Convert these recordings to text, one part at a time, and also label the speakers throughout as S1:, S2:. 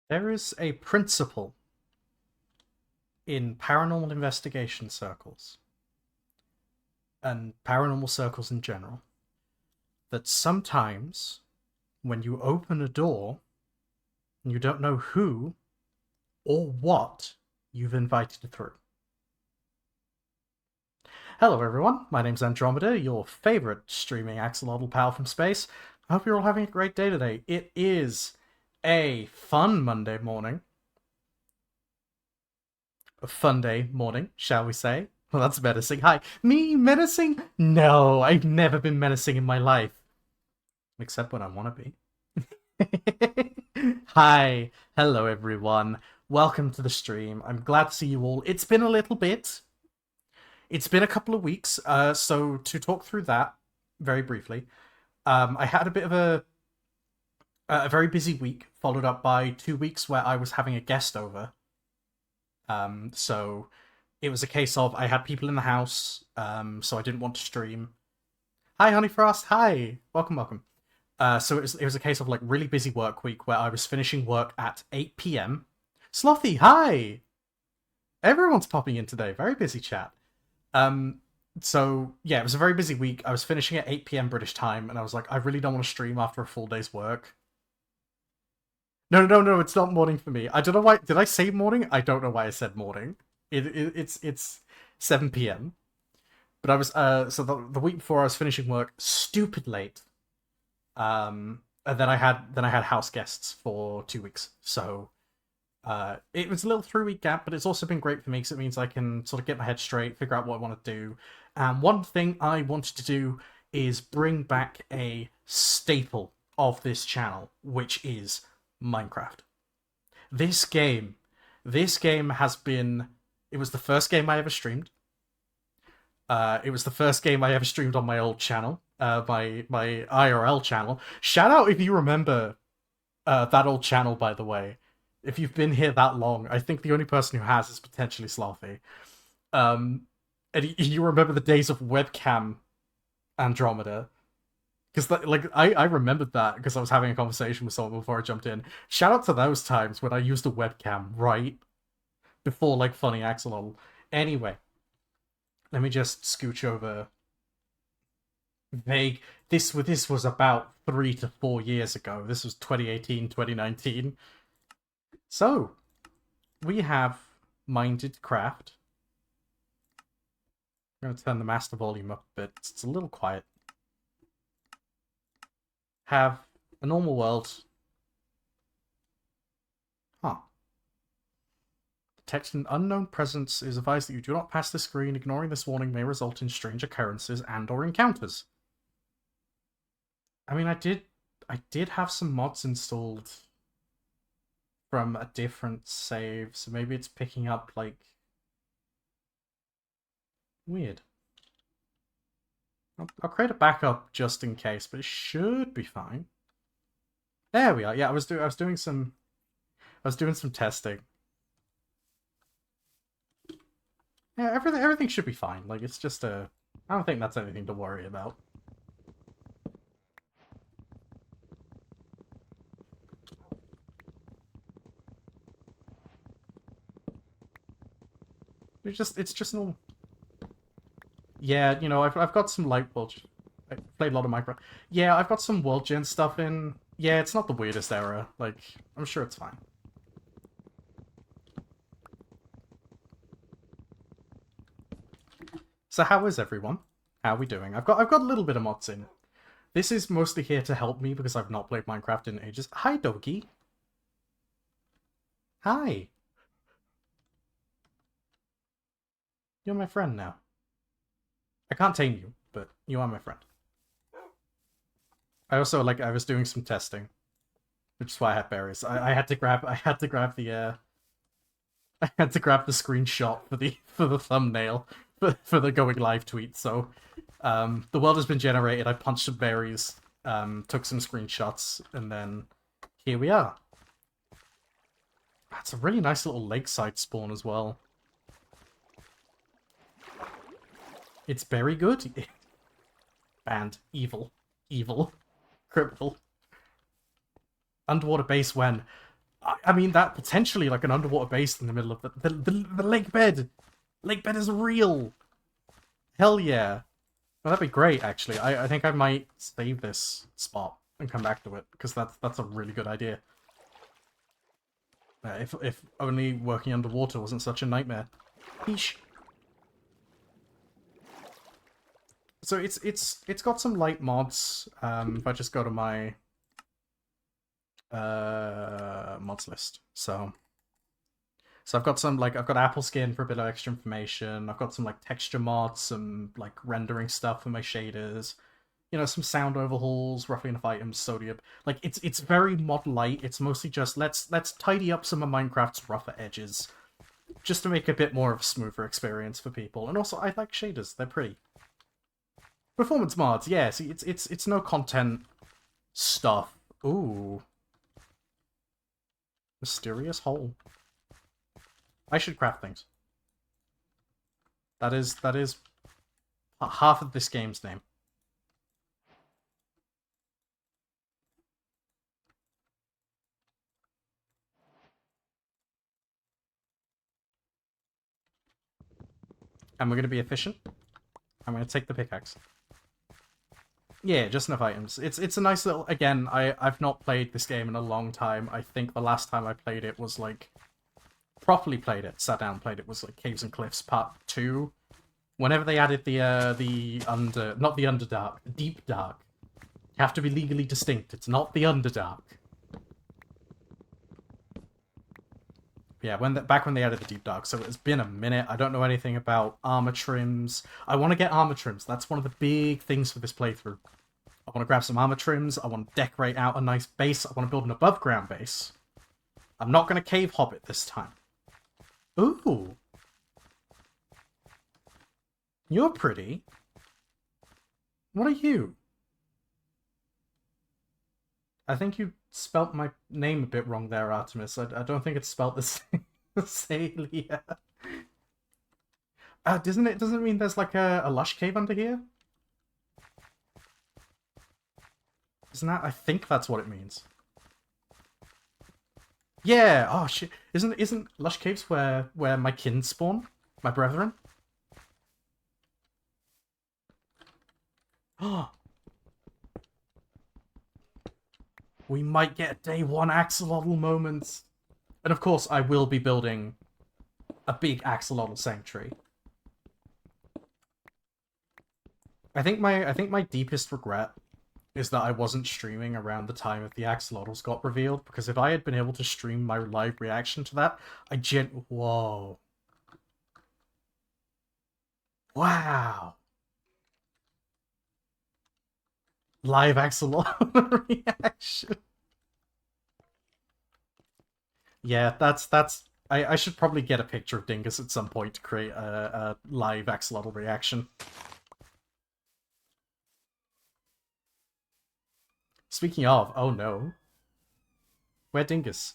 S1: There is a principle in paranormal investigation circles and paranormal circles in general that sometimes when you open a door and you don't know who or what you've invited through. Hello everyone, my name's Andromeda, your favorite streaming axolotl pal from space. I hope you're all having a great day today. It is a fun Monday morning. A fun day morning, shall we say? Well, that's menacing. Hi. Me menacing? No, I've never been menacing in my life. Except when I want to be. Hi. Hello, everyone. Welcome to the stream. I'm glad to see you all. It's been a little bit. It's been a couple of weeks. So to talk through that very briefly, I had a bit of a very busy week, followed up by 2 weeks where I was having a guest over. So it was a case of I had people in the house, so I didn't want to stream. Hi, Honeyfrost. Hi, welcome. So it was a case of like really busy work week where I was finishing work at 8 p.m. Slothy, hi. Everyone's popping in today. Very busy chat. Um, so yeah, it was a very busy week. I was finishing at 8 p.m. British time, and I was like, I really don't want to stream after a full day's work. No, it's not morning for me. I don't know why. Did I say morning? I don't know why I said morning. It's 7 p.m. But I was so the week before I was finishing work stupid late. And then I had house guests for 2 weeks. So it was a little 3 week gap, but it's also been great for me because it means I can sort of get my head straight, figure out what I want to do. And one thing I wanted to do is bring back a staple of this channel, which is Minecraft. This game, this game has been. It was the first game I ever streamed. It was the first game I ever streamed on my old channel, my IRL channel. Shout out if you remember that old channel, by the way. If you've been here that long, I think the only person who has is potentially Slothy. Um, and you remember the days of webcam Andromeda. Because I remembered that because I was having a conversation with someone before I jumped in. Shout out to those times when I used a webcam right before like Funny Axolotl. Anyway, let me just scooch over. Vague. This was about 3 to 4 years ago. This was 2018, 2019. So we have Minded Craft. I'm going to turn the master volume up a bit. It's a little quiet. Have a normal world. Huh. Detect an unknown presence. Is advised that you do not pass the screen. Ignoring this warning may result in strange occurrences and/or encounters. I mean, I did have some mods installed from a different save, so maybe it's picking up like weird. I'll create a backup just in case, but it should be fine. There we are. Yeah, I was doing some testing. Yeah, everything should be fine. Like it's just a. I don't think that's anything to worry about. It's just normal. Yeah, I've got some light bulbs. I played a lot of Minecraft. Yeah, I've got some world gen stuff in. Yeah, it's not the weirdest error. Like, I'm sure it's fine. So how is everyone? How are we doing? I've got a little bit of mods in. This is mostly here to help me because I've not played Minecraft in ages. Hi, Doggy. Hi. You're my friend now. I can't tame you, but you are my friend. I also I was doing some testing, which is why I had berries. I had to grab the I had to grab the screenshot for the thumbnail for the going live tweet. So the world has been generated. I punched some berries, took some screenshots, and then here we are. That's a really nice little lakeside spawn as well. It's very good. Banned. Evil. Criminal. Underwater base when? I mean, that potentially like an underwater base in the middle of the lake bed. Lake bed is real. Hell yeah. Well, that'd be great, actually. I think I might save this spot and come back to it, because that's a really good idea. If only working underwater wasn't such a nightmare. Yeesh. So it's got some light mods. If I just go to my mods list, so I've got some I've got apple skin for a bit of extra information. I've got some like texture mods, some like rendering stuff for my shaders. You know, some sound overhauls, roughly enough items, sodium. Like it's very mod light. It's mostly just let's tidy up some of Minecraft's rougher edges, just to make a bit more of a smoother experience for people. And also, I like shaders; they're pretty. Performance mods, yeah. See, it's no content stuff. Ooh, mysterious hole. I should craft things. That is half of this game's name. And we're gonna be efficient. I'm gonna take the pickaxe. Yeah, just enough items. It's a nice little. Again, I've not played this game in a long time. I think the last time I played it was like properly played it, sat down and played it was like Caves and Cliffs Part 2. Whenever they added the not the Underdark, Deep Dark. You have to be legally distinct. It's not the Underdark. Yeah, back when they added the Deep Dark, so it's been a minute. I don't know anything about armor trims. I want to get armor trims. That's one of the big things for this playthrough. I want to grab some armor trims. I want to decorate out a nice base. I want to build an above ground base. I'm not going to cave hobbit this time. Ooh. You're pretty. What are you? I think you spelt my name a bit wrong there, Artemis. I don't think it's spelt the same. Salia. Doesn't it mean there's like a lush cave under here? Isn't that? I think that's what it means. Yeah. Oh shit. Isn't lush caves where my kin spawn? My brethren? Oh. We might get day one axolotl moments. And of course, I will be building a big axolotl sanctuary. I think my deepest regret is that I wasn't streaming around the time of the axolotls got revealed, because if I had been able to stream my live reaction to that, whoa. Wow. Live axolotl reaction. Yeah, that's I should probably get a picture of Dingus at some point to create a live axolotl reaction. Speaking of, oh no. Where Dingus?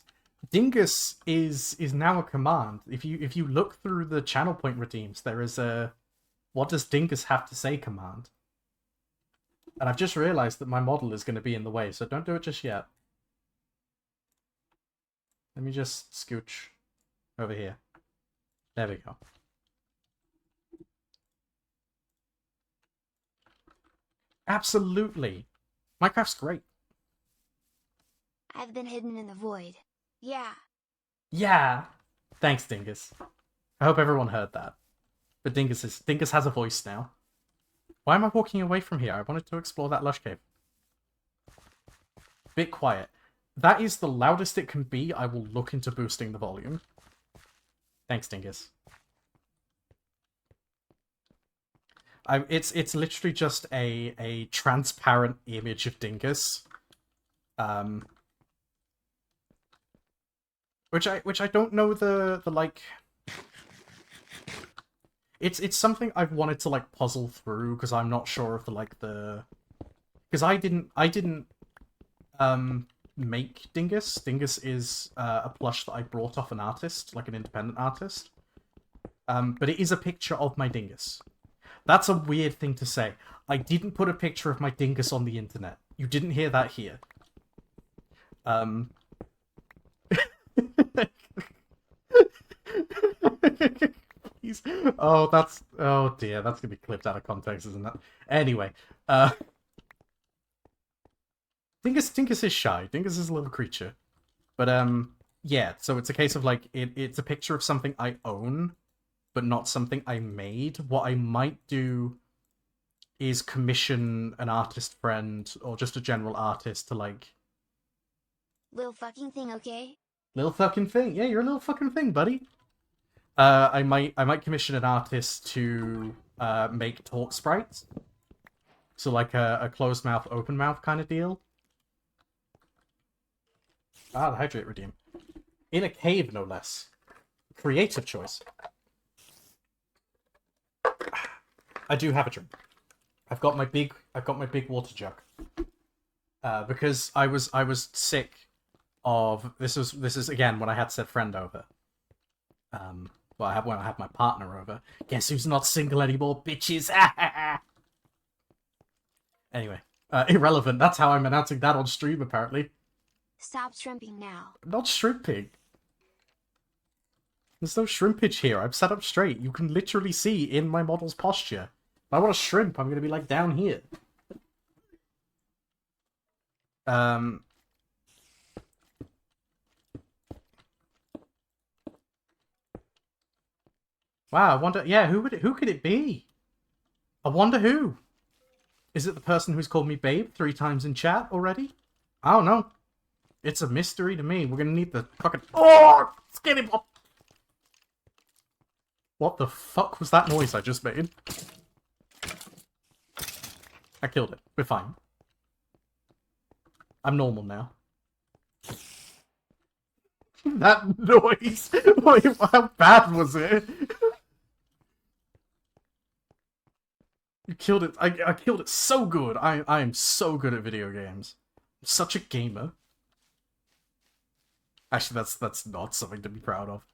S1: Dingus is now a command. If you look through the channel point redeems, there is a what does Dingus have to say command. And I've just realized that my model is going to be in the way, so don't do it just yet. Let me just scooch over here. There we go. Absolutely. Minecraft's great.
S2: I've been hidden in the void. Yeah.
S1: Yeah. Thanks, Dingus. I hope everyone heard that. But Dingus has a voice now. Why am I walking away from here? I wanted to explore that lush cave. Bit quiet. That is the loudest it can be. I will look into boosting the volume. Thanks, Dingus. It's literally just a transparent image of Dingus. Which I don't know the like. It's something I've wanted to like puzzle through, because I'm not sure of the because I didn't make Dingus. Dingus is a plush that I brought off an artist, like an independent artist. But it is a picture of my Dingus. That's a weird thing to say. I didn't put a picture of my Dingus on the internet. You didn't hear that here. Oh, that's... Oh, dear. That's going to be clipped out of context, isn't it? Anyway. Uh... Dingus is shy. Dingus is a little creature. But, yeah. So it's a case of, like, it's a picture of something I own, but not something I made. What I might do is commission an artist friend, or just a general artist to, like...
S2: Little fucking thing, okay?
S1: Little fucking thing. Yeah, you're a little fucking thing, buddy. I might commission an artist to make talk sprites. So like a closed mouth, open mouth kind of deal. Ah, the hydrate redeem. In a cave, no less. Creative choice. I do have a drink. I've got my big water jug. Because I was sick of this is again when I had said friend over. Well, when I have my partner over. Guess who's not single anymore, bitches? Anyway, irrelevant. That's how I'm announcing that on stream, apparently.
S2: Stop shrimping now.
S1: I'm not shrimping. There's no shrimpage here. I'm set up straight. You can literally see in my model's posture. If I want to shrimp, I'm going to be like down here. Wow, I wonder. Yeah, who could it be? I wonder who. Is it the person who's called me babe 3 times in chat already? I don't know. It's a mystery to me. We're gonna need the fucking... Oh! Skinny pop! What the fuck was that noise I just made? I killed it. We're fine. I'm normal now. That noise! Wait, how bad was it? You killed it. I killed it so good. I am so good at video games. I'm such a gamer. Actually, that's not something to be proud of.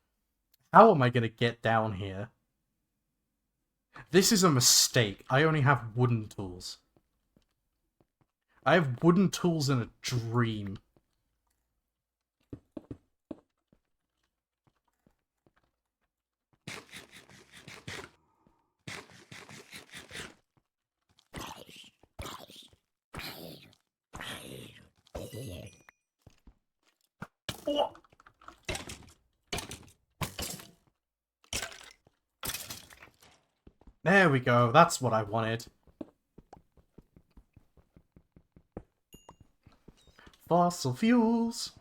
S1: How am I gonna get down here? This is a mistake. I only have wooden tools. I have wooden tools in a dream. There we go. That's what I wanted. Fossil fuels.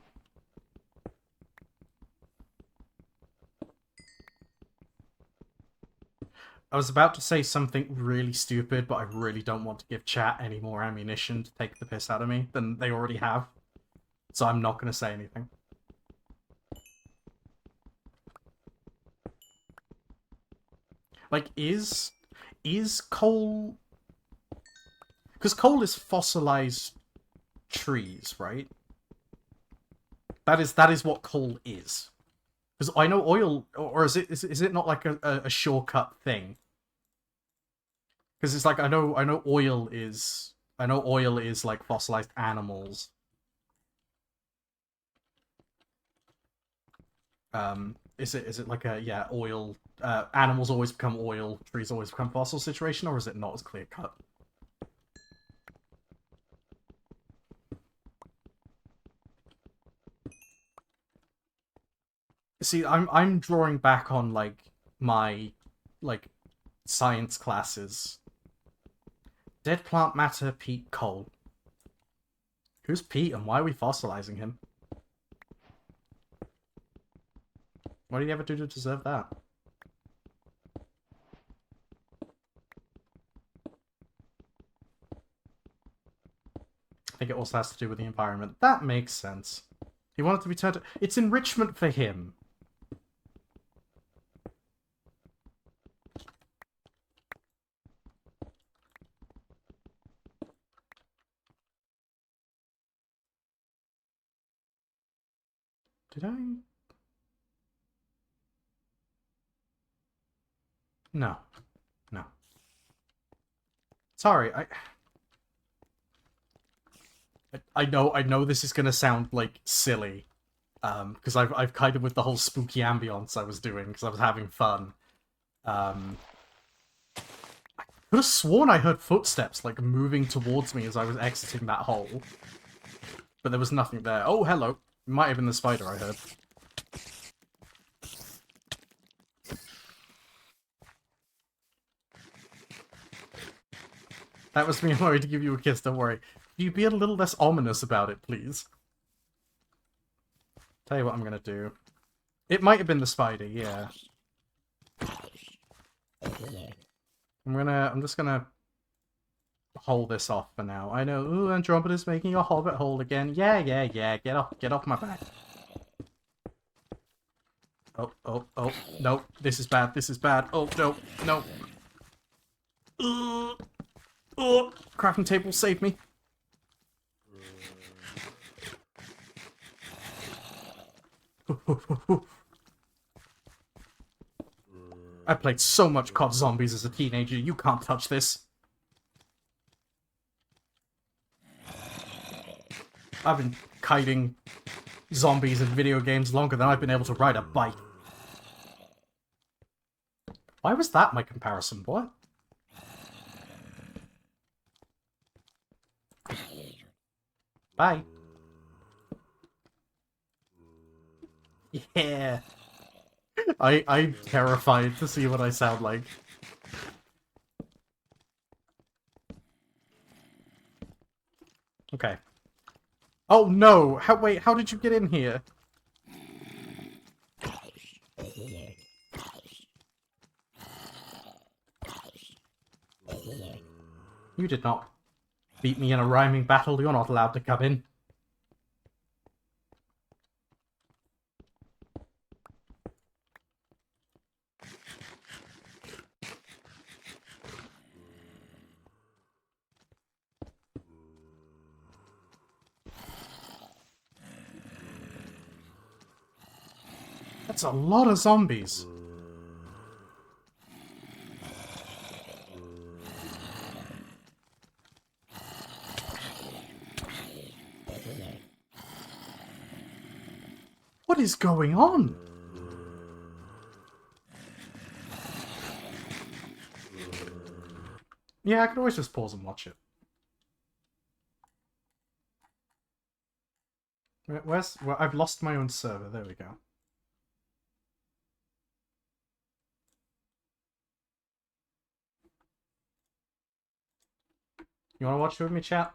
S1: I was about to say something really stupid, but I really don't want to give chat any more ammunition to take the piss out of me than they already have. So I'm not going to say anything. Like, is coal... Because coal is fossilized trees, right? That is what coal is. Because I know oil, or is it not like a shortcut thing? Because it's like I know oil is like fossilized animals. Is it like a oil? Animals always become oil, trees always become fossil situation, or is it not as clear cut? See, I'm drawing back on like my science classes. Dead plant matter, Pete coal. Who's Pete and why are we fossilizing him? What did he ever do to deserve that? I think it also has to do with the environment. That makes sense. He wanted to be turned... It's enrichment for him. Did I... No. No. Sorry, I know this is gonna sound like silly, because I've kind of with the whole spooky ambience I was doing because I was having fun. Um, I could have sworn I heard footsteps, like, moving towards me as I was exiting that hole. But there was nothing there. Oh, hello. It might have been the spider I heard. That was me on my way to give you a kiss, don't worry. Could you be a little less ominous about it, please? Tell you what I'm gonna do. It might have been the spider, yeah. I'm just gonna hold this off for now. I know, ooh, Andromeda's making a hobbit hole again. Yeah, get off my back. Oh, no, this is bad. Oh, no. Oh, crafting table, save me. I played so much COD Zombies as a teenager, you can't touch this. I've been kiting zombies in video games longer than I've been able to ride a bike. Why was that my comparison? What? Bye. Yeah. I'm terrified to see what I sound like. Okay. Oh no! Wait, how did you get in here? You did not beat me in a rhyming battle. You're not allowed to come in. That's a lot of zombies. What is going on? Yeah, I could always just pause and watch it. Where's... Well, I've lost my own server. There we go. You wanna watch it with me, chat?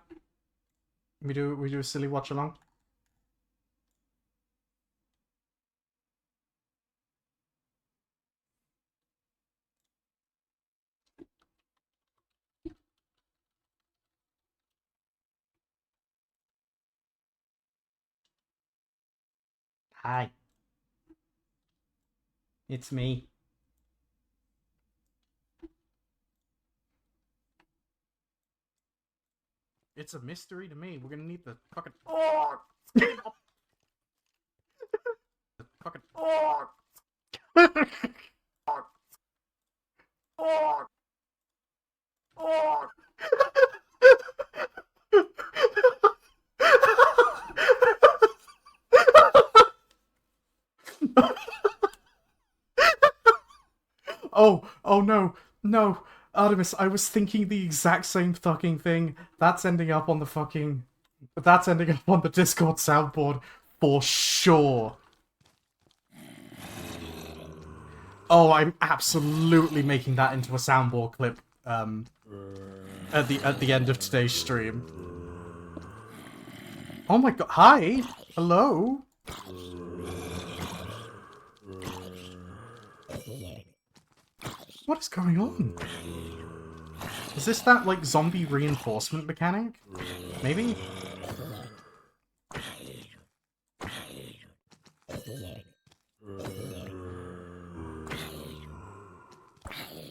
S1: We do a silly watch along? Hi. It's me. It's a mystery to me. We're gonna need the fucking... Oh! the fucking... Oh! Oh! Oh! Oh no, no, Artemis, I was thinking the exact same fucking thing. That's ending up on the fucking... That's ending up on the Discord soundboard for sure. Oh, I'm absolutely making that into a soundboard clip at the end of today's stream. Oh my god, hi! Hello? What is going on? Is this that, like, zombie reinforcement mechanic? Maybe?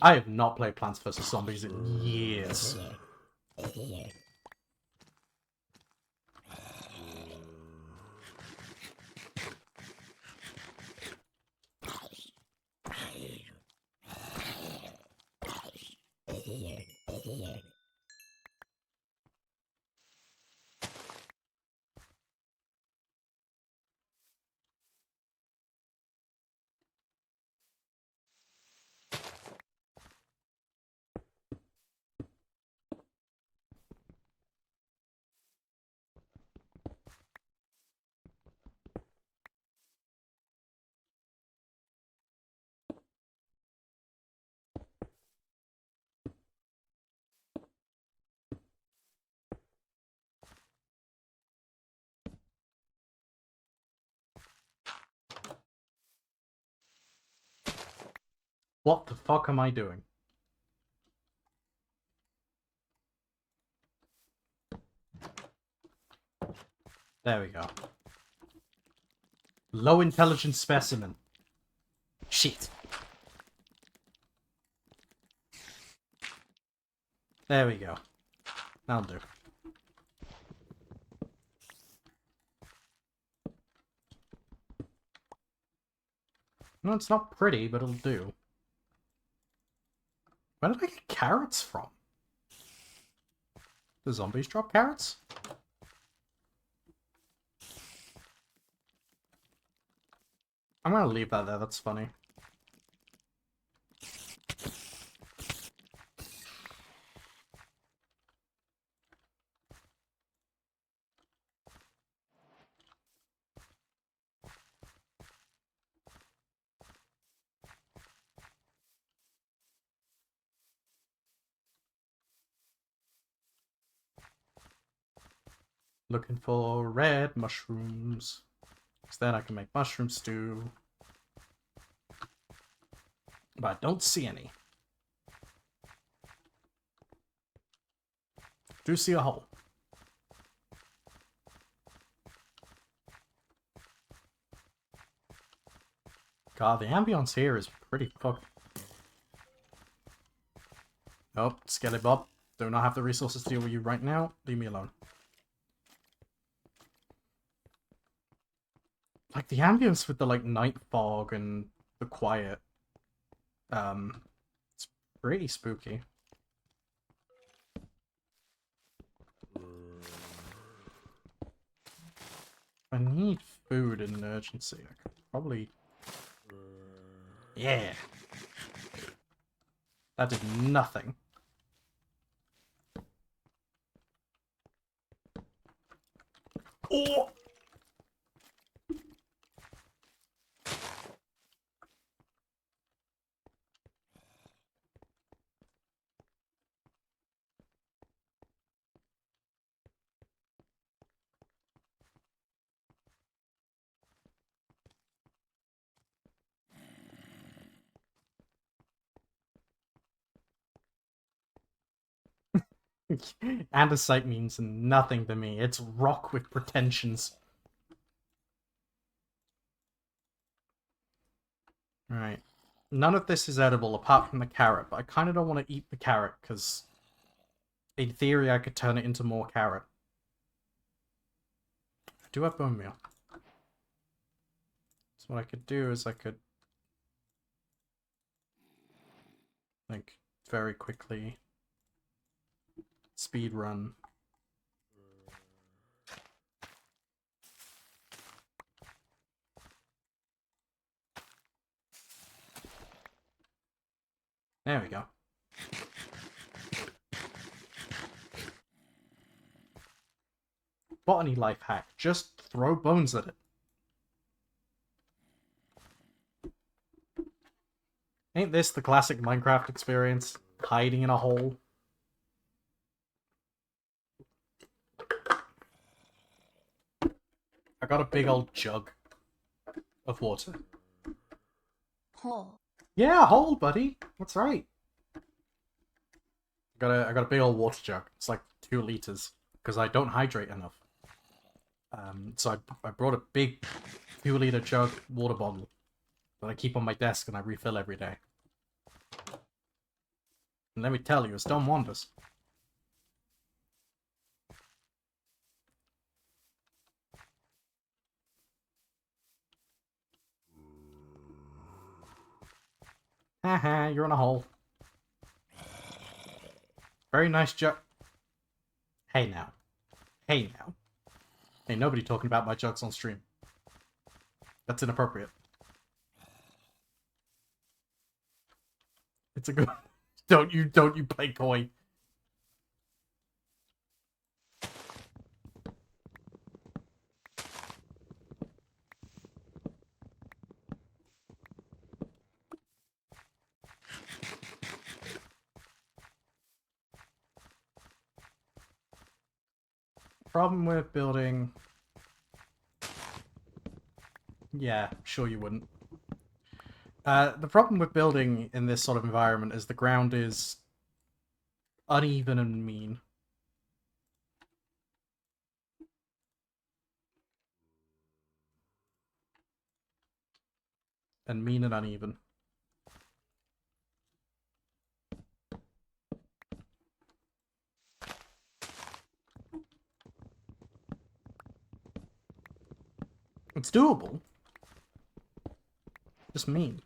S1: I have not played Plants vs. Zombies in years. What the fuck am I doing? There we go. Low intelligence specimen. Shit. There we go. That'll do. No, it's not pretty, but it'll do. Where did I get carrots from? The zombies drop carrots? I'm gonna leave that there, that's funny. Looking for red mushrooms. Because then I can make mushroom stew. But I don't see any. Do see a hole. God, the ambience here is pretty fucked. Nope, Skelly Bob. Do not have the resources to deal with you right now. Leave me alone. Like, the ambience with the, like, night fog and the quiet. It's pretty spooky. I need food in an urgency. I could probably... Yeah! That did nothing. Oh! Andesite means nothing to me. It's rock with pretensions. Alright. None of this is edible apart from the carrot, but I kind of don't want to eat the carrot, because in theory I could turn it into more carrot. I do have bone meal. So what I could do is I could... like, very quickly... speed run. There we go. Botany life hack. Just throw bones at it. Ain't this the classic Minecraft experience? Hiding in a hole. I got a big old jug of water.
S2: Hole.
S1: Yeah, hole, buddy. That's right. I got a big old water jug. It's like 2 liters because I don't hydrate enough. So I brought a big 2-liter jug water bottle that I keep on my desk and I refill every day. And let me tell you, it's done wonders. Haha, you're in a hole. Very nice jug. Hey now. Hey now. Ain't nobody talking about my jugs on stream. That's inappropriate. It's a good... Don't you play coy. Problem with building... Yeah, sure you wouldn't. The problem with building in this sort of environment is the ground is uneven and mean. And mean and uneven. It's doable. Just mean.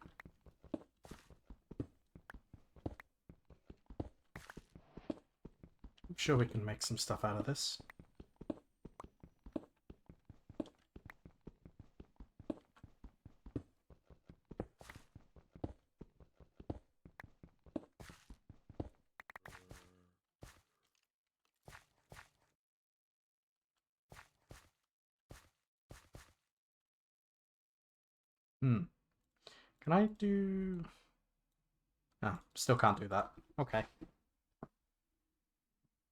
S1: I'm sure we can make some stuff out of this. Hmm. Can I do... No, still can't do that. Okay.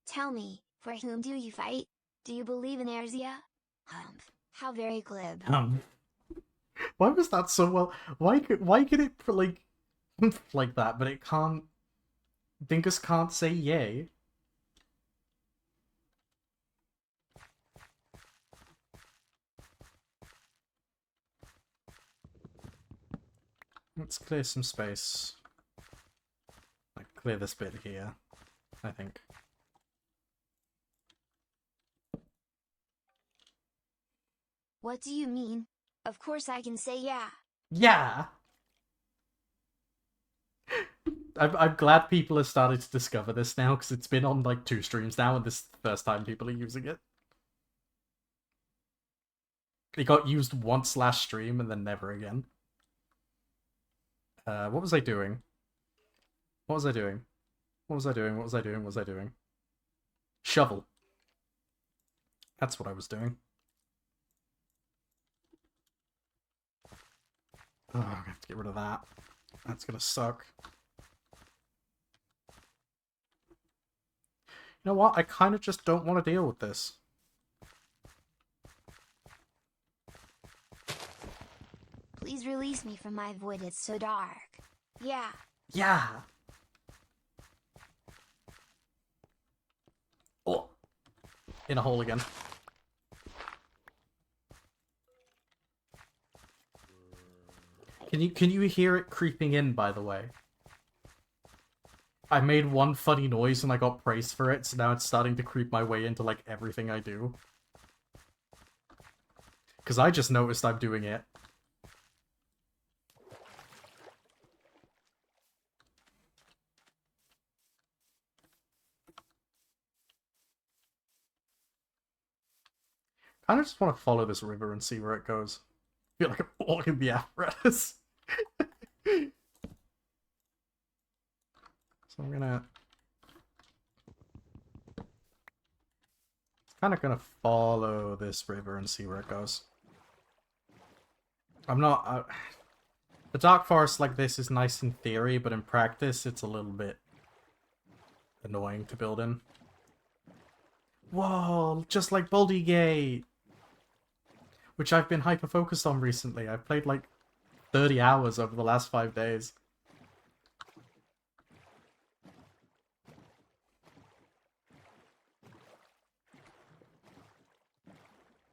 S2: Tell me, for whom do you fight? Do you believe in Erzia? How very glib.
S1: Why was that so well? Why could it like like that, but it can't? Dingus can't say yay. Let's clear some space. Like clear this bit here, I think.
S2: What do you mean? Of course I can say yeah.
S1: Yeah. I'm glad people are starting to discover this now because it's been on like 2 streams now, and this is the first time people are using it. It got used once last stream and then never again. What was I doing? What was I doing? What was I doing? What was I doing? What was I doing? Shovel. That's what I was doing. Oh, I'm gonna have to get rid of that. That's gonna suck. You know what? I kind of just don't want to deal with this.
S2: Please release me from my void, it's so dark. Yeah.
S1: Yeah! Oh! In a hole again. Can you hear it creeping in, by the way? I made one funny noise and I got praised for it, so now it's starting to creep my way into, like, everything I do. Because I just noticed I'm doing it. I just want to follow this river and see where it goes. I feel like I'm walking the apparatus. So I'm gonna... kind of gonna follow this river and see where it goes. I'm not... the dark forest like this is nice in theory, but in practice it's a little bit annoying to build in. Whoa, just like Baldi Gate! Which I've been hyper-focused on recently. I've played like 30 hours over the last 5 days.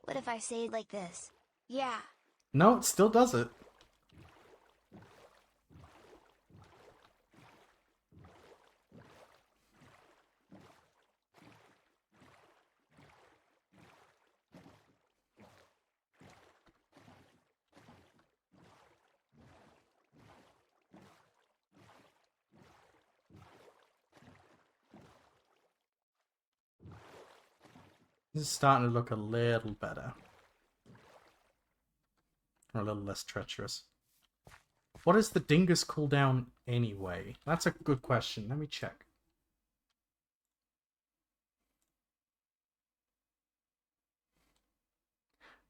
S2: What if I say it like this? Yeah.
S1: No, it still does it. This is starting to look a little better. Or a little less treacherous. What is the dingus cooldown anyway? That's a good question. Let me check.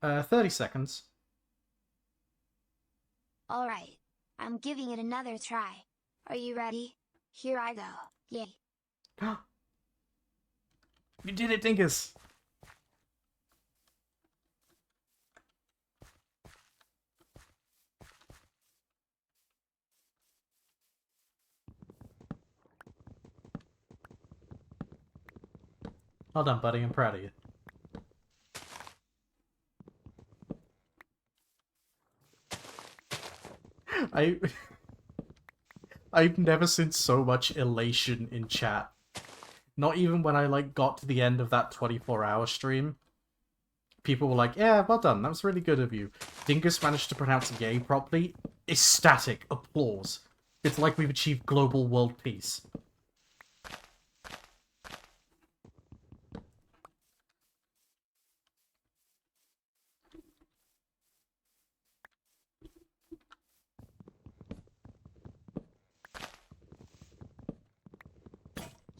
S1: 30 seconds.
S2: Alright. I'm giving it another try. Are you ready? Here I go. Yay.
S1: You did it, dingus! Well done, buddy. I'm proud of you. I I've never seen so much elation in chat. Not even when I like got to the end of that 24-hour stream. People were like, yeah, well done, that was really good of you. Dingus managed to pronounce yay properly. Ecstatic applause. It's like we've achieved global world peace.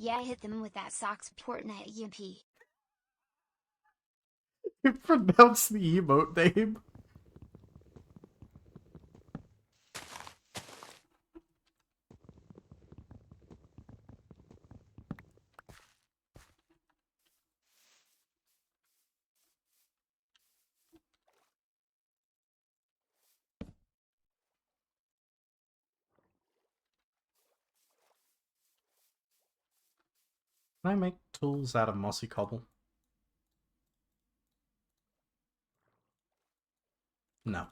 S2: Yeah, I hit them with that socks Fortnite EMP.
S1: You pronounce the emote name. Can I make tools out of mossy cobble? No.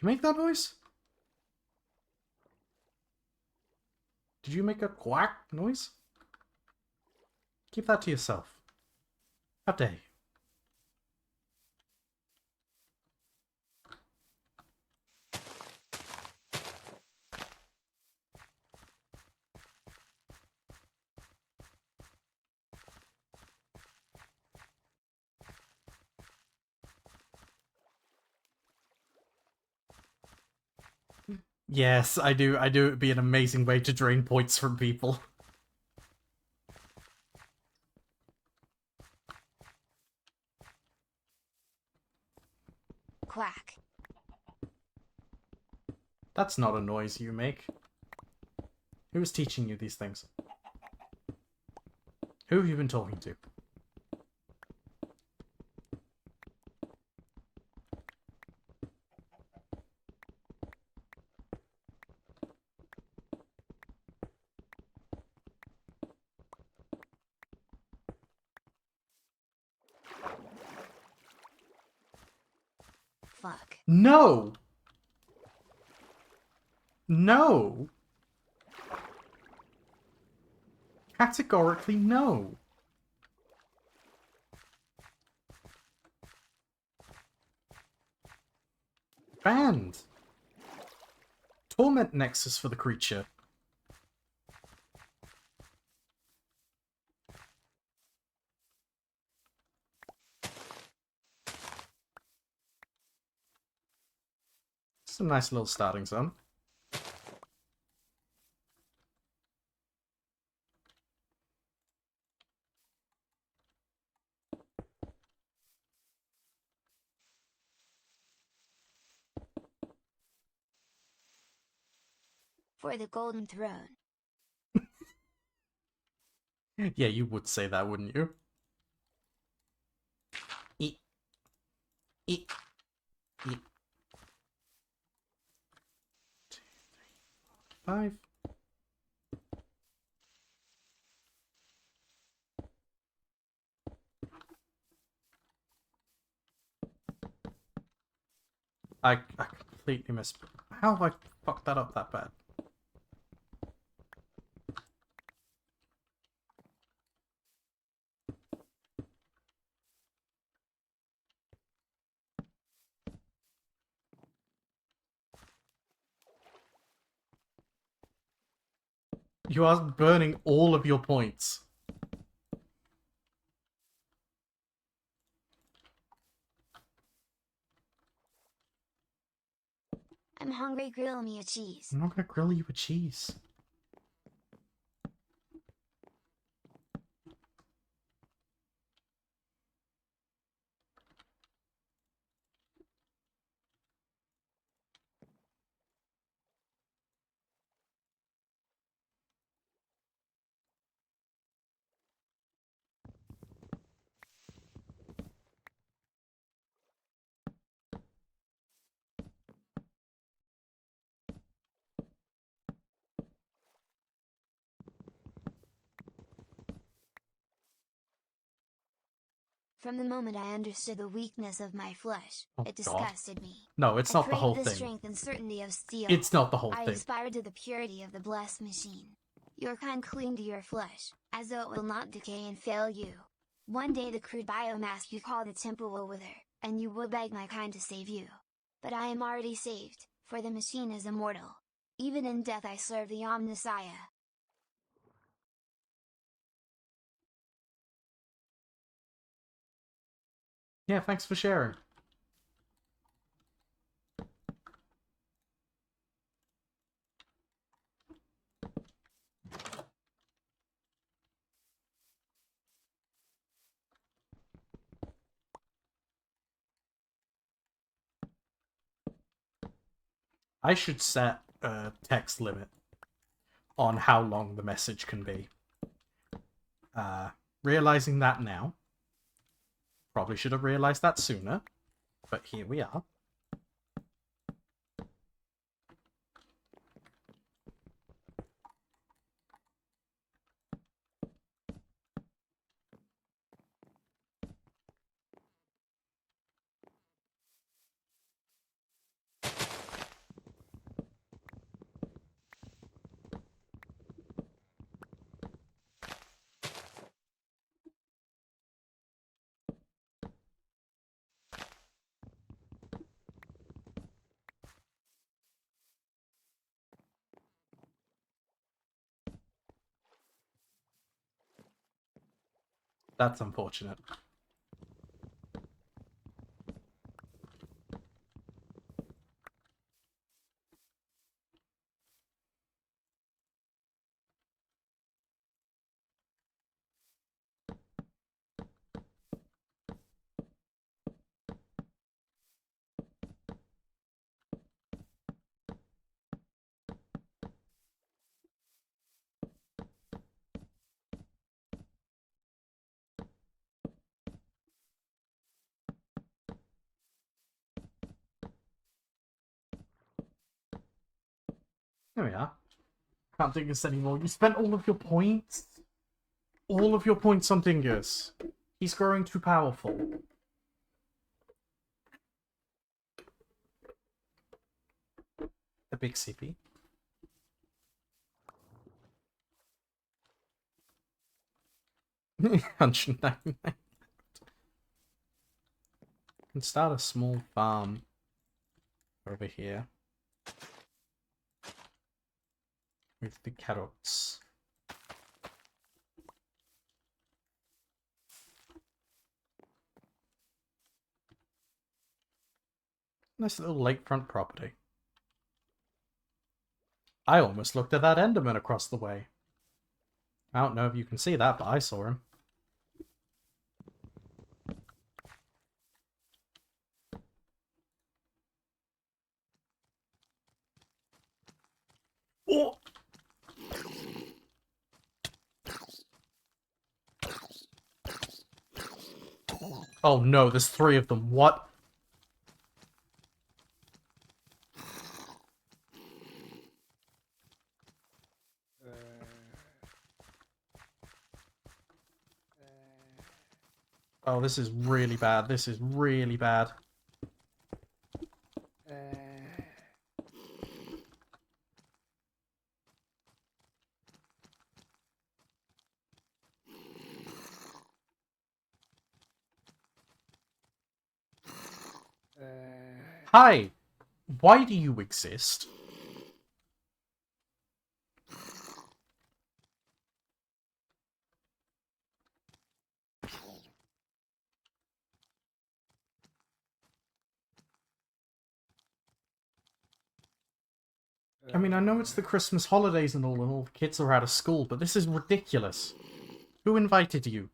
S1: You make that noise? Did you make a quack noise? Keep that to yourself. How dare you? Yes, I do. I do. It'd be an amazing way to drain points from people.
S2: Quack.
S1: That's not a noise you make. Who is teaching you these things? Who have you been talking to?
S2: Fuck.
S1: No! No! Categorically no. Banned. Torment Nexus for the creature. It's a nice little starting zone.
S2: For the golden throne.
S1: Yeah, you would say that, wouldn't you? Eat. Eat. Eat. 2, 3, 4, 5. I completely missed. How have I fucked that up that bad? You are burning all of your points.
S2: I'm hungry, grill me a cheese.
S1: I'm not gonna grill you with cheese.
S2: From the moment I understood the weakness of my flesh,
S1: Oh,
S2: it
S1: God.
S2: disgusted me.
S1: No, it's
S2: I
S1: not the whole
S2: craved the
S1: thing.
S2: strength and certainty of steel.
S1: It's not the whole
S2: I
S1: thing.
S2: aspired to the purity of the blessed machine. Your kind cling to your flesh, as though it will not decay and fail you. One day the crude biomass you call the temple will wither, and you will beg my kind to save you. But I am already saved, for the machine is immortal. Even in death I serve the Omnissiah.
S1: Yeah, thanks for sharing. I should set a text limit on how long the message can be. Realizing that now. Probably should have realized that sooner, but here we are. That's unfortunate. There we are. Can't do this anymore. You spent all of your points? All of your points on Dingus. He's growing too powerful. The big CP. $199. Can start a small farm over here with the carrots. Nice little lakefront property. I almost looked at that Enderman across the way. I don't know if you can see that, but I saw him. Oh! Oh no, there's 3 of them. What? Oh, this is really bad. This is really bad. Hi! Why do you exist? I mean, I know it's the Christmas holidays and all the kids are out of school, but this is ridiculous. Who invited you?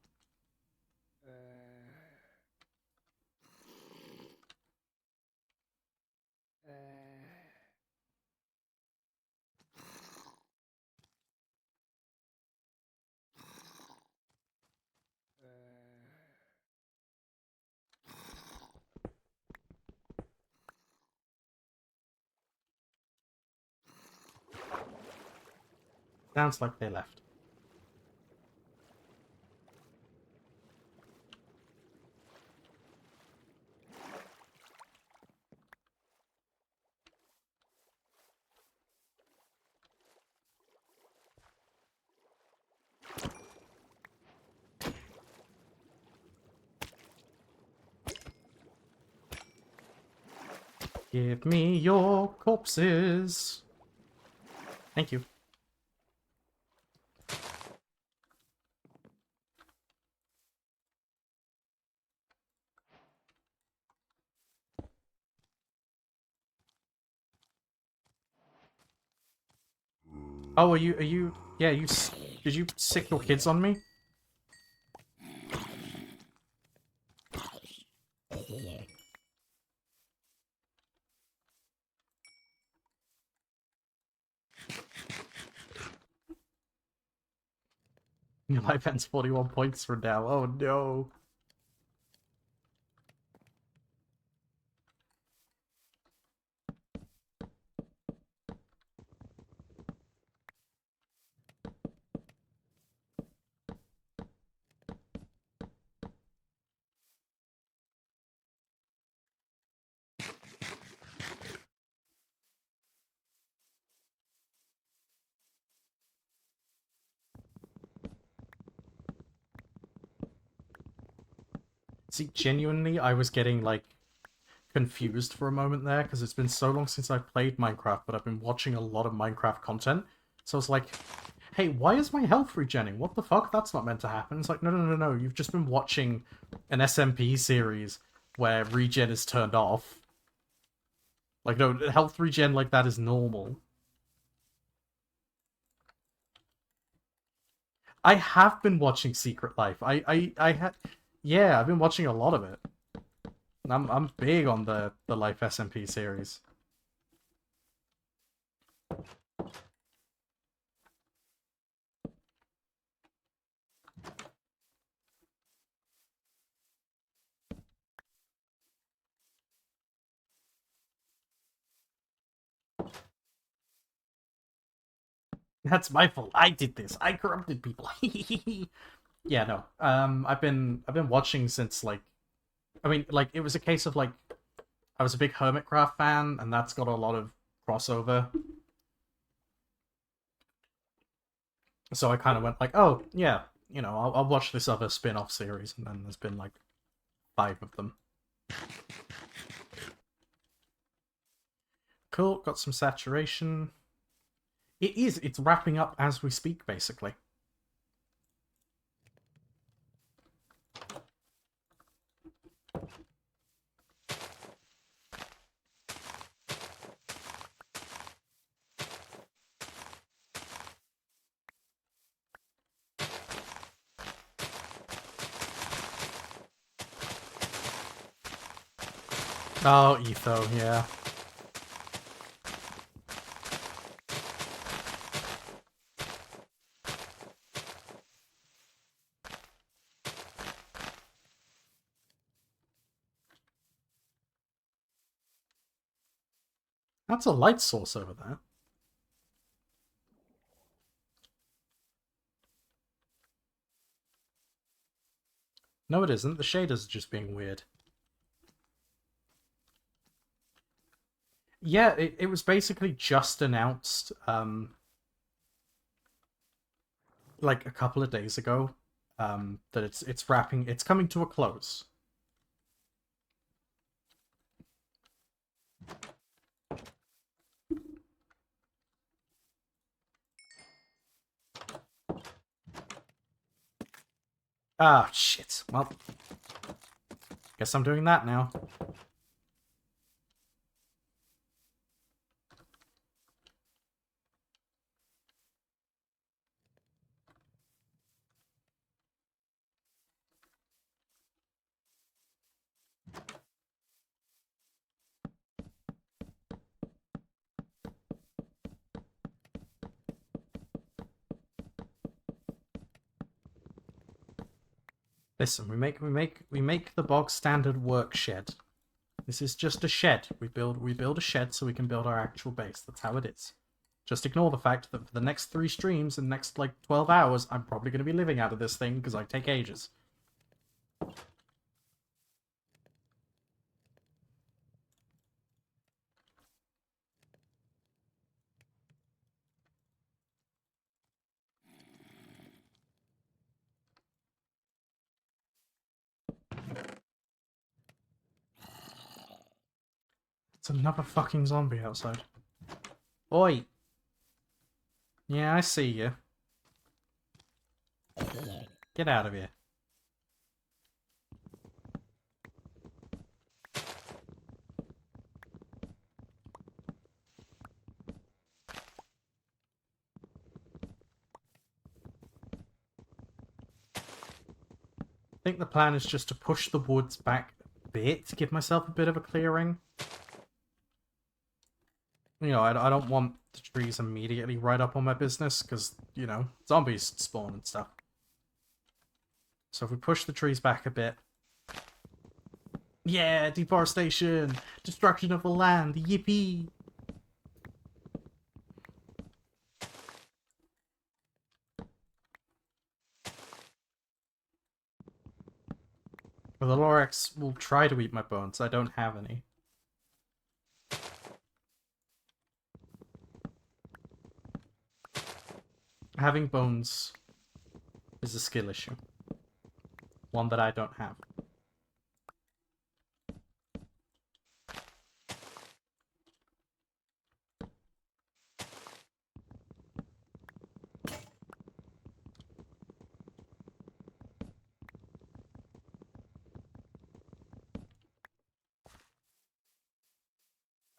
S1: Sounds like they left. Give me your corpses. Thank you. Oh, are you, yeah, did you sick your kids on me? My pen's 41 points from now. Oh no. See, genuinely, I was getting, like, confused for a moment there, because it's been so long since I've played Minecraft, but I've been watching a lot of Minecraft content. So I was like, hey, why is my health regenning? What the fuck? That's not meant to happen. It's like, no. You've just been watching an SMP series where regen is turned off. Like, no, health regen like that is normal. I have been watching Secret Life. I had, yeah, I've been watching a lot of it. I'm big on the Life SMP series. That's my fault. I did this. I corrupted people. Yeah, no. I've been watching since, like, I mean, like, it was a case of, like, I was a big Hermitcraft fan, and that's got a lot of crossover. So I kind of went like, oh yeah, I'll watch this other spin-off series, and then there's been like 5 of them. Cool, got some saturation. It's wrapping up as we speak, basically. Oh, Etho, yeah. That's a light source over there. No, it isn't. The shaders are just being weird. Yeah, it was basically just announced, like a couple of days ago, that it's coming to a close. Ah, shit. Well, guess I'm doing that now. Listen, we make the bog standard work shed. This is just a shed. We build a shed so we can build our actual base. That's how it is. Just ignore the fact that for the next 3 streams and next like 12 hours, I'm probably going to be living out of this thing because I take ages. It's another fucking zombie outside. Oi! Yeah, I see you. Get out of here. I think the plan is just to push the woods back a bit to give myself a bit of a clearing. You know, I don't want the trees immediately right up on my business, because, you know, zombies spawn and stuff. So if we push the trees back a bit... Yeah, deforestation! Destruction of the land! Yippee! Well, the Lorax will try to eat my bones. I don't have any. Having bones is a skill issue. One that I don't have.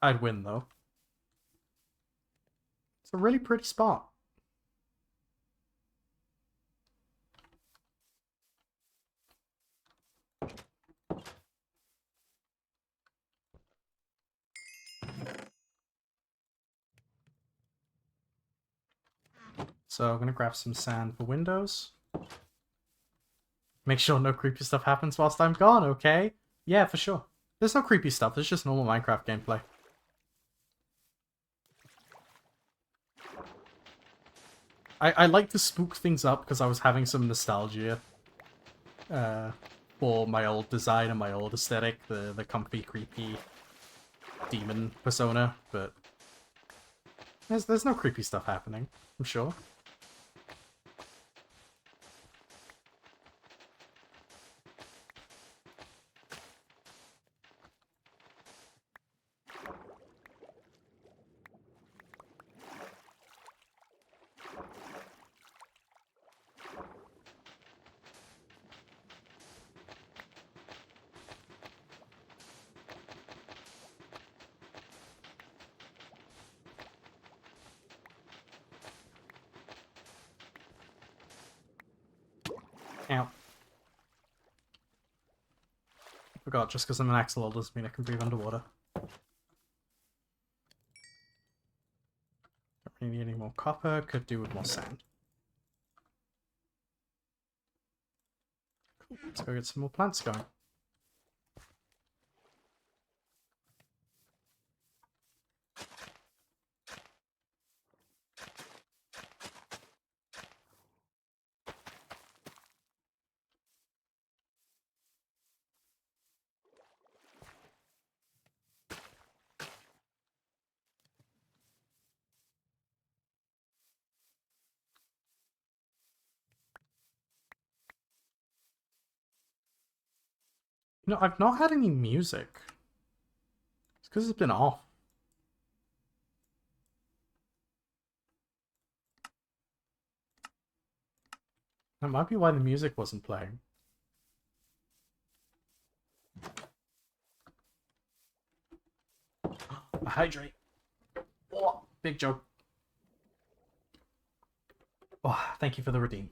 S1: I'd win, though. It's a really pretty spot. So I'm gonna grab some sand for windows. Make sure no creepy stuff happens whilst I'm gone, okay? Yeah, for sure. There's no creepy stuff, there's just normal Minecraft gameplay. I like to spook things up because I was having some nostalgia for my old design and my old aesthetic, the comfy, creepy demon persona, but there's no creepy stuff happening, I'm sure. Ow. Forgot, just because I'm an axolotl doesn't mean I can breathe underwater. Don't really need any more copper, could do with more sand. Cool, let's go get some more plants going. You know, I've not had any music. It's because it's been off. That might be why the music wasn't playing. Hydrate. Oh, big joke. Oh, thank you for the redeem.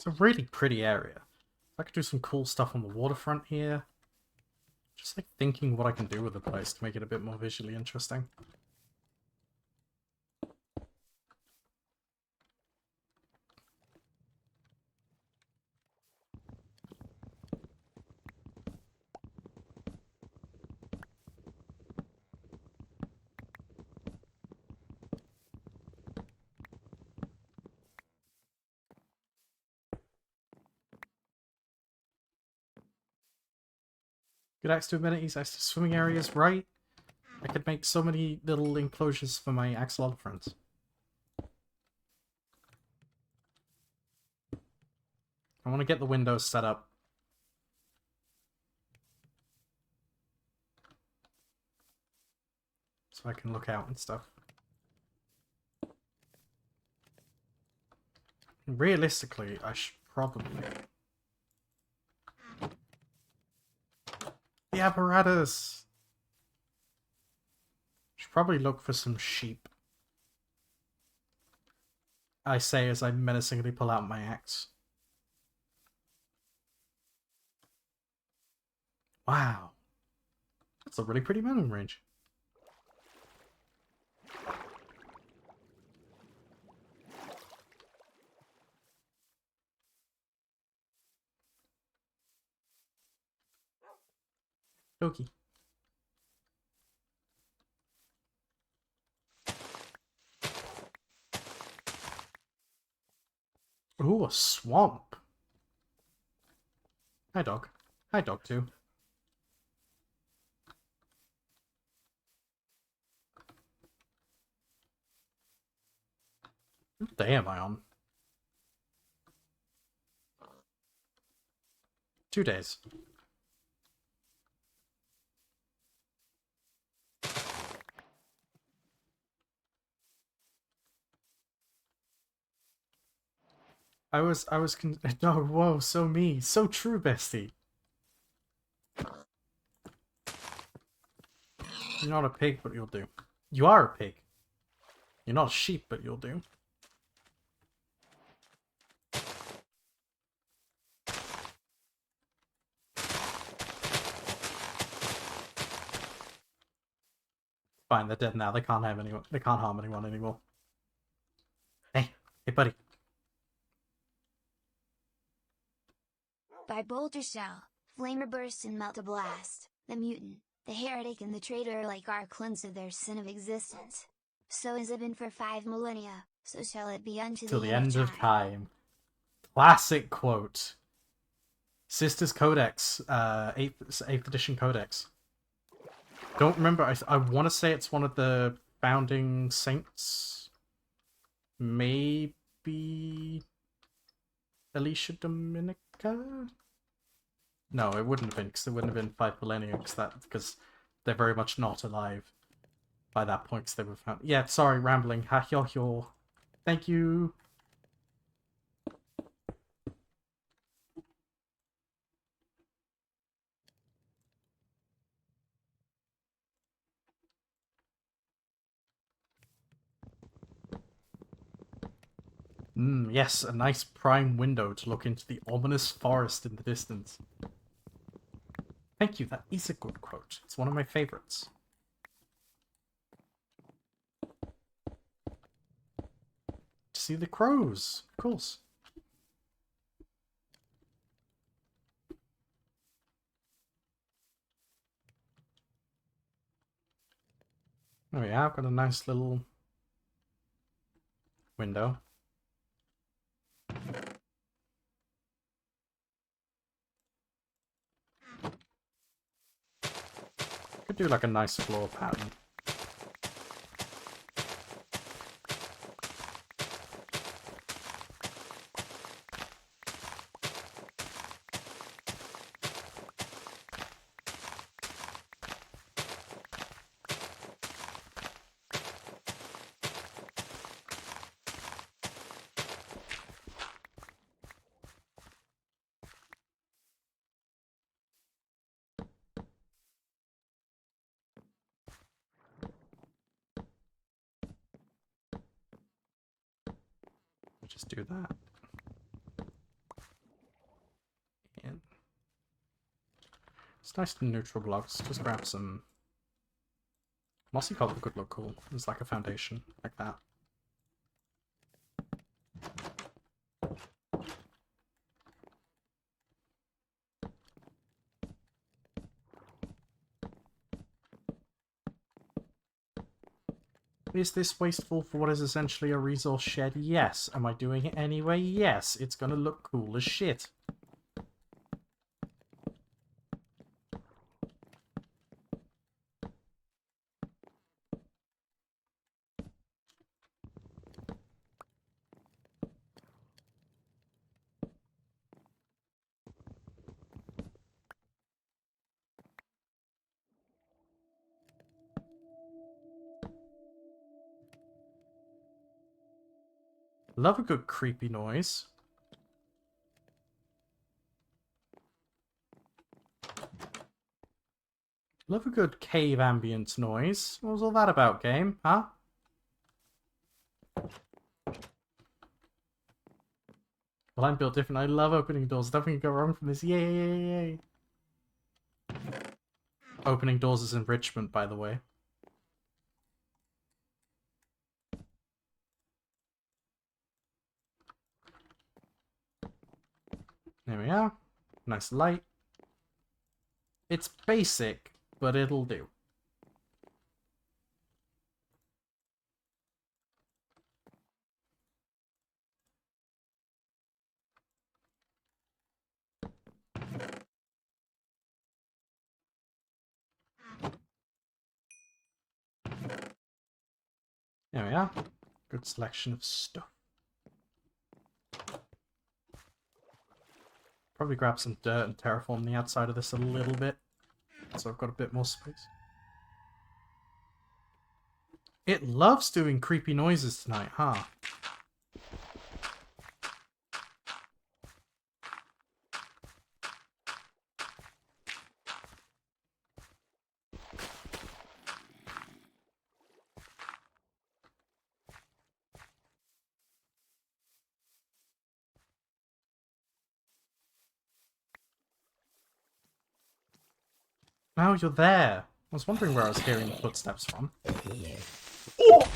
S1: It's a really pretty area. I could do some cool stuff on the waterfront here. Just like thinking what I can do with the place to make it a bit more visually interesting. Good access to amenities, access to swimming areas, right? I could make so many little enclosures for my axolotl friends. I want to get the windows set up. So I can look out and stuff. Realistically, I should probably... The apparatus! Should probably look for some sheep. I say as I menacingly pull out my axe. Wow. That's a really pretty mountain range. Doki. Ooh, a swamp. Hi, dog. Hi, dog, too. What day am I on? 2 days. No, whoa, so me. So true, bestie. You're not a pig, but you'll do. You are a pig. You're not a sheep, but you'll do. Fine, they're dead now. They can't have anyone. They can't harm anyone anymore. Hey, hey, buddy.
S2: By Boulder Shell, Flamer burst and melt a blast. The mutant, the heretic and the traitor alike are cleansed of their sin of existence. So has it been for 5 millennia, so shall it be unto
S1: Till
S2: the end of time.
S1: time. Classic quote. Sisters Codex, 8th edition Codex. Don't remember, I want to say it's one of the founding saints. Maybe Alicia Dominica? No, it wouldn't have been, because it wouldn't have been 5 millennia, because they're very much not alive by that point, because they were found. Yeah, sorry, rambling. Ha yo yo. Thank you. Yes, a nice prime window to look into the ominous forest in the distance. Thank you, that is a good quote. It's one of my favorites. To see the crows, of course. Oh yeah, I've got a nice little window. Could do like a nice floor pattern. Just do that. It's nice and neutral blocks. Just grab some mossy cobble could look cool. It's like a foundation, like that. Is this wasteful for what is essentially a resource shed? Yes. Am I doing it anyway? Yes. It's gonna look cool as shit. Love a good creepy noise. Love a good cave ambient noise. What was all that about, game? Huh? Well, I'm built different. I love opening doors. Nothing can go wrong from this. Yay, yay, yay. Opening doors is enrichment, by the way. There we are. Nice light. It's basic, but it'll do. There we are. Good selection of stuff. Probably grab some dirt and terraform the outside of this a little bit, so I've got a bit more space. It loves doing creepy noises tonight, huh? Now you're there. I was wondering where I was hearing the footsteps from. Oh!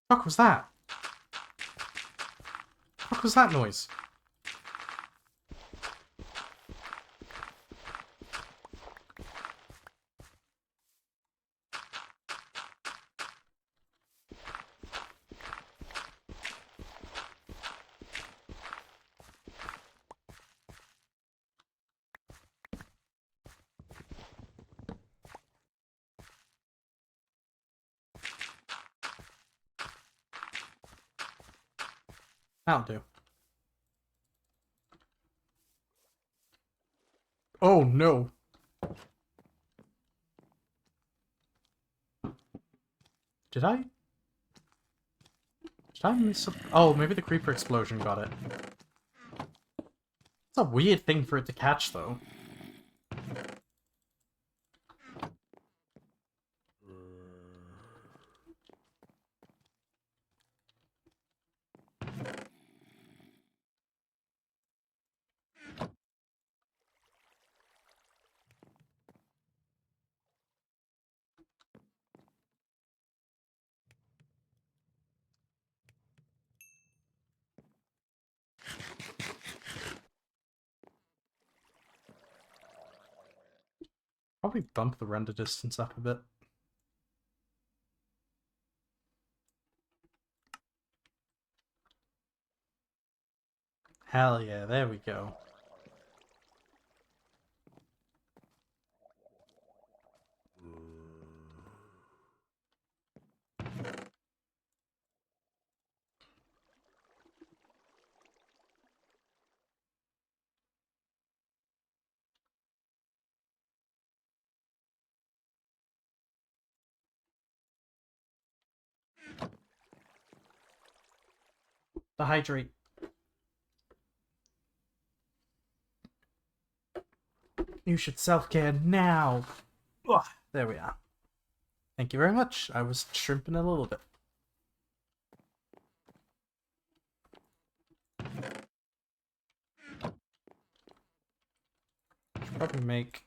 S1: What was that? What was that noise? That'll do. Oh no. Did I? Did I miss a... Oh, maybe the creeper explosion got it. It's a weird thing for it to catch, though. Probably bump the render distance up a bit. Hell yeah, there we go. The hydrate. You should self-care now. Ugh, there we are. Thank you very much. I was shrimping a little bit. Should probably make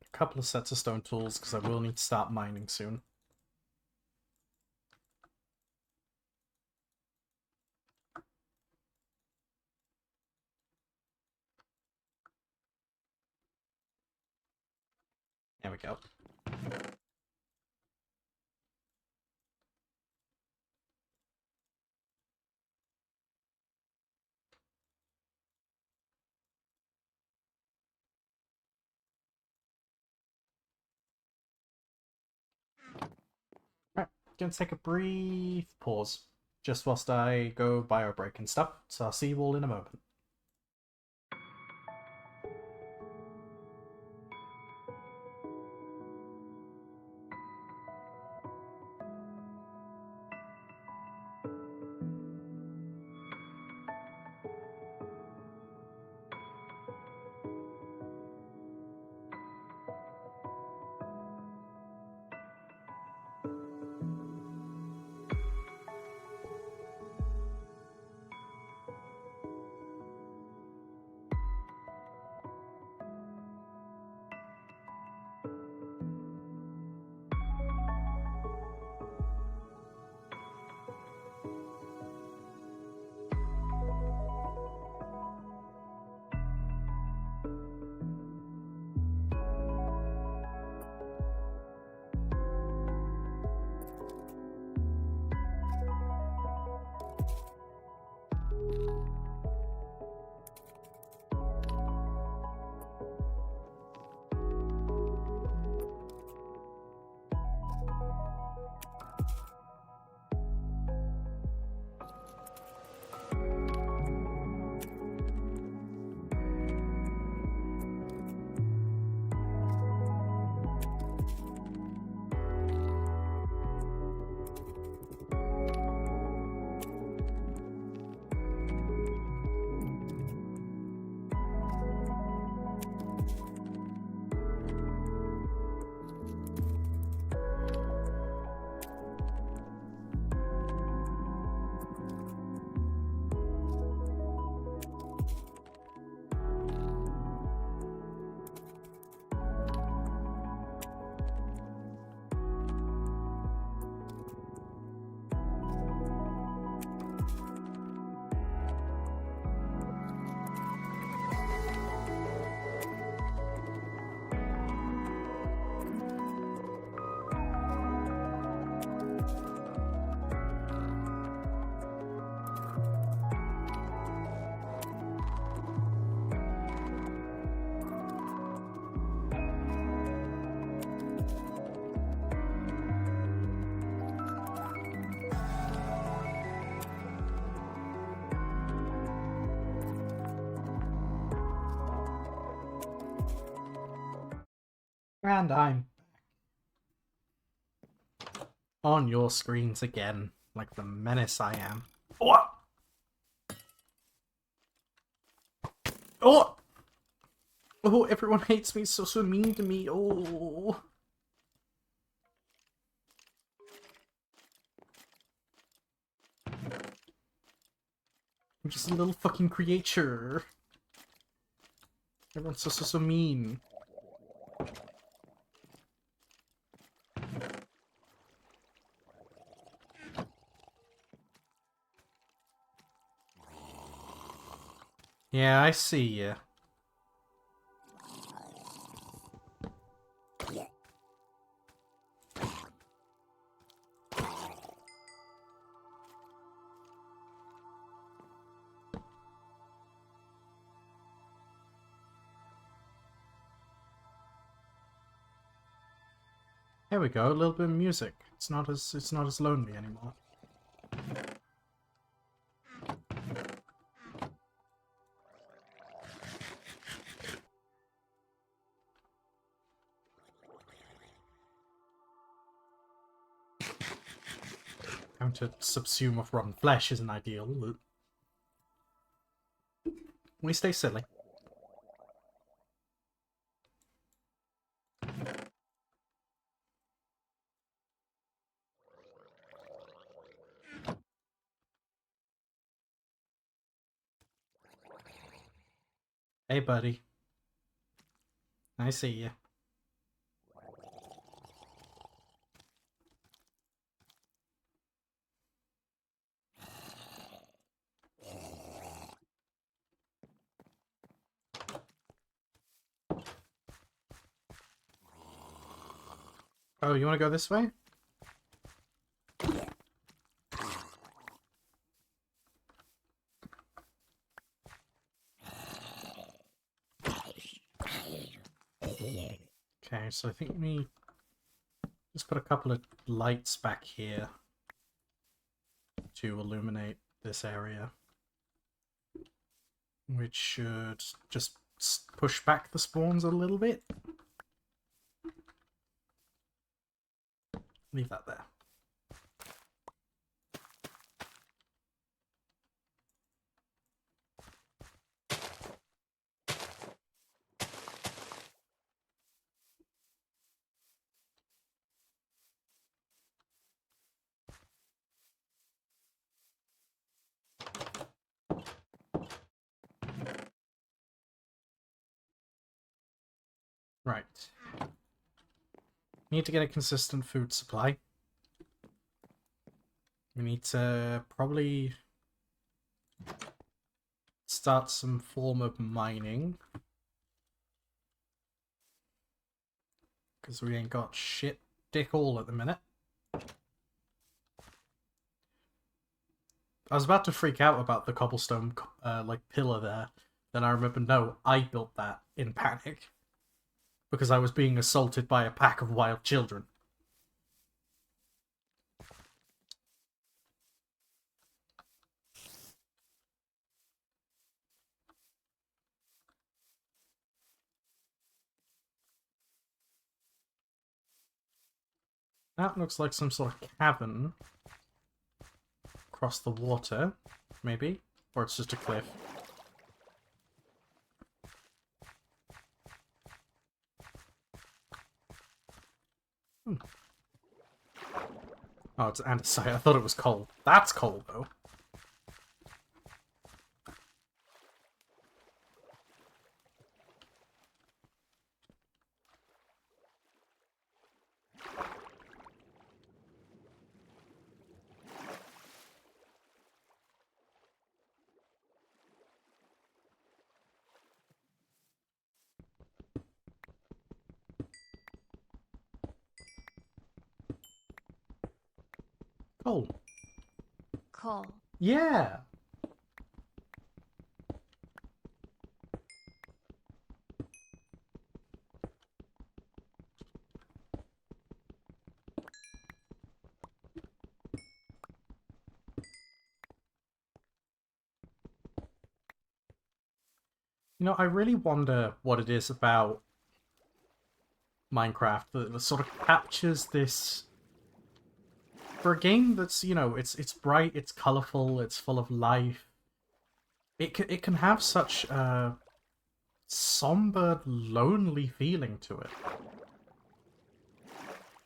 S1: a couple of sets of stone tools because I will need to start mining soon. There we go. Right, gonna take a brief pause, just whilst I go bio break and stuff, so I'll see you all in a moment. And I'm on your screens again, like the menace I am. Oh! Oh! Oh, everyone hates me, so mean to me. Oh! I'm just a little fucking creature. Everyone's so mean. Yeah, I see ya. There we go, a little bit of music. It's not as lonely anymore. Going to subsume off rotten flesh isn't ideal. We stay silly. Hey, buddy. I see you. Oh, you want to go this way? Okay, so I think we just put a couple of lights back here to illuminate this area, which should just push back the spawns a little bit. Leave that there. Right. Need to get a consistent food supply. We need to probably start some form of mining. Because we ain't got shit dick all at the minute. I was about to freak out about the cobblestone like pillar there. Then I remember, no, I built that in panic. Because I was being assaulted by a pack of wild children. That looks like some sort of cavern. Across the water, maybe? Or it's just a cliff. Hmm. Oh, it's andesite. I thought it was coal. That's coal, though. Coal.
S2: Coal.
S1: Yeah! You know, I really wonder what it is about Minecraft that sort of captures this... For a game that's, you know, it's bright, it's colourful, it's full of life. It can have such a somber, lonely feeling to it.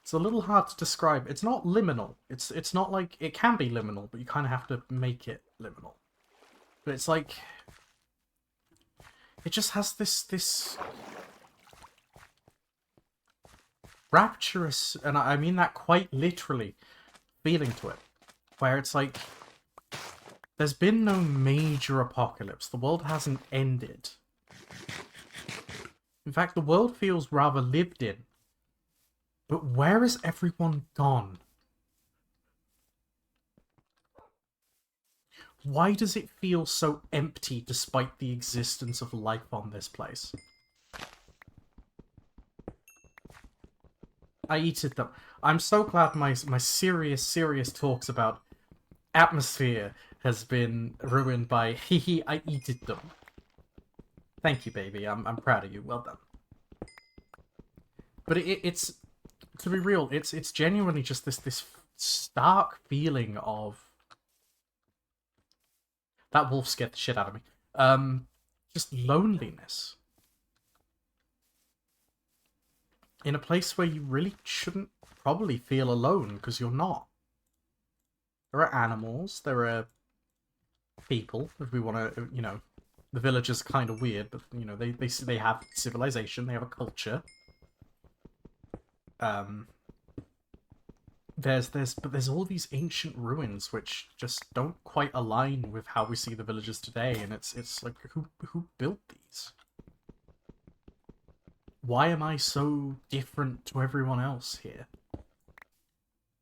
S1: It's a little hard to describe. It's not liminal. It's not like... It can be liminal, but you kind of have to make it liminal. But it's like... It just has this rapturous, and I mean that quite literally, feeling to it. Where it's like... There's been no major apocalypse. The world hasn't ended. In fact, the world feels rather lived in. But where is everyone gone? Why does it feel so empty despite the existence of life on this place? I eated them. I'm so glad my serious talks about atmosphere has been ruined by hehe, I eated them. Thank you, baby. I'm proud of you. Well done. But it's to be real, it's genuinely just this stark feeling of... That wolf scared the shit out of me. Just loneliness. In a place where you really shouldn't probably feel alone, because you're not. There are animals, there are people, if we want to, you know, The villagers are kind of weird, but you know they have civilization, they have a culture. Um, there's all these ancient ruins which just don't quite align with how we see the villagers today, and it's like who built these? Why am I so different to everyone else here?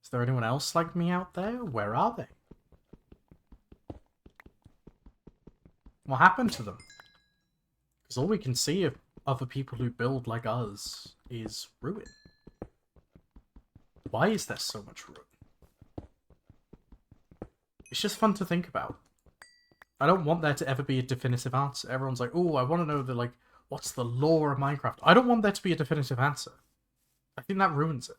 S1: Is there anyone else like me out there? Where are they? What happened to them? Because all we can see of other people who build like us is ruin. Why is there so much ruin? It's just fun to think about. I don't want there to ever be a definitive answer. Everyone's like, oh, I want to know like, what's the lore of Minecraft? I don't want there to be a definitive answer. I think that ruins it.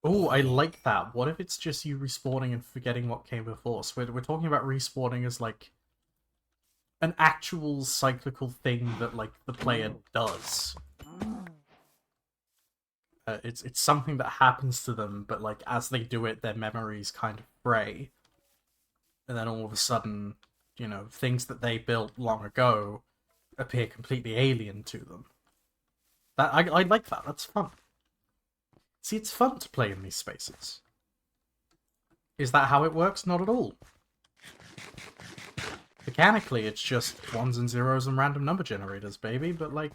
S1: Oh, I like that. What if it's just you respawning and forgetting what came before? So we're talking about respawning as, like, an actual cyclical thing that, like, the player does. It's something that happens to them, but, like, as they do it, their memories kind of fray. And then all of a sudden, you know, things that they built long ago appear completely alien to them. I like that. That's fun. See, it's fun to play in these spaces. Is that how it works? Not at all. Mechanically, it's just ones and zeros and random number generators, baby, but, like,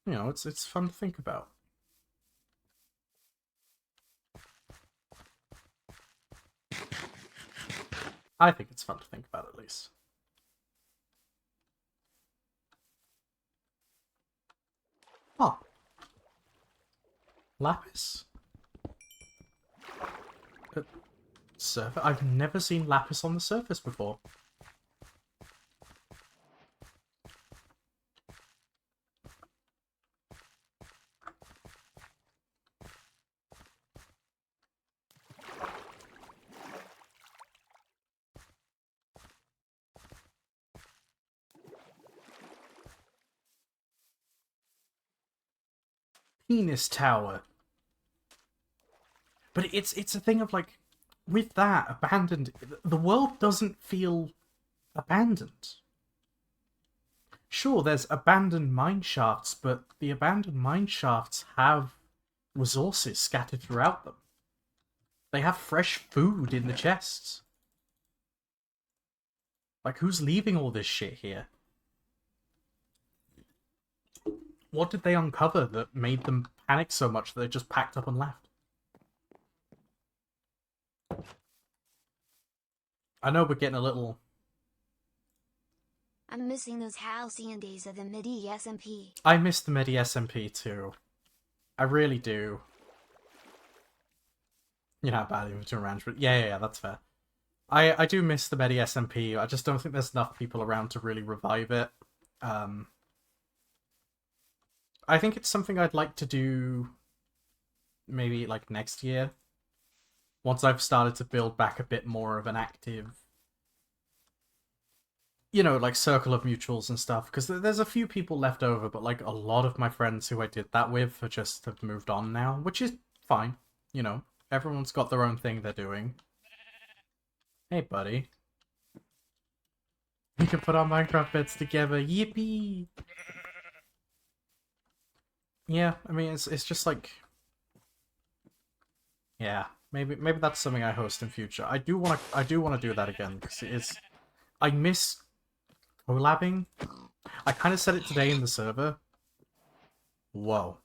S1: you know, it's fun to think about. I think it's fun to think about, at least. Oh. Lapis? Surface? I've never seen lapis on the surface before. Penis Tower. But it's a thing of, like, with that, abandoned... The world doesn't feel abandoned. Sure, there's abandoned mine shafts, but the abandoned mine shafts have resources scattered throughout them. They have fresh food in the chests. Like, who's leaving all this shit here? What did they uncover that made them panic so much that they just packed up and left? I know we're getting a little...
S2: I'm missing those halcyon days of the MIDI SMP.
S1: I miss the MIDI SMP too. I really do. You know how bad it was to arrange, but yeah, that's fair. I do miss the MIDI SMP. I just don't think there's enough people around to really revive it. I think it's something I'd like to do maybe, like, next year. Once I've started to build back a bit more of an active, you know, like, circle of mutuals and stuff. Because there's a few people left over, but, like, a lot of my friends who I did that with have moved on now, which is fine. You know, everyone's got their own thing they're doing. Hey, buddy. We can put our Minecraft beds together. Yippee! Yeah, I mean, it's just like... Yeah, maybe that's something I host in future. I do want to do that again, because I miss collabing. I kind of said it today in the server. Whoa.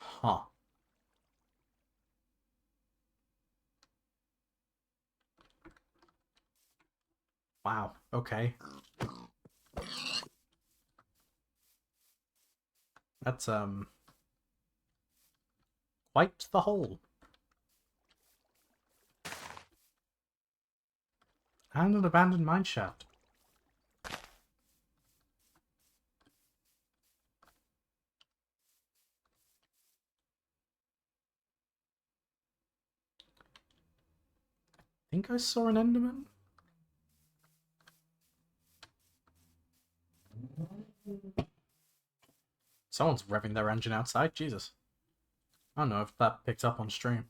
S1: Huh. Wow. Okay. That's, quite the hole. And an abandoned mineshaft. think I saw an Enderman. Someone's revving their engine outside. Jesus. I don't know if that picked up on stream.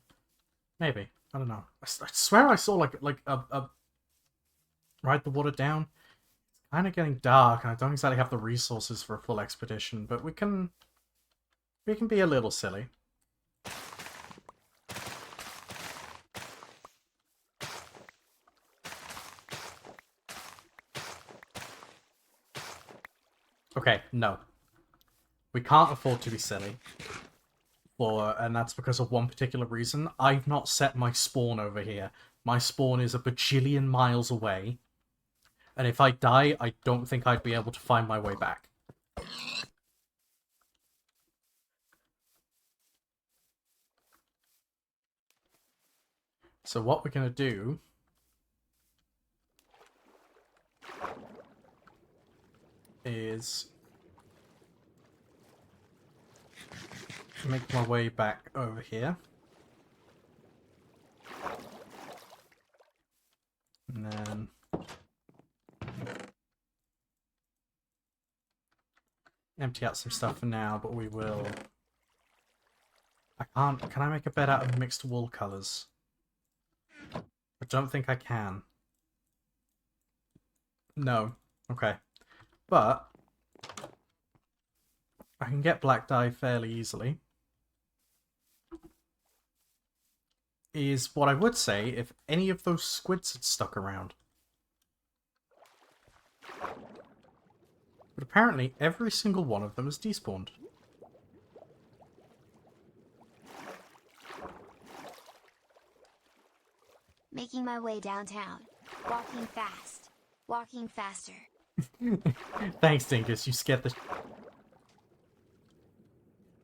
S1: Maybe. I don't know. I swear I saw like a ride the water down. It's kind of getting dark, and I don't exactly have the resources for a full expedition, but we can be a little silly. Okay, no. We can't afford to be silly. And that's because of one particular reason. I've not set my spawn over here. My spawn is a bajillion miles away. And if I die, I don't think I'd be able to find my way back. So what we're going to do is make my way back over here. And then empty out some stuff for now, but we will... I can't... Can I make a bed out of mixed wool colours? I don't think I can. No. Okay. But I can get black dye fairly easily. Is what I would say if any of those squids had stuck around. But apparently every single one of them is despawned.
S2: Making my way downtown. Walking fast. Walking faster.
S1: Thanks, Dingus. You scared the...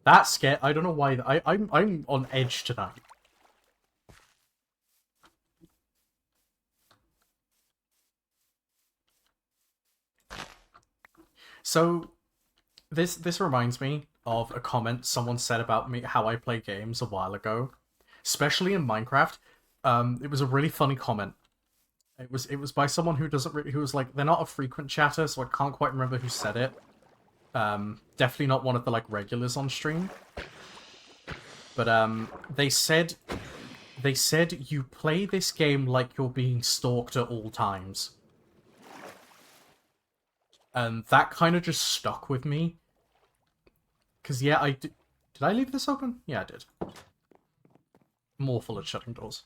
S1: That scared... I don't know why... I'm on edge tonight. So, this reminds me of a comment someone said about me, how I play games a while ago, especially in Minecraft. It was a really funny comment. It was by someone who who was like, they're not a frequent chatter, so I can't quite remember who said it. Definitely not one of the like regulars on stream. But they said you play this game like you're being stalked at all times. And that kind of just stuck with me. Because, yeah, did I leave this open? Yeah, I did. I'm awful at shutting doors.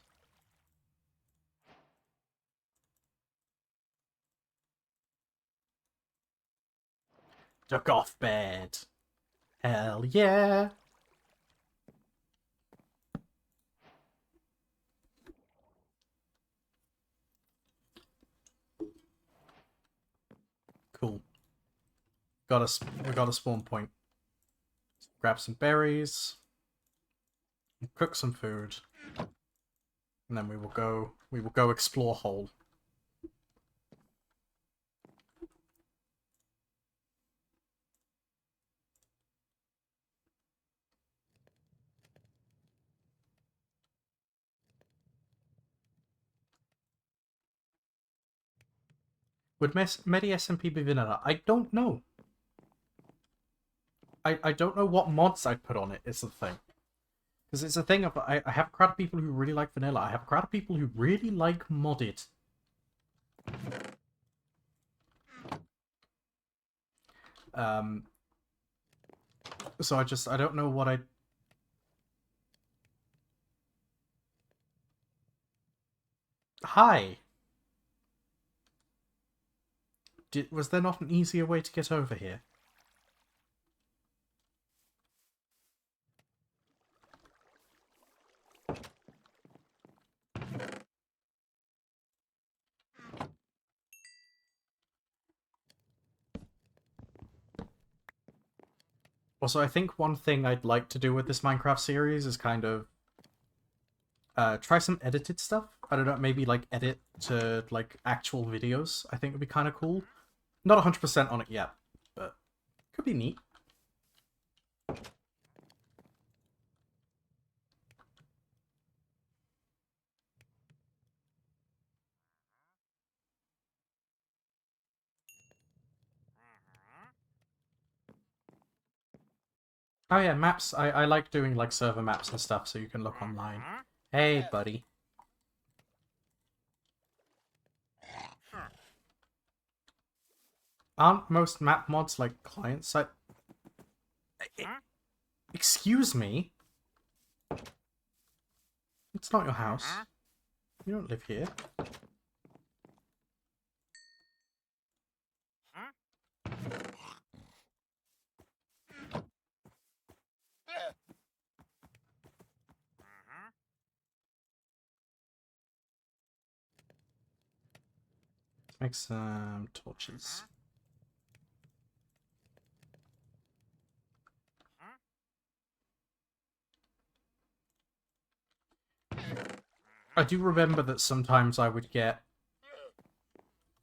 S1: Duck off bed. Hell yeah. Cool. We got a spawn point. Grab some berries. Cook some food. And then we will go explore Hole. Would Medi SMP be vanilla? I don't know. I don't know what mods I'd put on it, is the thing. Because it's a thing of, I have a crowd of people who really like vanilla. I have a crowd of people who really like modded. So I don't know what Hi! Was there not an easier way to get over here? Also, I think one thing I'd like to do with this Minecraft series is kind of try some edited stuff. I don't know, maybe like edit to like actual videos. I think would be kind of cool. Not 100% on it yet, but could be neat. Oh yeah, maps. I like doing like server maps and stuff so you can look online. Hey, buddy. Aren't most map mods like client side? Excuse me? It's not your house. You don't live here. Let's make some torches. I do remember that sometimes I would get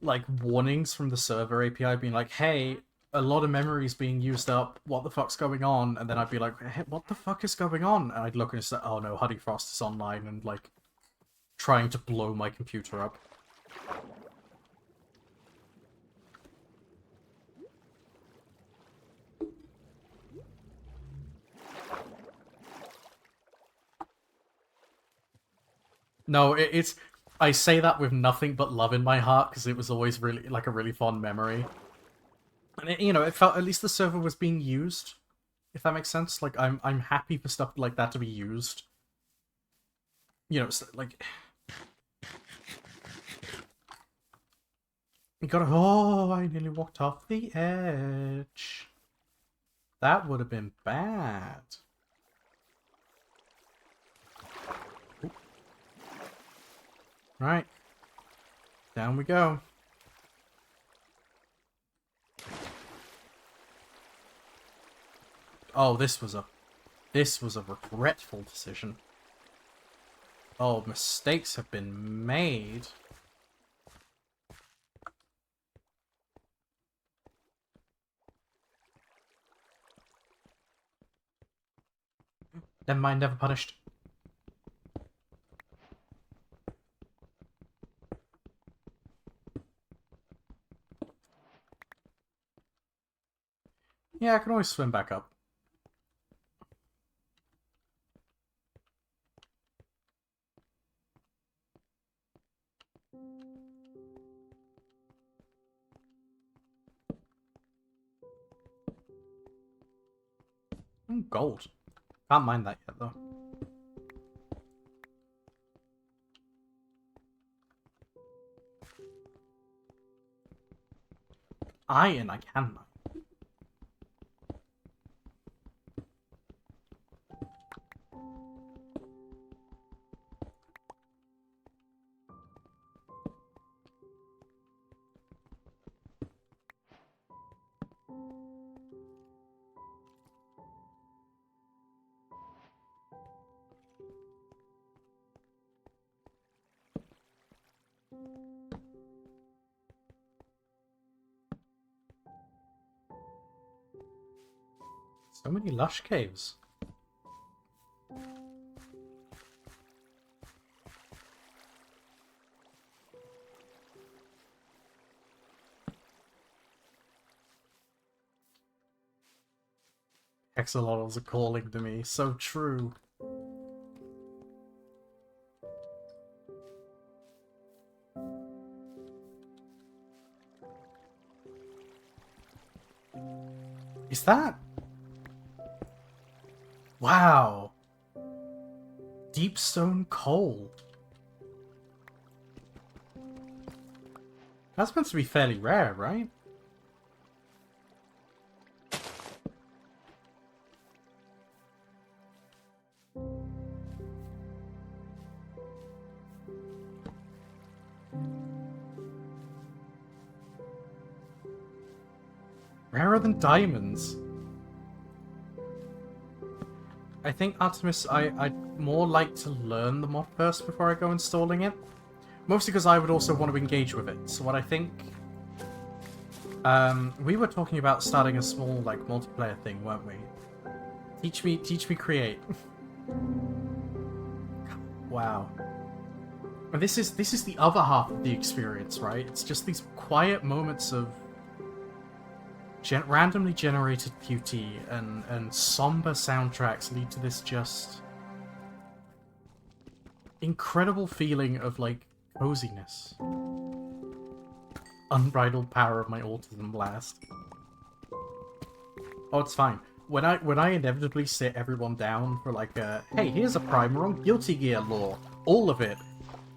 S1: like warnings from the server API being like, hey, a lot of memory is being used up, what the fuck's going on? And then I'd be like, hey, what the fuck is going on? And I'd look and say, oh no, Honey Frost is online and like trying to blow my computer up. No, it's... I say that with nothing but love in my heart, because it was always really, like, a really fond memory. And, it felt... At least the server was being used, if that makes sense. Like, I'm happy for stuff like that to be used. Like... You gotta... Oh, I nearly walked off the edge. That would have been bad. Right. Down we go. Oh, this was a regretful decision. Oh, mistakes have been made. Never mind, never punished. Yeah, I can always swim back up. Gold. Can't mine that yet, though. Iron I can mine. So many lush caves. Axolotls are calling to me. So true. Is that... Wow. Deep stone coal. That's meant to be fairly rare, right? Rarer than diamonds. I think Artemis, I'd more like to learn the mod first before I go installing it. Mostly because I would also want to engage with it. So what I think... we were talking about starting a small, like, multiplayer thing, weren't we? Teach me create. Wow. And this is the other half of the experience, right? It's just these quiet moments of Randomly generated QT and somber soundtracks lead to this just incredible feeling of, like, coziness. Unbridled power of my autism blast. Oh, it's fine. When I inevitably sit everyone down for, like, hey, here's a primer on Guilty Gear lore, all of it,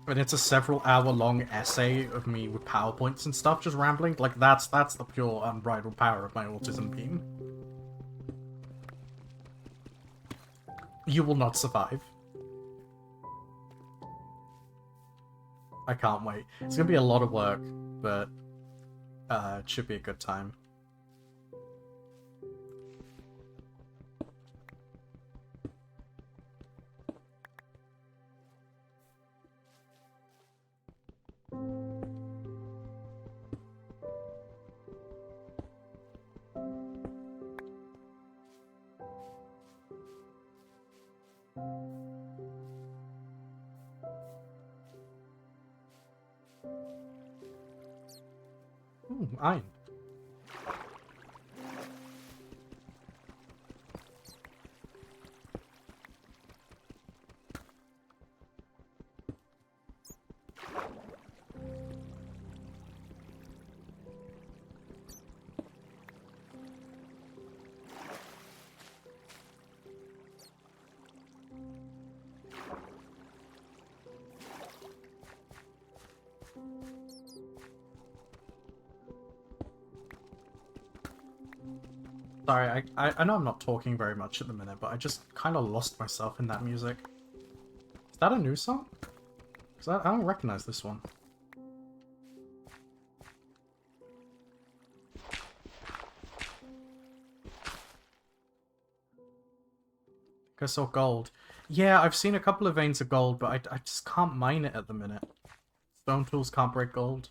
S1: and it's a several-hour-long essay of me with PowerPoints and stuff just rambling, like, that's the pure unbridled power of my autism beam. You will not survive. I can't wait. It's gonna be a lot of work, but it should be a good time. Ooh, iron. Sorry, I know I'm not talking very much at the minute, but I just kind of lost myself in that music. Is that a new song? Because I don't recognize this one. I saw gold. Yeah, I've seen a couple of veins of gold, but I just can't mine it at the minute. Stone tools can't break gold.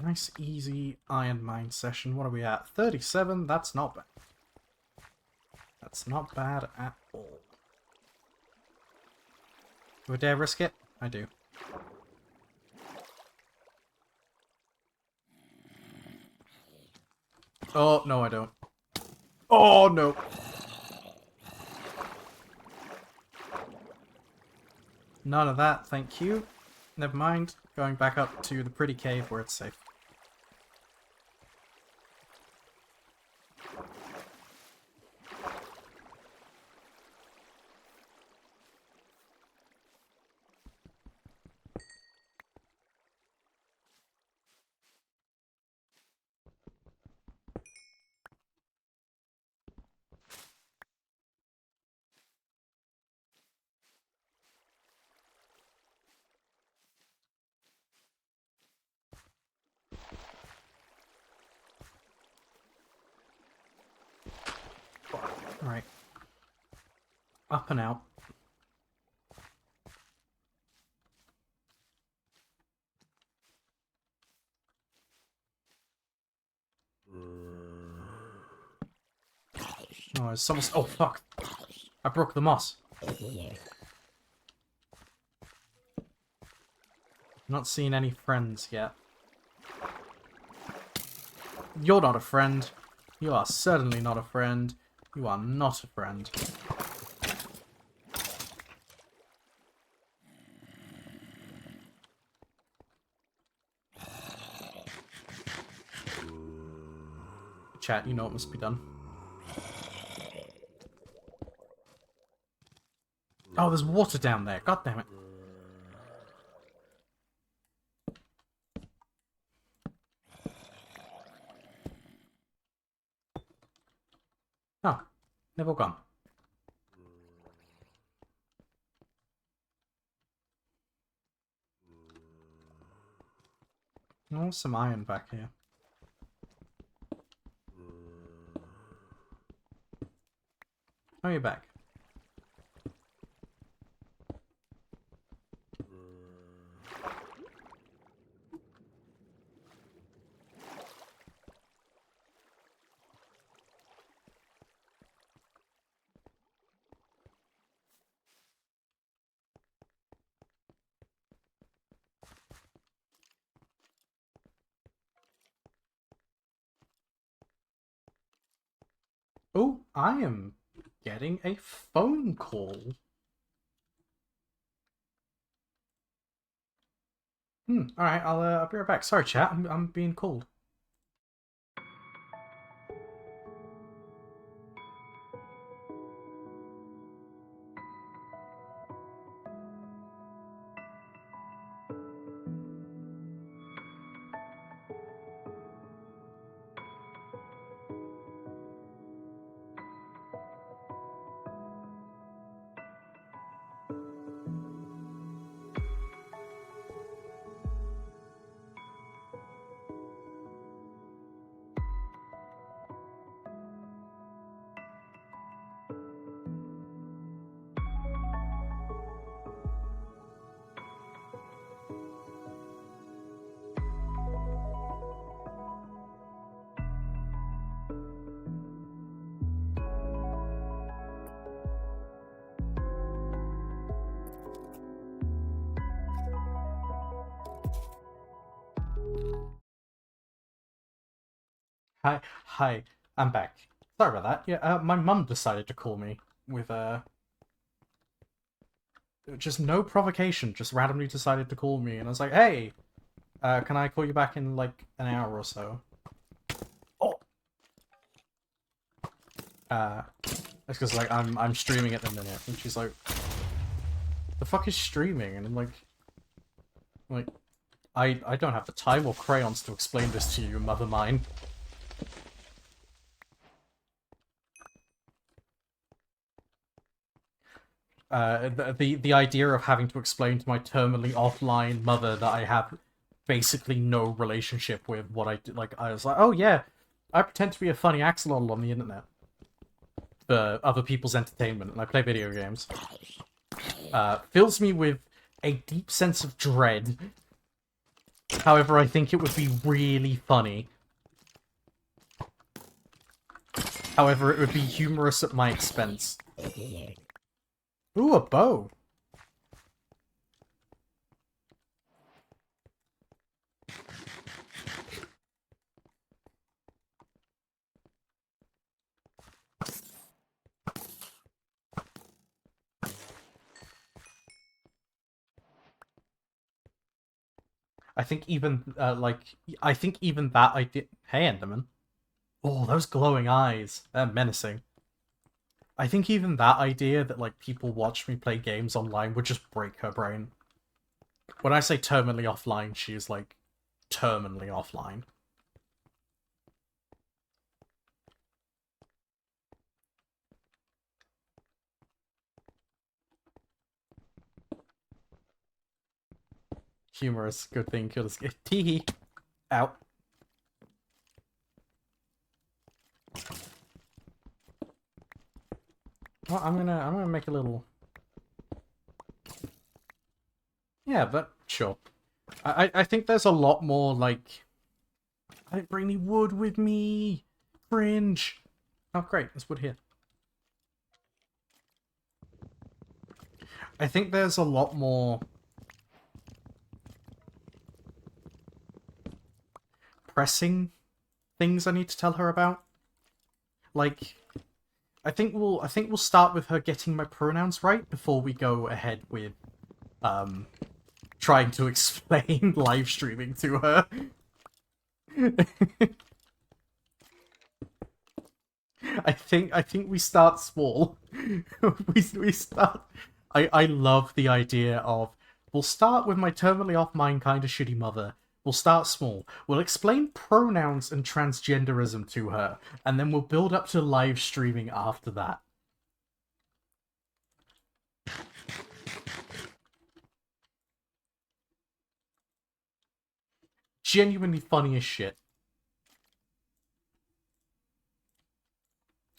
S1: Nice, easy iron mine session. What are we at? 37? That's not bad. That's not bad at all. Do I dare risk it? I do. Oh, no I don't. Oh, no. None of that, thank you. Never mind. Going back up to the pretty cave where it's safe. Alright. Up and out. Oh, there's someone... Oh, fuck. I broke the moss. Not seen any friends yet. You're not a friend. You are certainly not a friend. You are not a friend. Chat, you know what must be done. Oh, there's water down there. God damn it. Oh, they've all gone. Oh, some iron back here. Oh, you're back. I am getting a phone call. Alright, I'll be right back. Sorry, chat, I'm being called. Hi, I'm back. Sorry about that. Yeah, my mum decided to call me with just no provocation, just randomly decided to call me, and I was like, hey, can I call you back in like an hour or so? Oh, that's because like I'm streaming at the minute, and she's like, the fuck is streaming? And I'm like I don't have the time or crayons to explain this to you, mother mine. The idea of having to explain to my terminally offline mother that I have basically no relationship with what I do. Like, I was like, oh yeah, I pretend to be a funny axolotl on the internet for other people's entertainment, and I play video games. Fills me with a deep sense of dread. However, I think it would be really funny. However, it would be humorous at my expense. Ooh, a bow. I think even, I think even that idea... Hey, Enderman. Oh, those glowing eyes. They're menacing. I think even that idea that, like, people watch me play games online would just break her brain. When I say terminally offline, she's, like, terminally offline. Humorous, good thing, could escape. Teehee. Out. Well, I'm gonna make a little... Yeah, but sure. I think there's a lot more, like... I didn't bring any wood with me! Cringe! Oh, great, there's wood here. I think there's a lot more... pressing things I need to tell her about. Like... I think we'll start with her getting my pronouns right before we go ahead with trying to explain live streaming to her. I think we start small. we start. I love the idea of we'll start with my terminally off mind kind of shitty mother. We'll start small. We'll explain pronouns and transgenderism to her, and then we'll build up to live streaming after that. Genuinely funny as shit.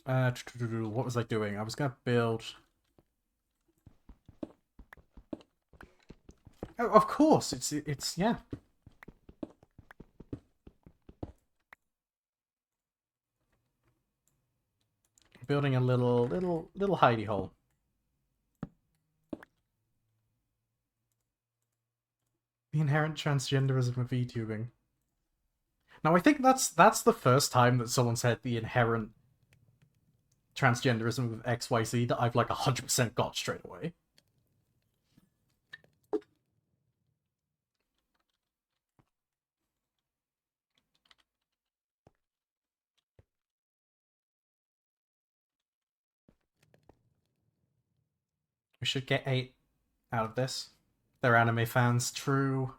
S1: What was I doing? I was gonna build... Oh, of course, it's yeah. Building a little hidey hole. The inherent transgenderism of VTubing. Now I think that's the first time that someone said the inherent transgenderism with XYZ that I've like 100% got straight away. We should get 8 out of this. They're anime fans, true.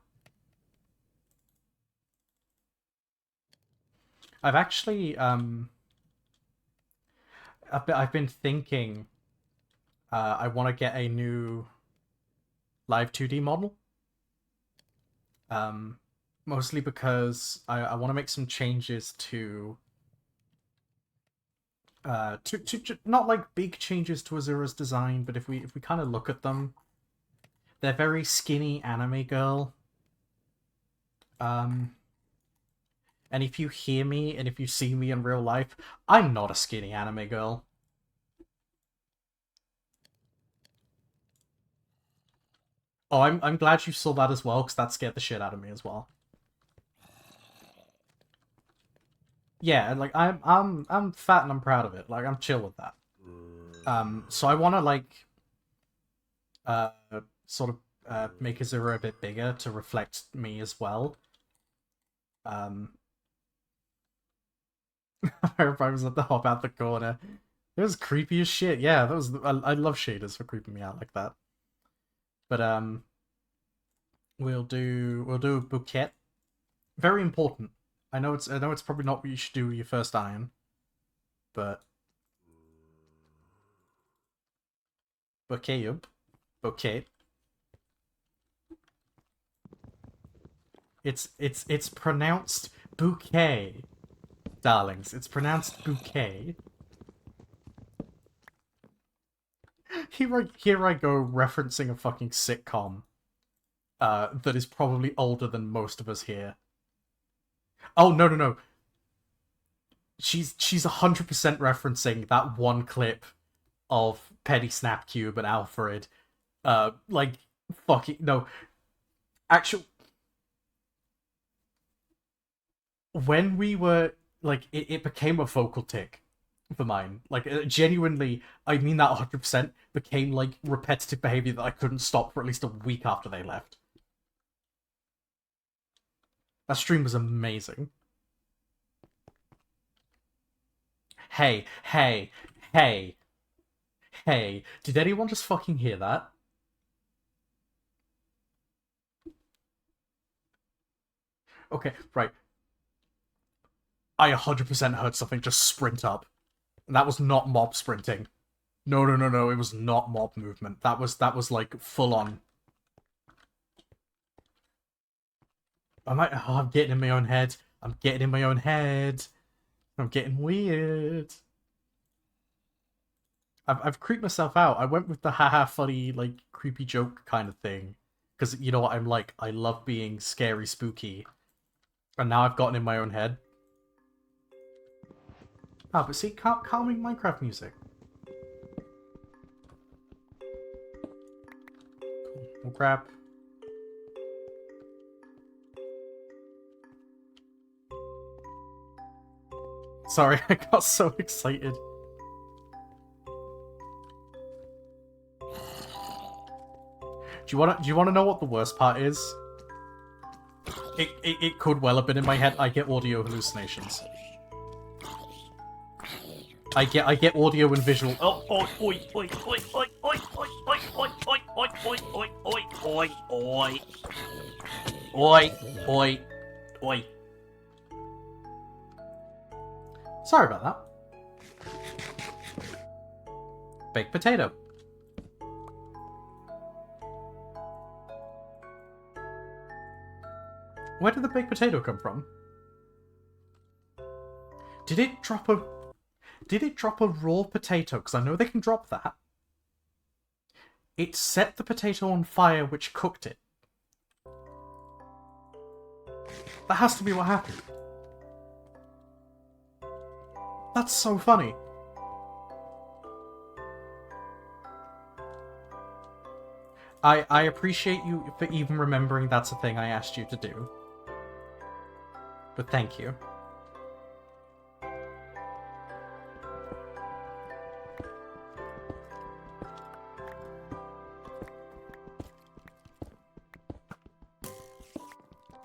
S1: I've actually, I've been thinking, I want to get a new live 2D model. Mostly because I want to make some changes to not like big changes to Azura's design, but if we kind of look at them, they're very skinny anime girl. And if you hear me and if you see me in real life, I'm not a skinny anime girl. Oh, I'm glad you saw that as well, because that scared the shit out of me as well. Yeah, like I'm fat and I'm proud of it. Like I'm chill with that. So I want to like uh sort of make Azura a bit bigger to reflect me as well. I was at the hop out the corner. It was creepy as shit. Yeah, that was. I love shaders for creeping me out like that. But we'll do a bouquet. Very important. I know it's probably not what you should do with your first iron, but bouquet up, bouquet. It's pronounced bouquet, darlings. It's pronounced bouquet. Here I go referencing a fucking sitcom that is probably older than most of us here. Oh no. She's 100% referencing that one clip of Penny Snapcube and Alfred. Like fucking no. Actual when we were like it became a vocal tick for mine. Like genuinely, I mean that 100% became like repetitive behavior that I couldn't stop for at least a week after they left. That stream was amazing. Hey, hey, hey, hey. Did anyone just fucking hear that? Okay, right. I 100% heard something just sprint up. And that was not mob sprinting. No. It was not mob movement. That was like full on. I'm getting in my own head. I'm getting in my own head. I'm getting weird. I've creeped myself out. I went with the haha funny like creepy joke kind of thing because you know what I'm like. I love being scary, spooky, and now I've gotten in my own head. Ah, but see, calming Minecraft music. Cool. We'll grab. Sorry, I got so excited. Do you wanna know what the worst part is? It could well have been in my head. I get audio hallucinations. I get audio and visual. Oh, oi, oi, oi, oi, oi, oi, oi, oi, oi, oi, oi, oi, oi, oi, oi, oi, oi, oi. Sorry about that. Baked potato. Where did the baked potato come from? Did it drop a raw potato? Because I know they can drop that. It set the potato on fire, which cooked it. That has to be what happened. That's so funny. I appreciate you for even remembering that's a thing I asked you to do. But thank you.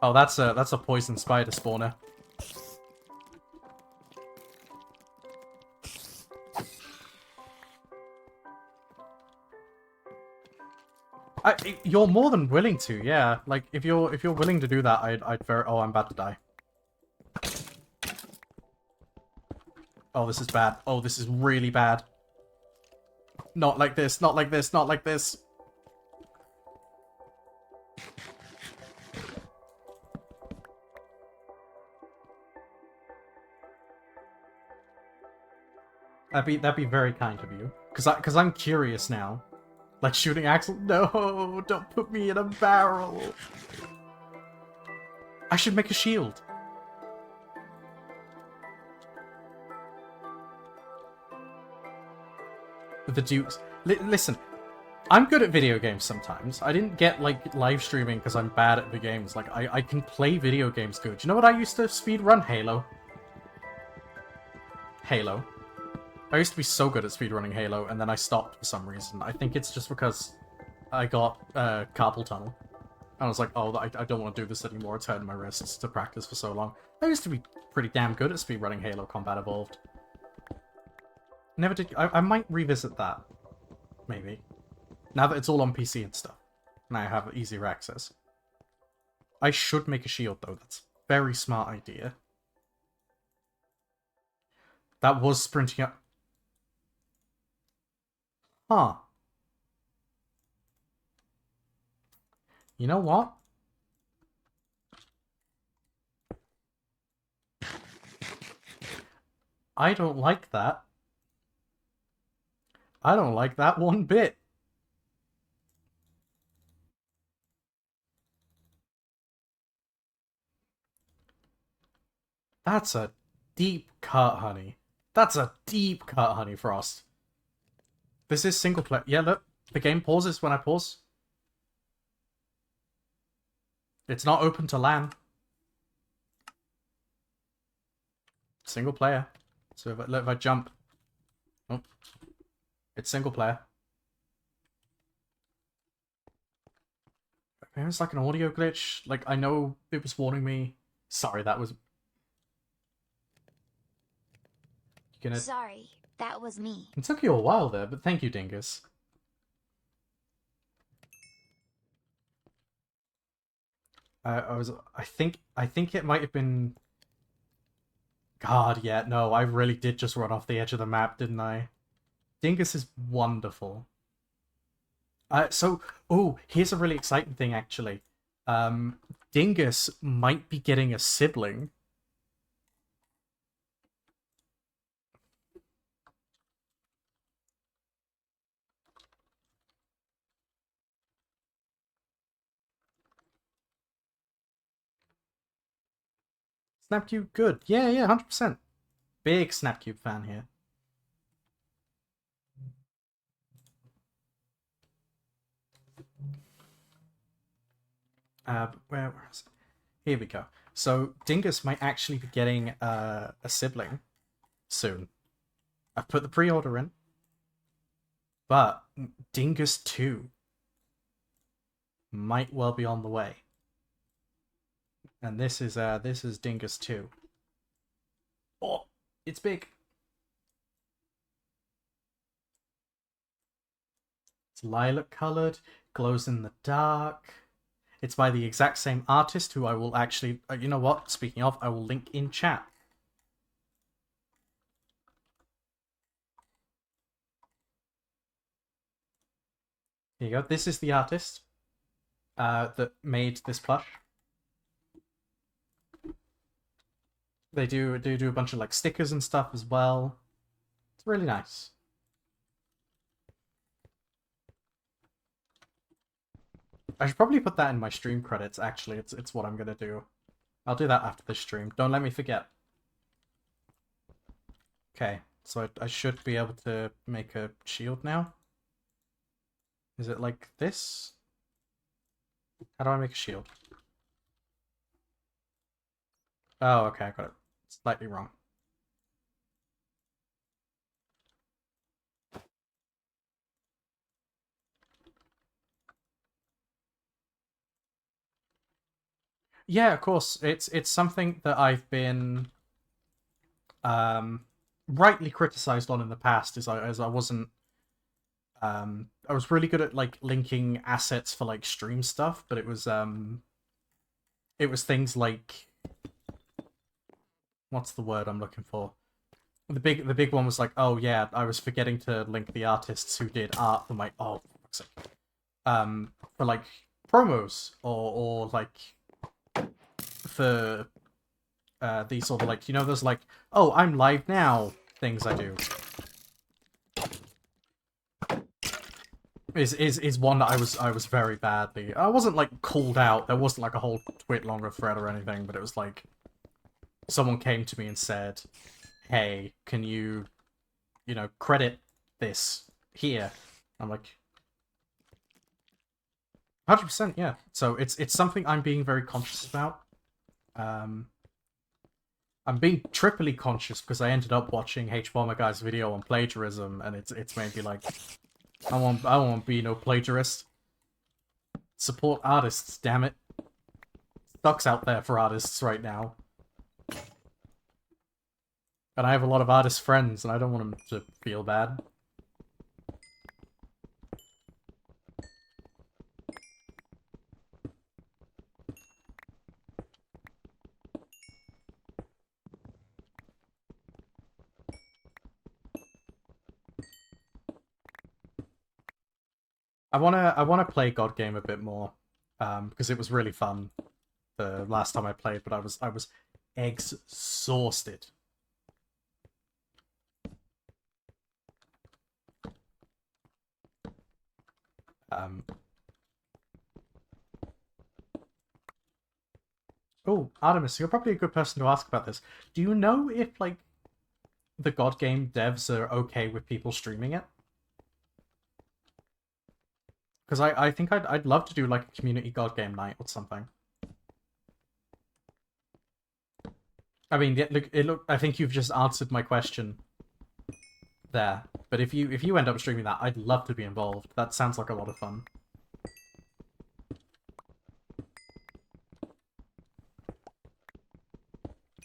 S1: Oh, that's a poison spider spawner. You're more than willing to, yeah. Like if you're willing to do that, I'd very. Oh, I'm about to die. Oh, this is bad. Oh, this is really bad. Not like this. Not like this. Not like this. That'd be very kind of you. Cause I'm curious now. Like shooting Axel. No, don't put me in a barrel. I should make a shield. The Dukes. Listen, I'm good at video games sometimes. I didn't get, like, live streaming because I'm bad at the games. Like, I can play video games good. You know what I used to speedrun? Halo. Halo. I used to be so good at speedrunning Halo, and then I stopped for some reason. I think it's just because I got carpal tunnel. And I was like, oh, I don't want to do this anymore. It's hurting my wrists to practice for so long. I used to be pretty damn good at speedrunning Halo Combat Evolved. Never did... I might revisit that. Maybe. Now that it's all on PC and stuff. Now I have easier access. I should make a shield, though. That's a very smart idea. That was sprinting up. Huh. You know what? I don't like that. I don't like that one bit. That's a deep cut, honey. That's a deep cut, honey, Frost. This is single player. Yeah, look. The game pauses when I pause. It's not open to LAN. Single player. So if I jump... Oh. It's single player. Maybe it's like an audio glitch. Like, I know it was warning me. Sorry, that was... You gonna...
S2: Sorry, that was me.
S1: It took you a while there, but thank you, Dingus. I think it might have been... God, yeah, no, I really did just run off the edge of the map, didn't I? Dingus is wonderful. Oh, here's a really exciting thing, actually. Dingus might be getting a sibling. Snapcube, good. Yeah, 100%. Big Snapcube fan here. Where is it? Here we go. So, Dingus might actually be getting a sibling soon. I've put the pre-order in. But Dingus 2 might well be on the way. And this is Dingus 2. Oh, it's big. It's lilac colored, glows in the dark. It's by the exact same artist who I will actually... you know what? Speaking of, I will link in chat. Here you go. This is the artist that made this plush. They do a bunch of like stickers and stuff as well. It's really nice. I should probably put that in my stream credits, actually. It's what I'm gonna do. I'll do that after the stream. Don't let me forget. Okay, so I should be able to make a shield now. Is it like this? How do I make a shield? Oh, okay, I got it slightly wrong. Yeah, of course. It's something that I've been rightly criticized on in the past, as I wasn't I was really good at like linking assets for like stream stuff, but it was things like, what's the word I'm looking for? The big one was like, oh yeah, I was forgetting to link the artists who did art for my, oh for fuck's sake. For like promos, or like for these sort of like, you know, there's like, oh, I'm live now things I do. Is one that I was very badly. I wasn't like called out. There wasn't like a whole twit longer thread or anything, but it was like someone came to me and said, "Hey, can you, you know, credit this here?" I'm like, 100%, yeah. So it's something I'm being very conscious about. Um, I'm being triply conscious because I ended up watching H Bomber Guy's video on plagiarism, and it's made me like, I won't be no plagiarist. Support artists, damn it. Sucks out there for artists right now. And I have a lot of artist friends, and I don't want them to feel bad. I wanna play God Game a bit more, because it was really fun the last time I played, but I was exhausted. Um, oh, Artemis, you're probably a good person to ask about this. Do you know if like the God Game devs are okay with people streaming it? Because I think I'd love to do like a community God Game night or something. I mean, I think you've just answered my question there. But if you end up streaming that, I'd love to be involved. That sounds like a lot of fun.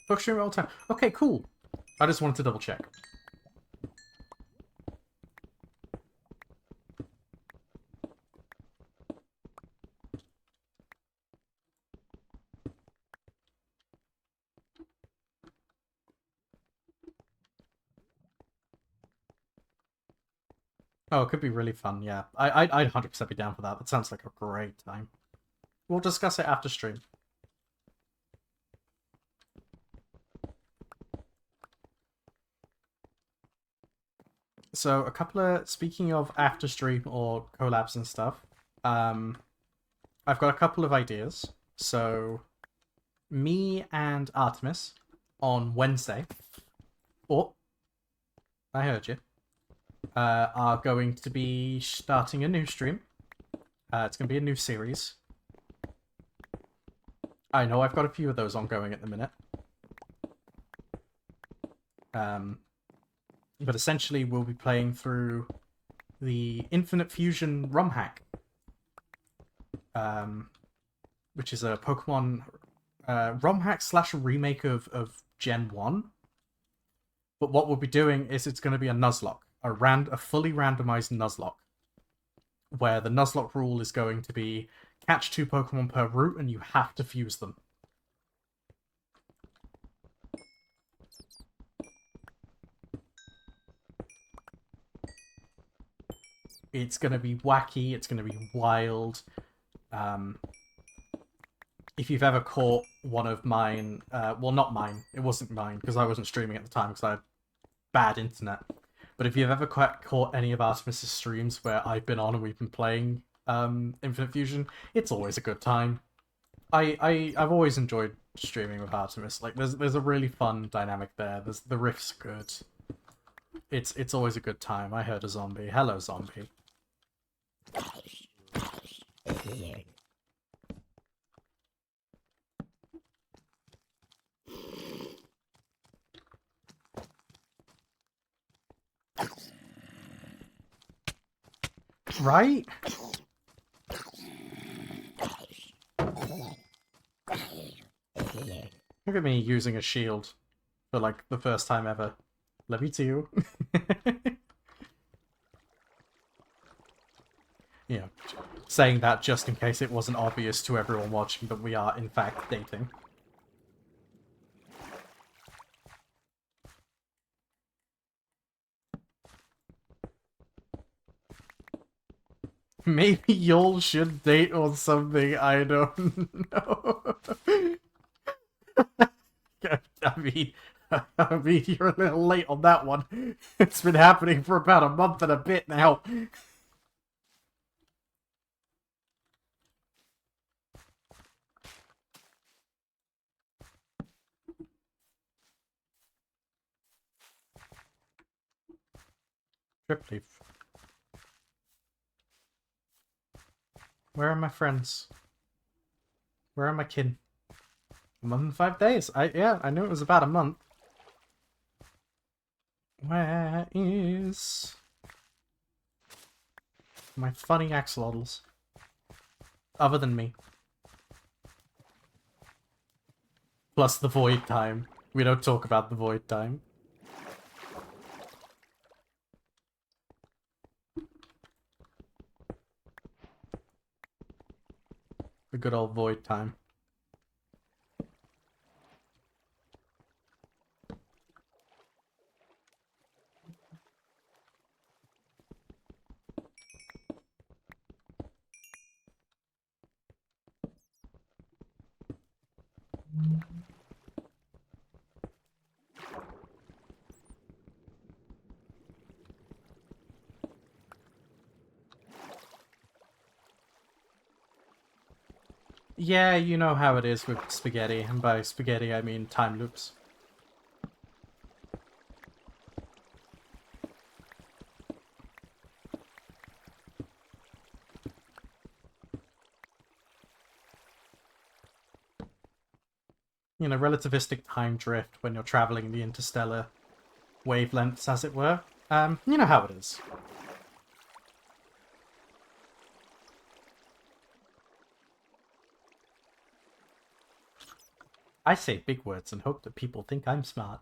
S1: Book stream all the time. Okay, cool. I just wanted to double check. Oh, it could be really fun, yeah. I'd 100% be down for that. That sounds like a great time. We'll discuss it after stream. So, a couple of... Speaking of after stream or collabs and stuff, I've got a couple of ideas. So, me and Artemis on Wednesday... Oh, I heard you. Are going to be starting a new stream. It's going to be a new series. I know I've got a few of those ongoing at the minute. But essentially we'll be playing through the Infinite Fusion ROM hack. Which is a Pokemon ROM hack / remake of Gen 1. But what we'll be doing is it's going to be a Nuzlocke. A fully randomized Nuzlocke. Where the Nuzlocke rule is going to be catch 2 Pokemon per route and you have to fuse them. It's going to be wacky, it's going to be wild. If you've ever caught one of mine, well, not mine, it wasn't mine, because I wasn't streaming at the time because I had bad internet. But if you've ever caught any of Artemis' streams where I've been on and we've been playing Infinite Fusion, it's always a good time. I've always enjoyed streaming with Artemis. Like, there's a really fun dynamic there. The riff's good. It's always a good time. I heard a zombie. Hello, zombie. Right? Look at me using a shield for, like, the first time ever. Love you too. Yeah, saying that just in case it wasn't obvious to everyone watching that we are, in fact, dating. Maybe y'all should date or something, I don't know. I mean, you're a little late on that one. It's been happening for about a month and a bit now. Trip leaf. Where are my friends? Where are my kin? A month and 5 days. Yeah, I knew it was about a month. Where is my funny axolotls? Other than me. Plus the void time. We don't talk about the void time. The good old void time. Yeah, you know how it is with spaghetti, and by spaghetti I mean time loops. You know, relativistic time drift when you're traveling the interstellar wavelengths, as it were. You know how it is. I say big words and hope that people think I'm smart.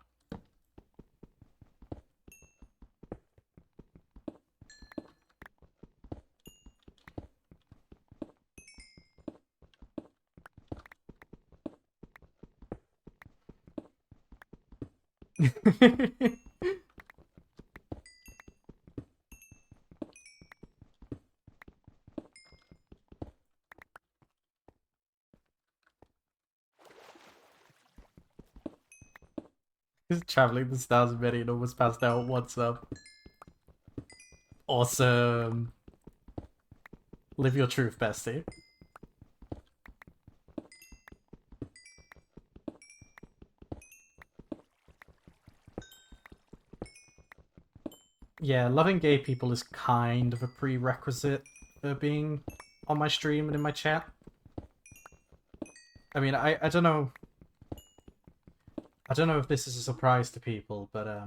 S1: Traveling the stars of many and almost passed out. What's up? Awesome. Live your truth, bestie. Yeah, loving gay people is kind of a prerequisite for being on my stream and in my chat. I mean, I don't know. I don't know if this is a surprise to people, but I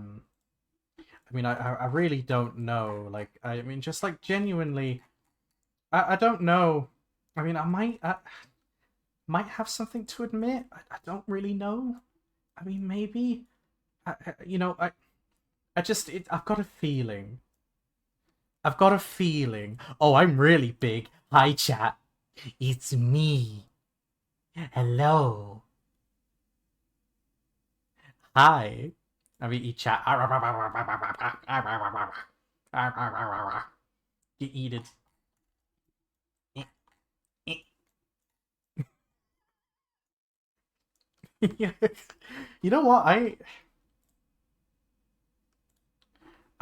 S1: mean, I really don't know. Like, I mean, just like genuinely, I don't know. I mean, might have something to admit. I don't really know. I mean, maybe. You know, I've got a feeling. I've got a feeling. Oh, I'm really big. Hi, chat. It's me. Hello. Hi. I mean, eat chat. You eat it. You know what? I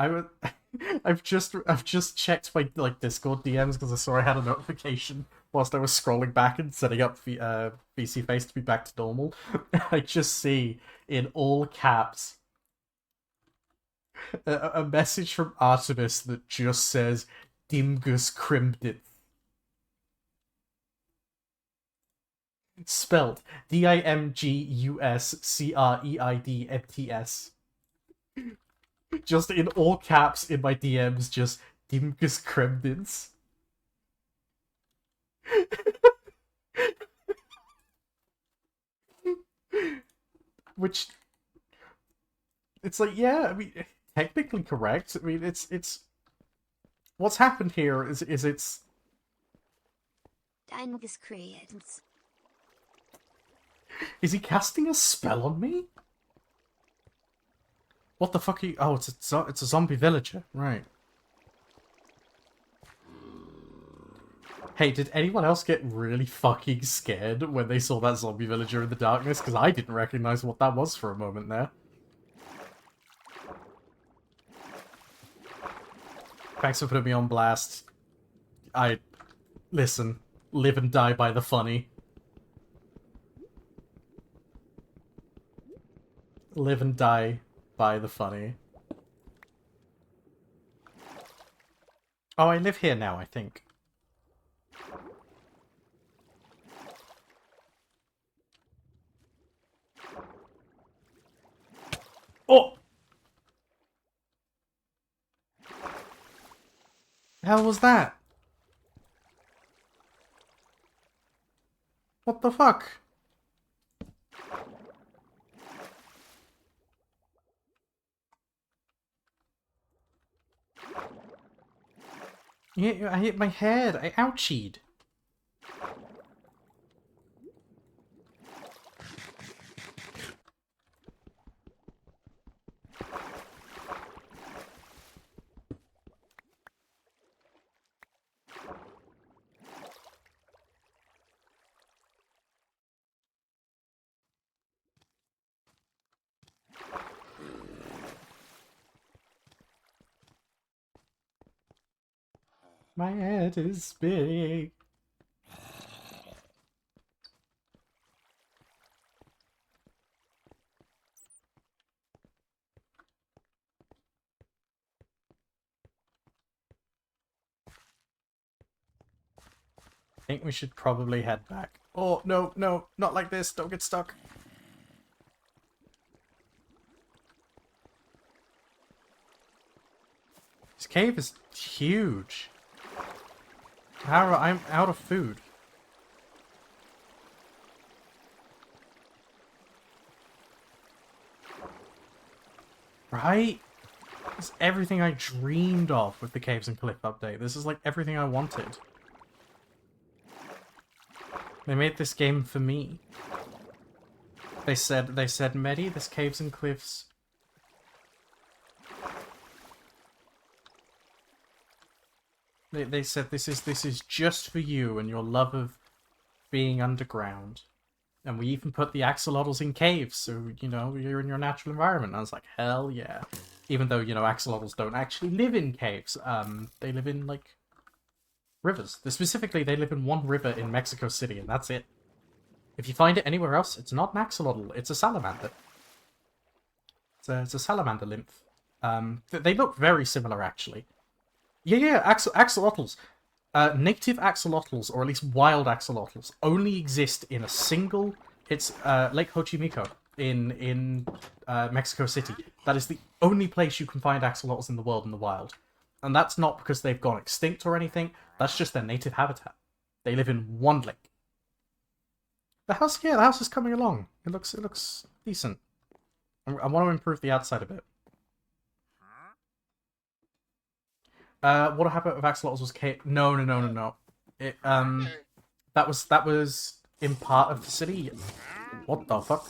S1: would. I've just checked my like Discord DMs because I saw I had a notification whilst I was scrolling back and setting up VC Face to be back to normal. I just see in all caps a message from Artemis that just says Dimgus Crimdit. Spelt DIMGUSCREIDMTS. Just in all caps in my DMs, just Dimgus Kremdins. Which, it's like, yeah, I mean, technically correct. I mean, it's what's happened here is it's
S2: Dynamic creations.
S1: is he casting a spell on me? What the fuck are you? Oh, it's a zombie villager, right? Hey, did anyone else get really fucking scared when they saw that zombie villager in the darkness? Because I didn't recognize what that was for a moment there. Thanks for putting me on blast. Listen, live and die by the funny. Live and die by the funny. Oh, I live here now, I think. Oh! The hell was that? What the fuck? Yeah, I hit my head. I ouchied. My head is big. I think we should probably head back. Oh, no, no, not like this. Don't get stuck. This cave is huge. I'm out of food. Right? It's everything I dreamed of with the Caves and Cliff update. This is like everything I wanted. They made this game for me. They said, Medi, this Caves and Cliffs. They said this is just for you and your love of being underground. And we even put the axolotls in caves, so, you know, you're in your natural environment. And I was like, hell yeah. Even though, you know, axolotls don't actually live in caves. They live in, like, rivers. Specifically, they live in one river in Mexico City, and that's it. If you find it anywhere else, it's not an axolotl, it's a salamander. It's a salamander lymph. They look very similar, actually. Yeah, axolotls. Native axolotls, or at least wild axolotls, only exist in a single... It's Lake Xochimilco in Mexico City. That is the only place you can find axolotls in the world in the wild. And that's not because they've gone extinct or anything. That's just their native habitat. They live in one lake. The house is coming along. It looks decent. I want to improve the outside a bit. What happened with axolotls was No. It that was in part of the city. What the fuck?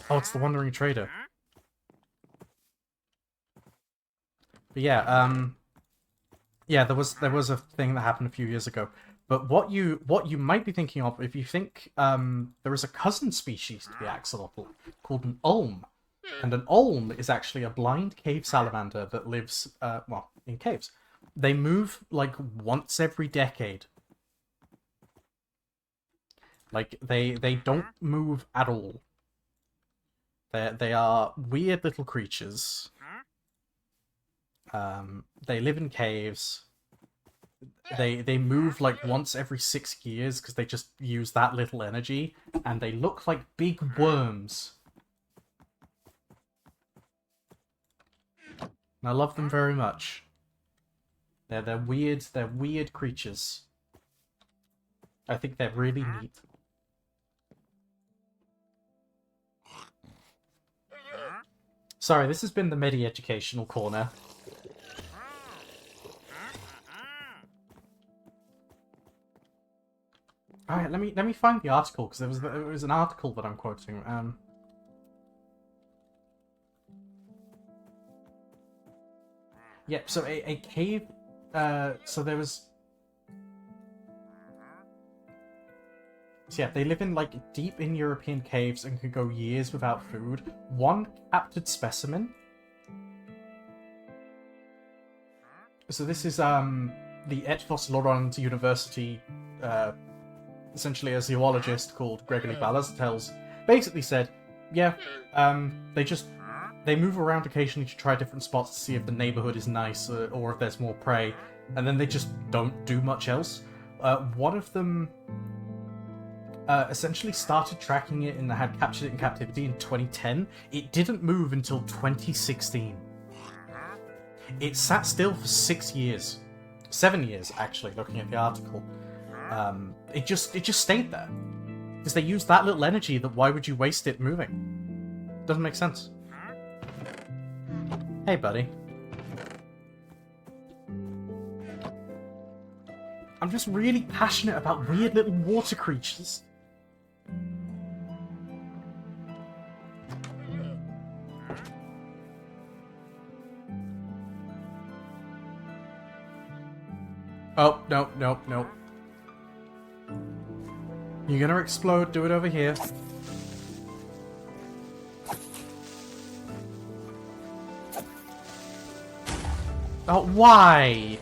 S1: Oh, it's the Wandering Trader. But yeah, there was a thing that happened a few years ago. But what you might be thinking of, if you think there is a cousin species to the axolotl called an olm, and an olm is actually a blind cave salamander that lives well, in caves. They move like once every decade. Like they don't move at all. They are weird little creatures. They live in caves. They move like once every 6 years because they just use that little energy, and they look like big worms. And I love them very much. They're weird creatures. I think they're really neat. Sorry, this has been the Medi-educational corner. Alright, let me find the article, because there was an article that I'm quoting. Yep, so a cave, so there was... So yeah, they live in, like, deep in European caves and can go years without food. One captured specimen. So this is, the Etfos University, essentially a zoologist called Gregory Ballas basically said, yeah, they move around occasionally to try different spots to see if the neighborhood is nice or if there's more prey, and then they just don't do much else. One of them essentially started tracking it and had captured it in captivity in 2010. It didn't move until 2016. It sat still for 6 years. 7 years, actually, looking at the article. It just stayed there. Because they used that little energy that why would you waste it moving? Doesn't make sense. Hey, buddy. I'm just really passionate about weird little water creatures. Oh, no, no, no. You're gonna explode, do it over here. Oh, why?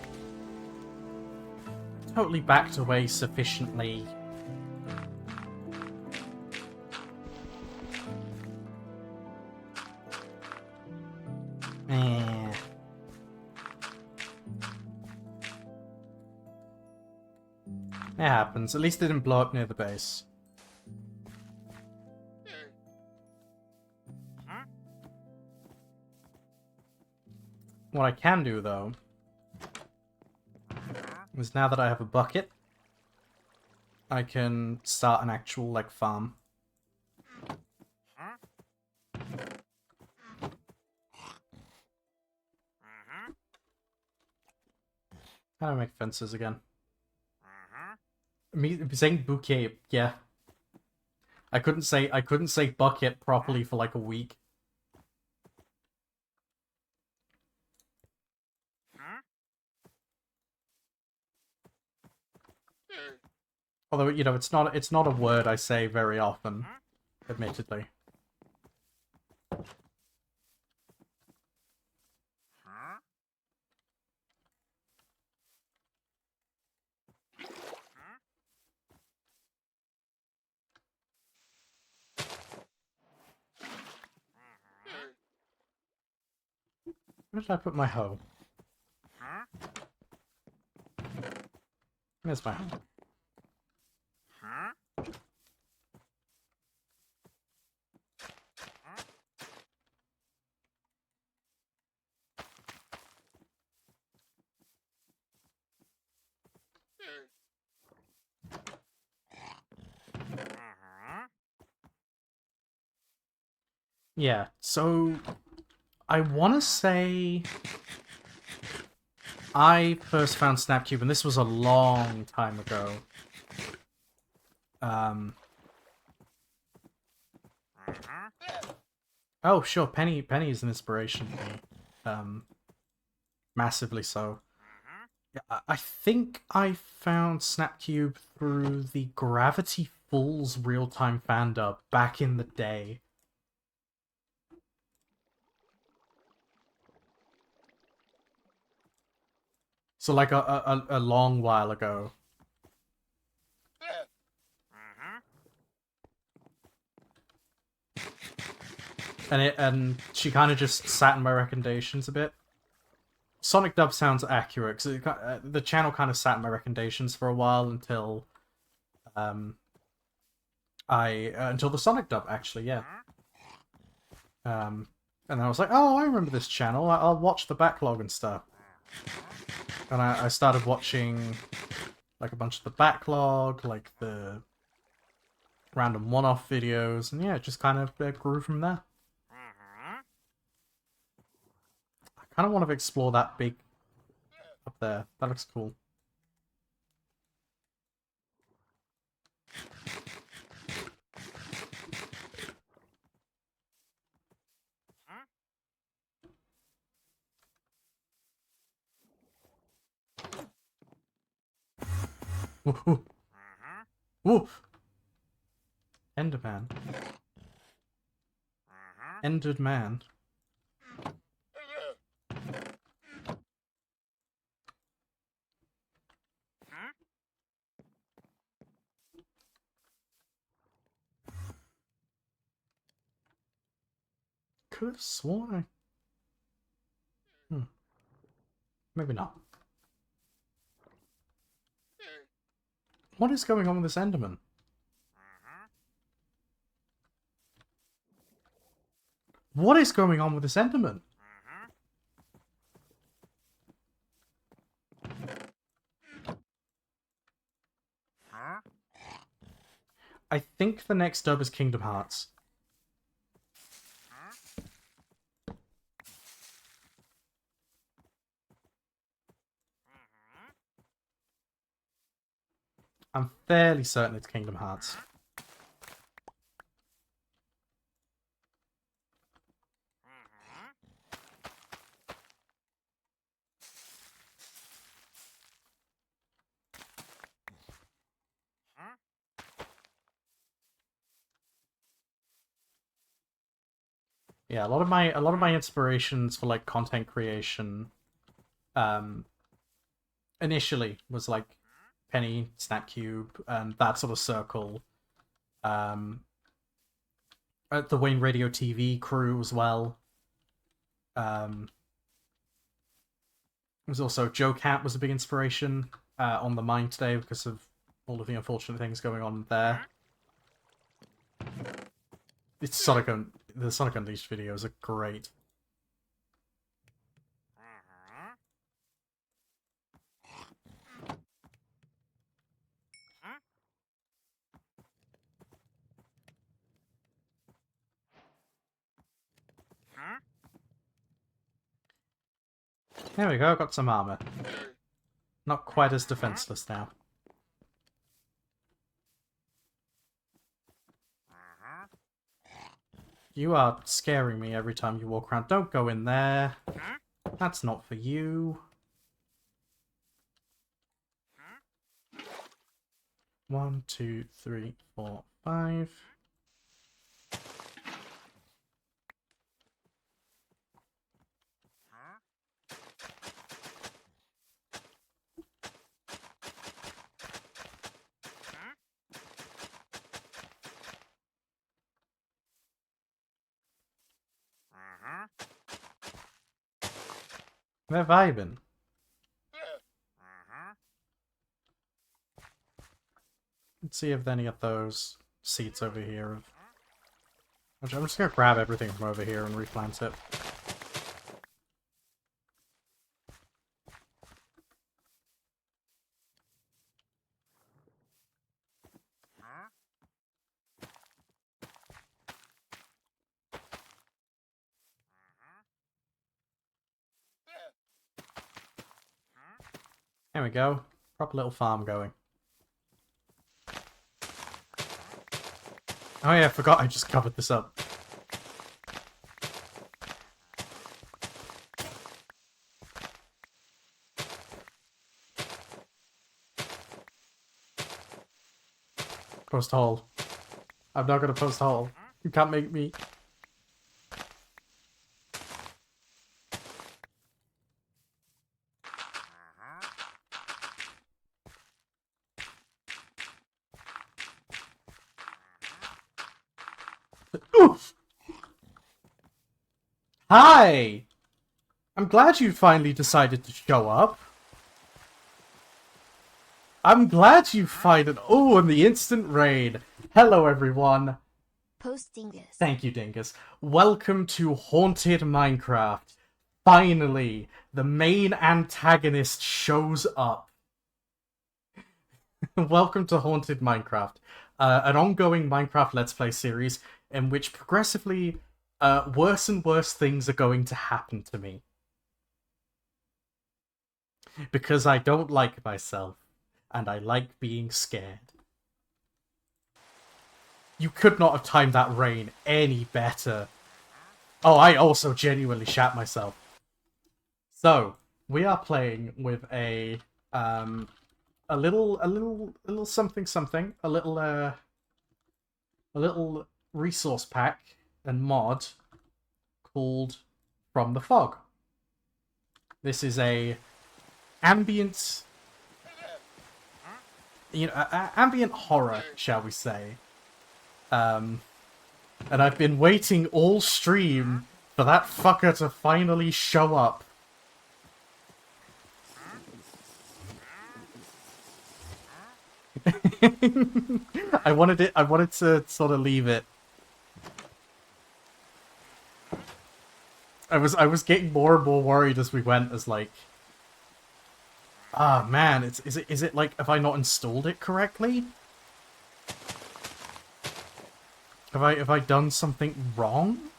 S1: Totally backed away sufficiently. Eh. It happens. At least it didn't blow up near the base. What I can do, though, is now that I have a bucket, I can start an actual, like, farm. How do I make fences again? Me saying bouquet, yeah. I couldn't say bucket properly for like a week. Although, you know, it's not a word I say very often, admittedly. Where did I put my hoe? There's my hoe. Yeah, so I want to say I first found Snapcube, and this was a long time ago. Oh, sure, Penny is an inspiration for me. Massively so. Yeah, I think I found Snapcube through the Gravity Falls real-time fan dub back in the day. So like a long while ago. And she kind of just sat in my recommendations a bit. Sonic dub sounds accurate because the channel kind of sat in my recommendations for a while until until the Sonic dub actually, yeah. And I was like, oh, I remember this channel. I'll watch the backlog and stuff. And I started watching like a bunch of the backlog, like the random one-off videos, and yeah, it just kind of grew from there. kind of want to explore that big up there. That looks cool. Woof. Woof. Enderman. Endered man. Could have sworn I... Maybe not. What is going on with this Enderman? What is going on with this Enderman? I think the next dub is Kingdom Hearts. I'm fairly certain it's Kingdom Hearts. Yeah, a lot of my inspirations for like content creation initially was like Penny, Snapcube, and that sort of circle. The Wayne Radio TV crew as well. It was also Joe Cat was a big inspiration on the Mind today because of all of the unfortunate things going on there. It's the Sonic Unleashed videos are great. There we go, got some armor. Not quite as defenseless now. You are scaring me every time you walk around. Don't go in there. That's not for you. 1, 2, 3, 4, 5. They're vibing. Let's see if any of those seats over here. I'm just gonna grab everything from over here and replant it. There we go. Proper little farm going. Oh yeah, I forgot I just covered this up. Post hole. I'm not gonna post hole. You can't make me. Oof! Hi! I'm glad you finally decided to show up. I'm glad you finally... Oh, and the instant raid. Hello, everyone.
S2: Post Dingus.
S1: Thank you, Dingus. Welcome to Haunted Minecraft. Finally, the main antagonist shows up. Welcome to Haunted Minecraft, an ongoing Minecraft Let's Play series in which progressively worse and worse things are going to happen to me. Because I don't like myself, and I like being scared. You could not have timed that rain any better. Oh, I also genuinely shat myself. So, we are playing with a little something something, a little resource pack and mod called From the Fog. This is a ambient, ambient horror, shall we say? And I've been waiting all stream for that fucker to finally show up. I wanted to sort of leave it. I was getting more and more worried as we went, as like, ah man, is it like, have I not installed it correctly? Have I done something wrong?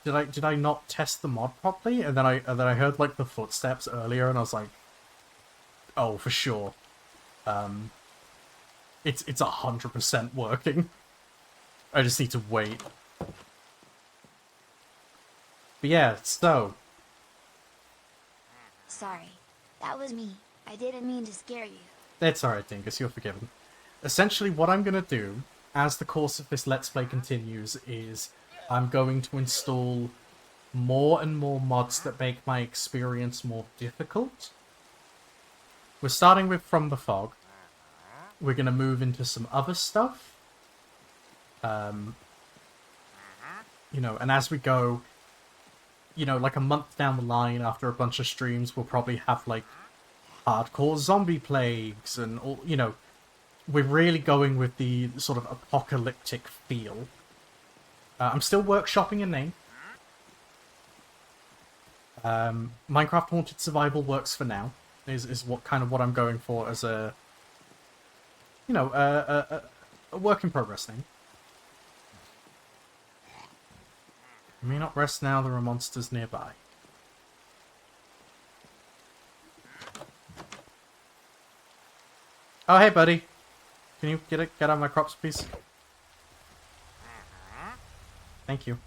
S1: Did I not test the mod properly? And then I heard like the footsteps earlier, and I was like, oh, for sure. It's 100% working. I just need to wait. But yeah, so
S2: Sorry. That was me. I didn't mean to scare you.
S1: it's alright, Dingus, you're forgiven. Essentially, what I'm gonna do, as the course of this Let's Play continues, is I'm going to install more and more mods that make my experience more difficult. We're starting with From the Fog. We're gonna move into some other stuff. You know, and as we go, you know, like a month down the line, after a bunch of streams, we'll probably have, like, hardcore zombie plagues and all, you know, we're really going with the sort of apocalyptic feel. I'm still workshopping a name. Minecraft Haunted Survival works for now. Is what kind of what I'm going for as a, you know, a work in progress name. You may not rest now. There are monsters nearby. Oh, hey, buddy. Can you get out of my crops, please? Thank you.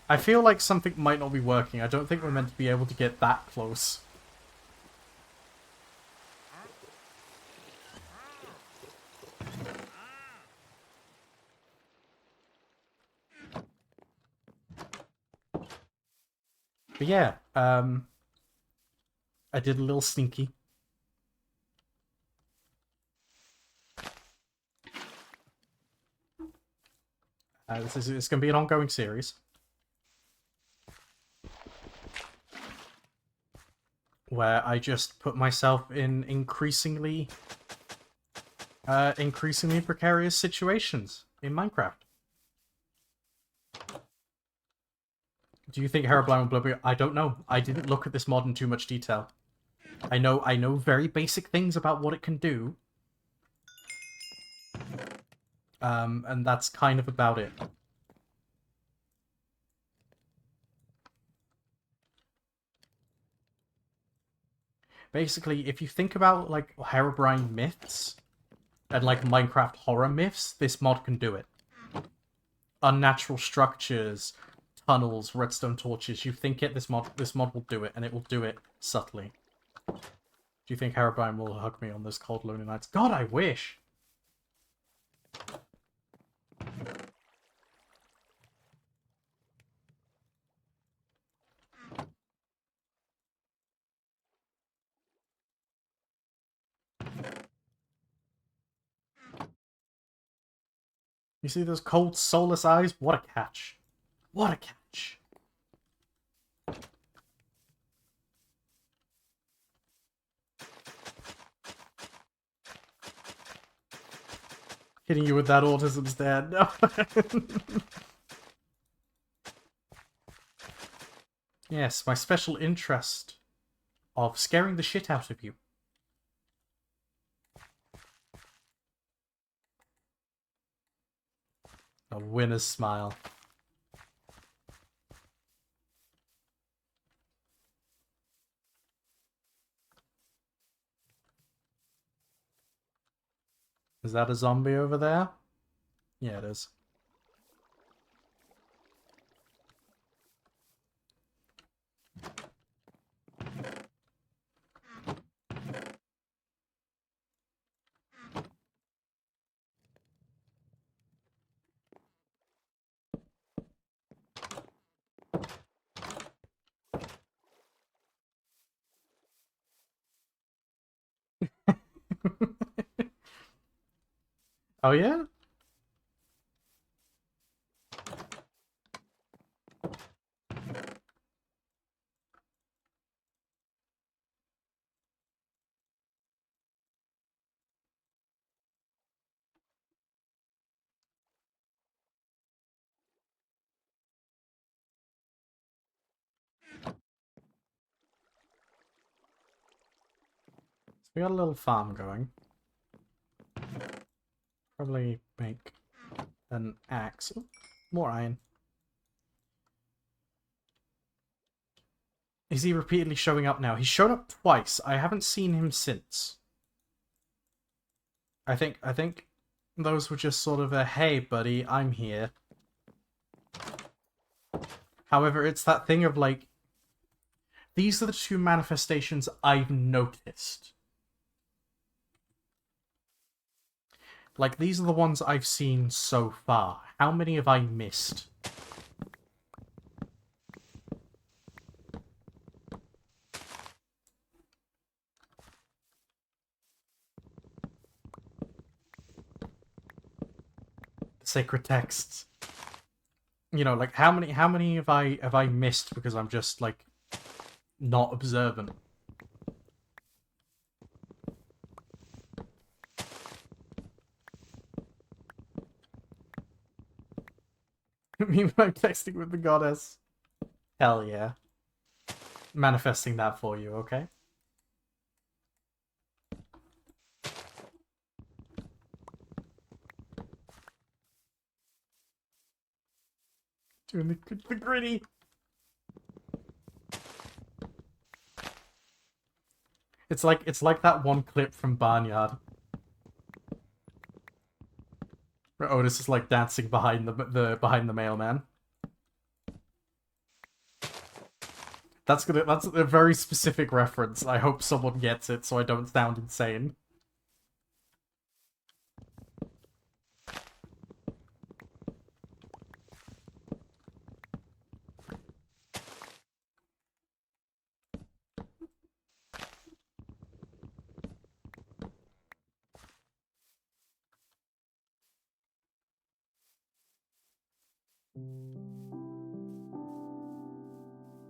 S1: I feel like something might not be working. I don't think we're meant to be able to get that close. But yeah, I did a little sneaky. It's going to be an ongoing series. Where I just put myself in increasingly precarious situations in Minecraft. Do you think Herobrine will blow me? I don't know. I didn't look at this mod in too much detail. I know very basic things about what it can do. And that's kind of about it. Basically, if you think about, like, Herobrine myths and, like, Minecraft horror myths, this mod can do it. Unnatural structures, tunnels, redstone torches. You think it, this mod will do it, and it will do it subtly. Do you think Herobrine will hug me on those cold, lonely nights? God, I wish! You see those cold, soulless eyes? What a catch. What a catch. Hitting you with that autism's dead. No. Yes, my special interest of scaring the shit out of you. A winner's smile. Is that a zombie over there? Yeah, it is. Oh yeah? So we got a little farm going. Probably make an axe. Ooh, more iron. Is he repeatedly showing up now? He's shown up twice. I haven't seen him since. I think those were just sort of a, hey buddy, I'm here. However, it's that thing of like, these are the two manifestations I've noticed. Like, these are the ones I've seen so far. How many have I missed? Sacred texts. You know, like how many have I missed because I'm just like not observant? Me when I'm texting with the goddess. Hell yeah. Manifesting that for you, okay? Doing the gritty. It's like that one clip from Barnyard. Where Otis is like dancing behind the mailman. That's a very specific reference. I hope someone gets it so I don't sound insane.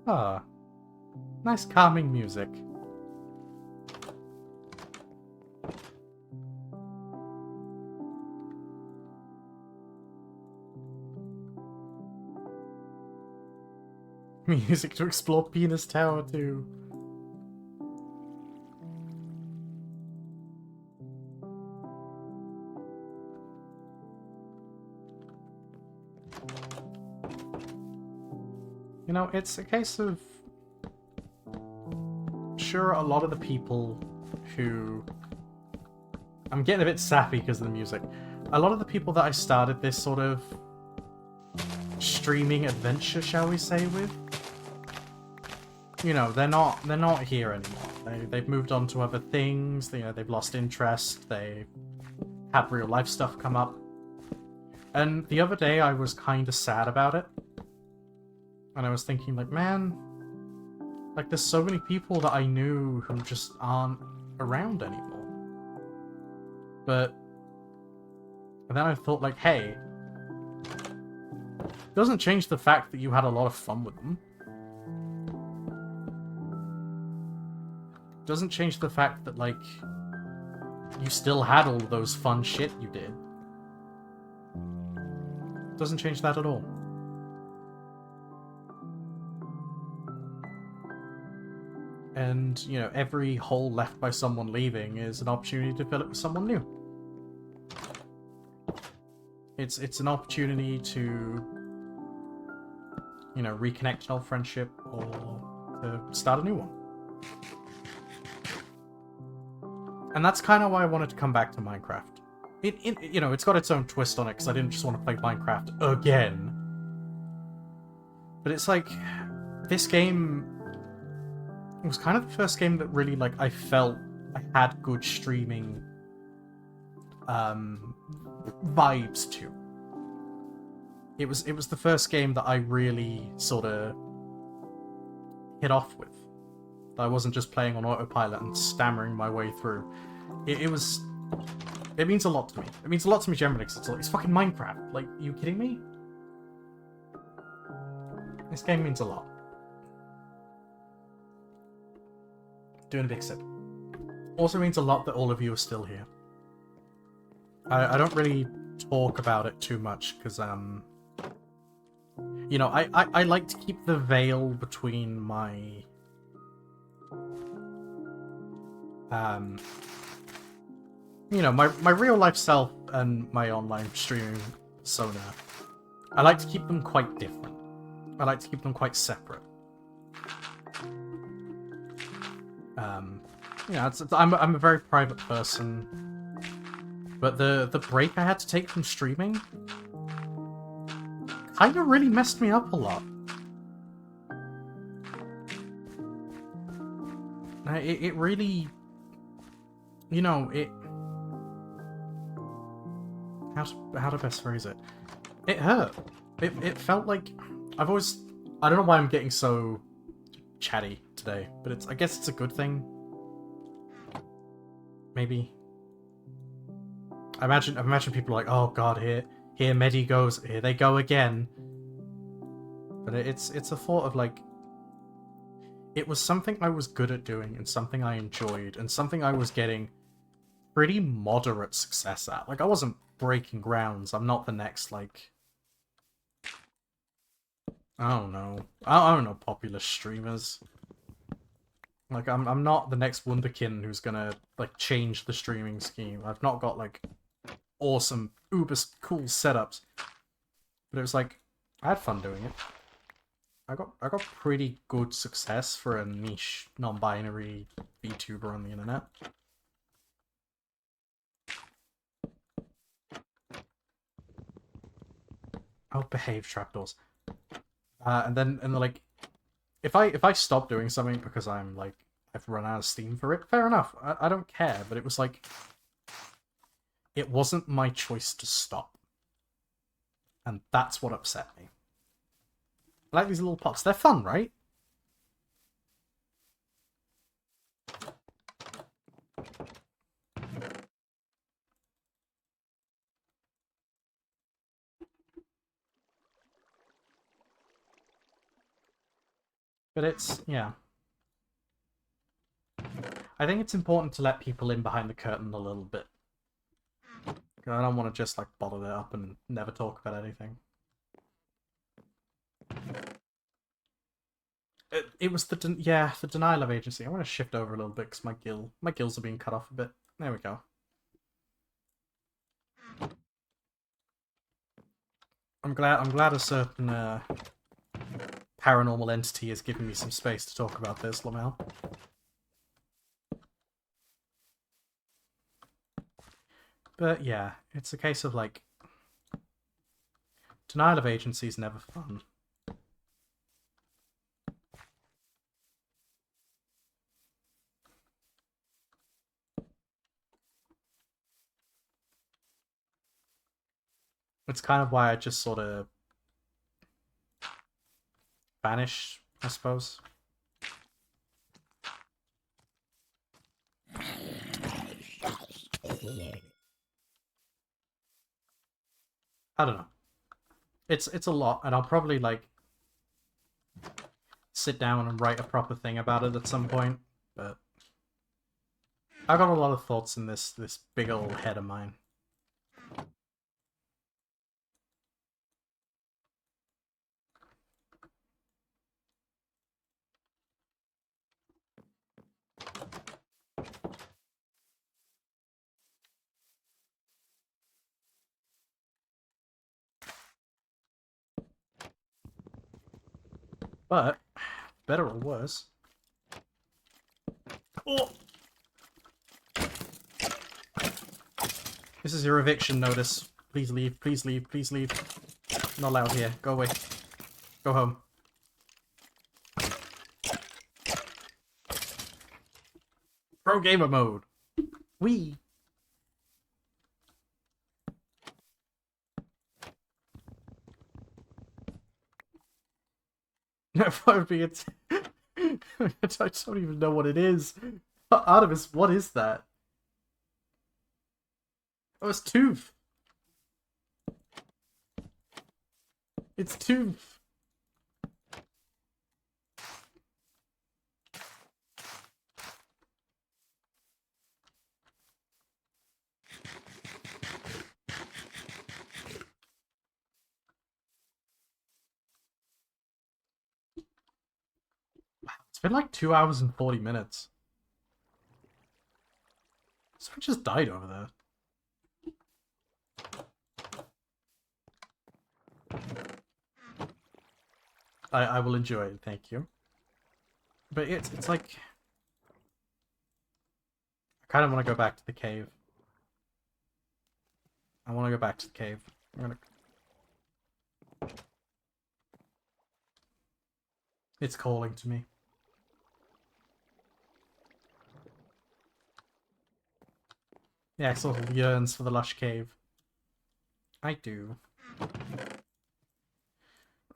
S1: Ah, nice calming music. Music to explore Penis Tower too. You know, it's a case of... Sure, a lot of the people who... I'm getting a bit sappy because of the music. A lot of the people that I started this sort of streaming adventure, shall we say, with, you know, they're not here anymore. They've moved on to other things. You know, they've lost interest. They have real life stuff come up. And the other day, I was kind of sad about it. And I was thinking, like, man, like, there's so many people that I knew who just aren't around anymore. But and then I thought, like, hey, it doesn't change the fact that you had a lot of fun with them. It doesn't change the fact that, like, you still had all those fun shit you did. It doesn't change that at all. And, you know, every hole left by someone leaving is an opportunity to fill it with someone new. It's an opportunity to, you know, reconnect an old friendship or to start a new one. And that's kind of why I wanted to come back to Minecraft. you know, it's got its own twist on it because I didn't just want to play Minecraft again. But it's like this game was kind of the first game that really like I felt I had good streaming vibes to. It was the first game that I really sort of hit off with. I wasn't just playing on autopilot and stammering my way through. It was. It means a lot to me. It means a lot to me generally because it's fucking Minecraft. Like, are you kidding me? This game means a lot. Doing a big sip. Also means a lot that all of you are still here. I don't really talk about it too much because you know, I like to keep the veil between my you know, my real life self and my online streaming persona. I like to keep them quite different. I like to keep them quite separate. You know, I'm a very private person, but the break I had to take from streaming kind of really messed me up a lot. It really, you know, it. How to best phrase it? It hurt. It felt like I've always. I don't know why I'm getting so chatty today, but I guess it's a good thing. Maybe. I imagine people are like, oh god, here Medi goes, here they go again. But it's a thought of like, it was something I was good at doing and something I enjoyed and something I was getting pretty moderate success at. Like, I wasn't breaking grounds. I'm not the next, like, I don't know. I don't know popular streamers. Like, I'm not the next Wunderkind who's gonna, like, change the streaming scheme. I've not got, like, awesome, uber cool setups. But it was like, I had fun doing it. I got pretty good success for a niche, non-binary VTuber on the internet. Oh, behave trapdoors. And then like, if I stop doing something because I'm like I've run out of steam for it, fair enough. I don't care. But it was like, it wasn't my choice to stop, and that's what upset me. I like these little pots. They're fun, right? But it's, yeah. I think it's important to let people in behind the curtain a little bit. I don't want to just, like, bottle it up and never talk about anything. It was the denial of agency. I want to shift over a little bit because my gills are being cut off a bit. There we go. I'm glad a certain paranormal entity is giving me some space to talk about this, Lamel. But yeah, it's a case of like, denial of agency is never fun. It's kind of why I just sort of vanish, I suppose. I don't know. It's a lot, and I'll probably like sit down and write a proper thing about it at some point. But I got a lot of thoughts in this big old head of mine. But, better or worse... Oh! This is your eviction notice. Please leave, please leave, please leave. Not allowed here. Go away. Go home. Pro gamer mode. Wee. It. I don't even know what it is. Artemis, what is that? Oh, it's Tooth. It's Tooth. It's been like 2 hours and 40 minutes. Someone just died over there. I will enjoy it, thank you. But it's like... I kind of want to go back to the cave. I want to go back to the cave. I'm gonna... It's calling to me. Yeah, it sort of yearns for the lush cave. I do.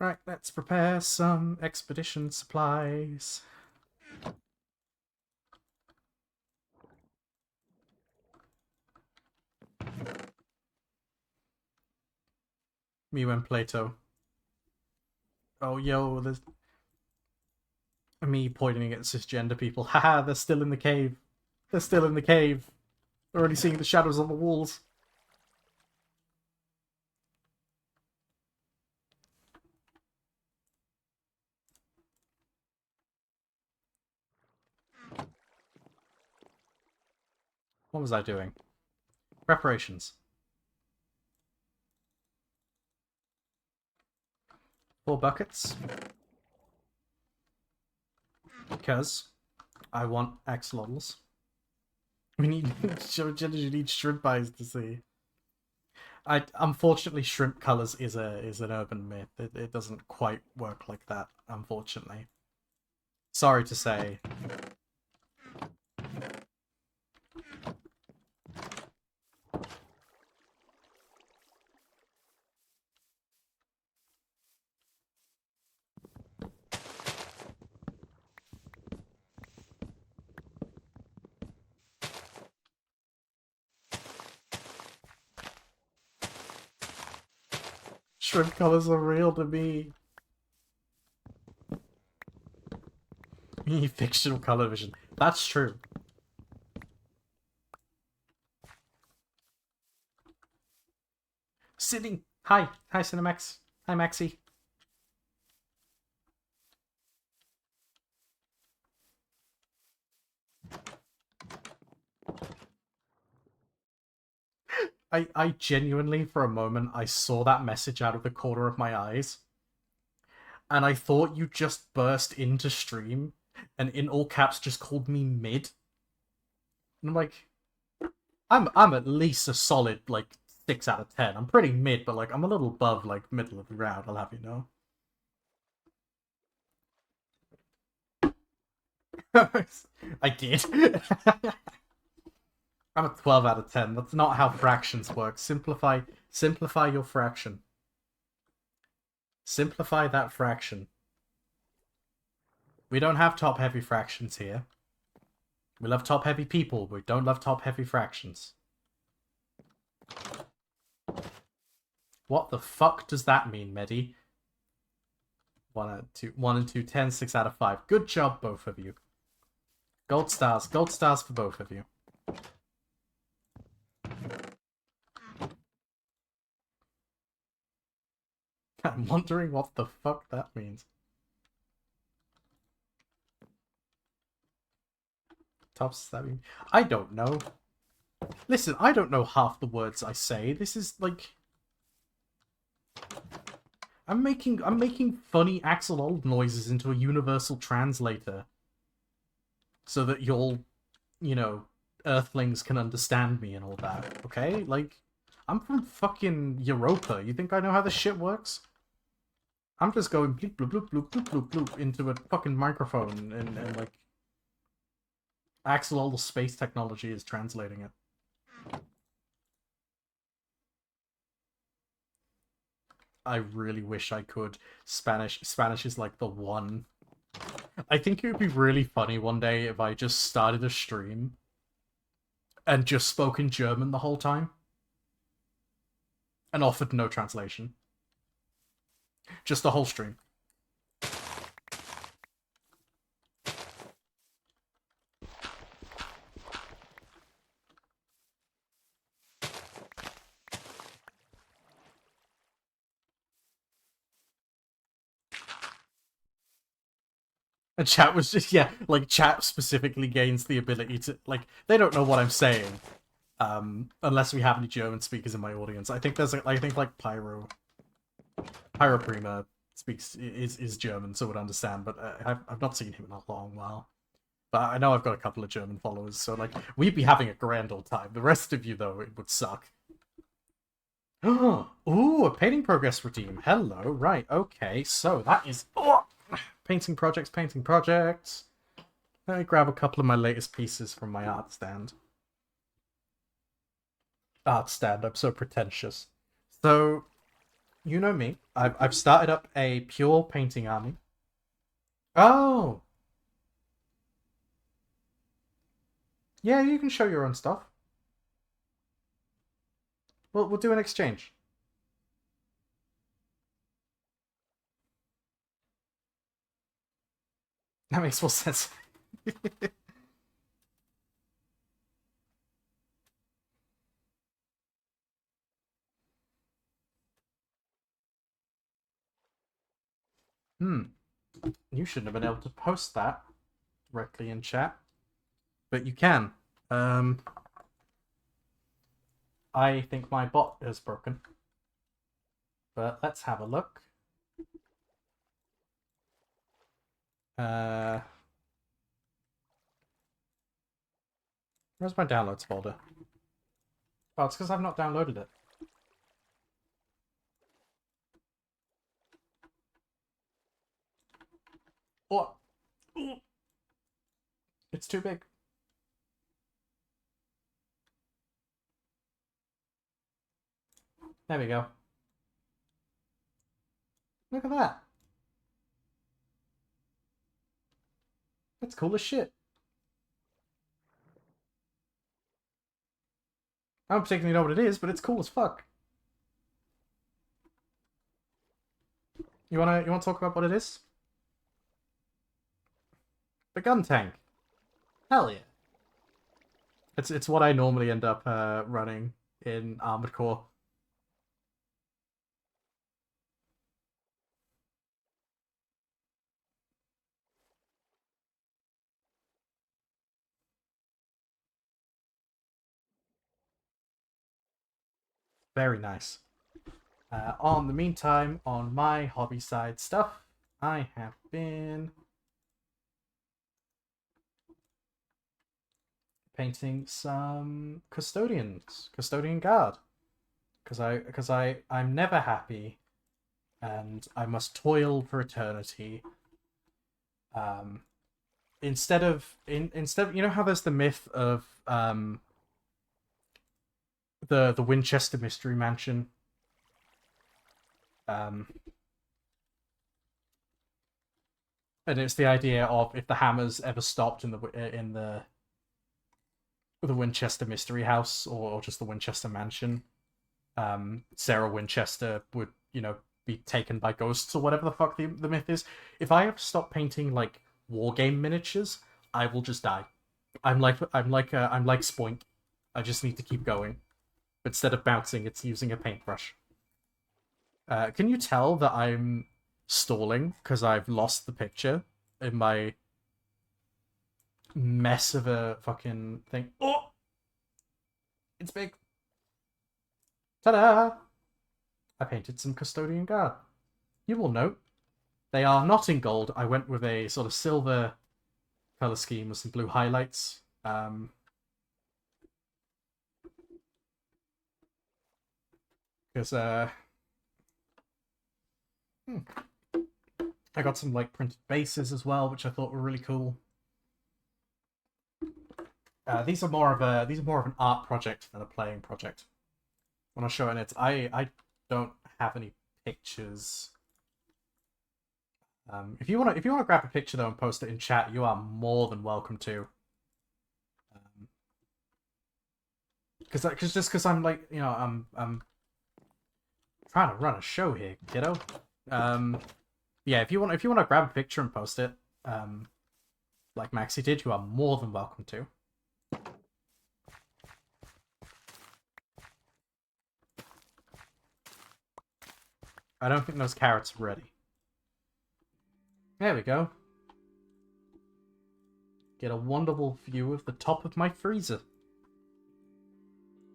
S1: Right, let's prepare some expedition supplies. Me when Plato. Oh, yo, there's... Me pointing at cisgender people. Haha, they're still in the cave. They're still in the cave. They're already seeing the shadows on the walls. What was I doing? Preparations. 4 buckets. Because I want axolotls. We need you need shrimp eyes to see. Unfortunately, shrimp colors is an urban myth. It doesn't quite work like that, unfortunately. Sorry to say. Shrimp colors are real to me. Fictional color vision. That's true. Sitting. Hi. Hi, Cinemax. Hi, Maxi. I genuinely, for a moment, I saw that message out of the corner of my eyes. And I thought you just burst into stream and in all caps just called me mid. And I'm like, I'm at least a solid, like, 6 out of 10. I'm pretty mid, but, like, I'm a little above, like, middle of the round, I'll have you know. I did. I'm a 12 out of 10. That's not how fractions work. Simplify your fraction. Simplify that fraction. We don't have top-heavy fractions here. We love top-heavy people, but we don't love top-heavy fractions. What the fuck does that mean, Medi? 1 and 2, 10, 6 out of 5. Good job, both of you. Gold stars for both of you. I'm wondering what the fuck that means. Top stabbing. I don't know. Listen, I don't know half the words I say. This is like... I'm making funny axolotl noises into a universal translator. So that you'll, you know, Earthlings can understand me and all that. Okay, like I'm from fucking Europa. You think I know how this shit works? I'm just going bloop bloop bloop bloop bloop bloop bloop into a fucking microphone and like Axel space technology is translating it. I really wish I could. Spanish is like the one. I think it would be really funny one day if I just started a stream and just spoke in German the whole time and offered no translation. Just the whole stream. And chat was just, yeah, like chat specifically gains the ability to, like, they don't know what I'm saying. Unless we have any German speakers in my audience. I think there's, I think like Pyro Prima is German, so would understand, but I've not seen him in a long while. But I know I've got a couple of German followers, so like we'd be having a grand old time. The rest of you, though, it would suck. Ooh, a painting progress redeem. Hello, right, okay, so that is painting projects, painting projects. Let me grab a couple of my latest pieces from my art stand. Art stand, I'm so pretentious. So, you know me. I've started up a pure painting army. Oh! Yeah, you can show your own stuff. We'll do an exchange. That makes more sense. You shouldn't have been able to post that directly in chat. But you can. I think my bot is broken. But let's have a look. Where's my downloads folder? Oh, it's because I've not downloaded it. Oh! It's too big. There we go. Look at that. That's cool as shit. I don't particularly know what it is, but it's cool as fuck. You wanna talk about what it is? The gun tank. Hell yeah. It's what I normally end up running in Armored Core. Very nice. On the meantime, on my hobby side stuff, I have been painting some custodian guard, because I'm never happy, and I must toil for eternity. Instead of you know how there's the myth of the Winchester Mystery Mansion. And it's the idea of if the hammers ever stopped in the Winchester Mystery House or just the Winchester Mansion, Sarah Winchester would, be taken by ghosts or whatever the fuck the myth is. If I ever stop painting like war game miniatures, I will just die. I'm like Spoink. I just need to keep going. Instead of bouncing, it's using a paintbrush. Can you tell that I'm stalling because I've lost the picture in my mess of a fucking thing? Oh! It's big. Ta-da! I painted some Custodian Guard. You will note, they are not in gold. I went with a sort of silver color scheme with some blue highlights. Because I got some like printed bases as well, which I thought were really cool. These are more of an art project than a playing project. When I show it, I don't have any pictures. If you want to grab a picture though and post it in chat, you are more than welcome to. Because I'm like, you know, I'm trying to run a show here, kiddo. Yeah, if you want to grab a picture and post it, like Maxi did, you are more than welcome to. I don't think those carrots are ready. There we go. Get a wonderful view of the top of my freezer.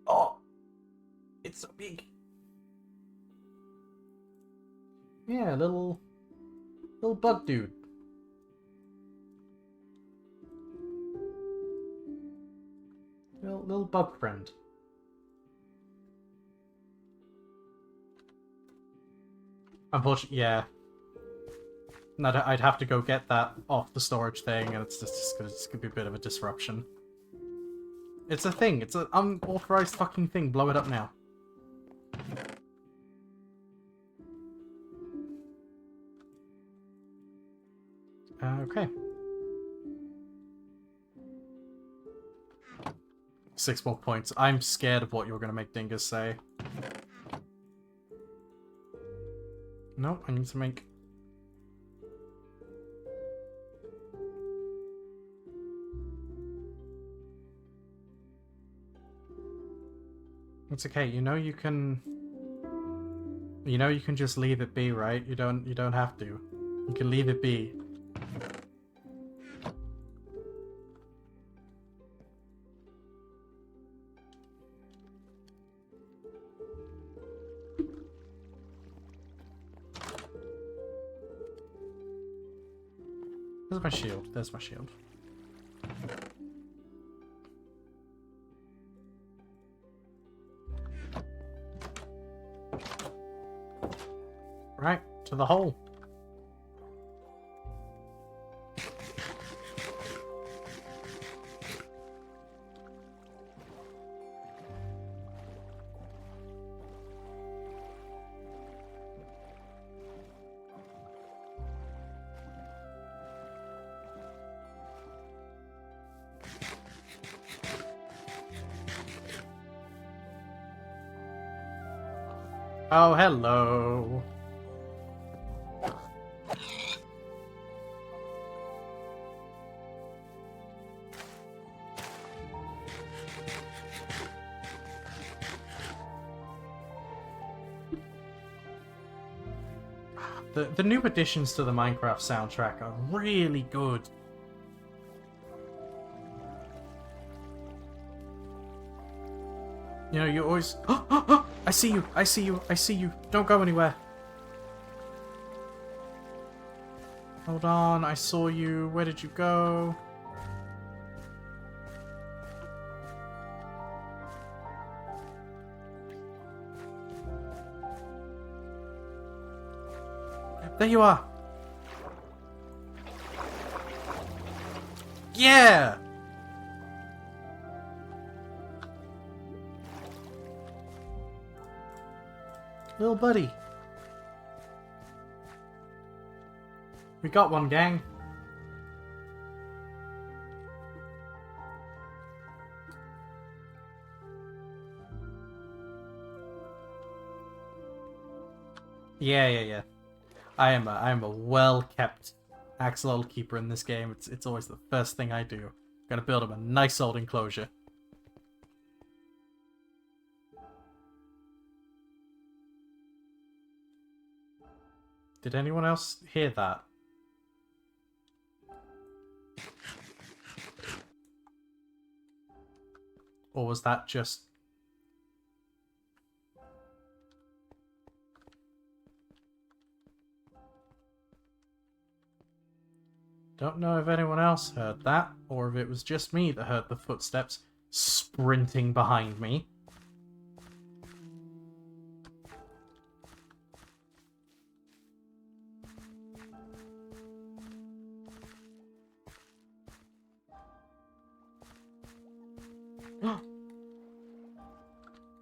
S1: Oh! It's so big. Yeah, little bug dude. Little bug friend. Unfortunately, yeah. I'd have to go get that off the storage thing, and it's just gonna be a bit of a disruption. It's a thing. It's an unauthorized fucking thing. Blow it up now. Okay. 6 more points. I'm scared of what you're gonna make Dingus say. No, I need to make... It's okay. You know you can just leave it be, right? You don't have to. You can leave it be. There's my shield. There's my shield. Right, to the hole. Oh, hello. The new additions to the Minecraft soundtrack are really good. You know, you always... I see you! I see you! I see you! Don't go anywhere! Hold on, I saw you. Where did you go? There you are! Yeah! Little buddy. We got one, gang. Yeah. I am a well-kept axolotl keeper in this game. It's always the first thing I do. Gotta build him a nice old enclosure. Did anyone else hear that? Or was that just... Don't know if anyone else heard that, or if it was just me that heard the footsteps sprinting behind me.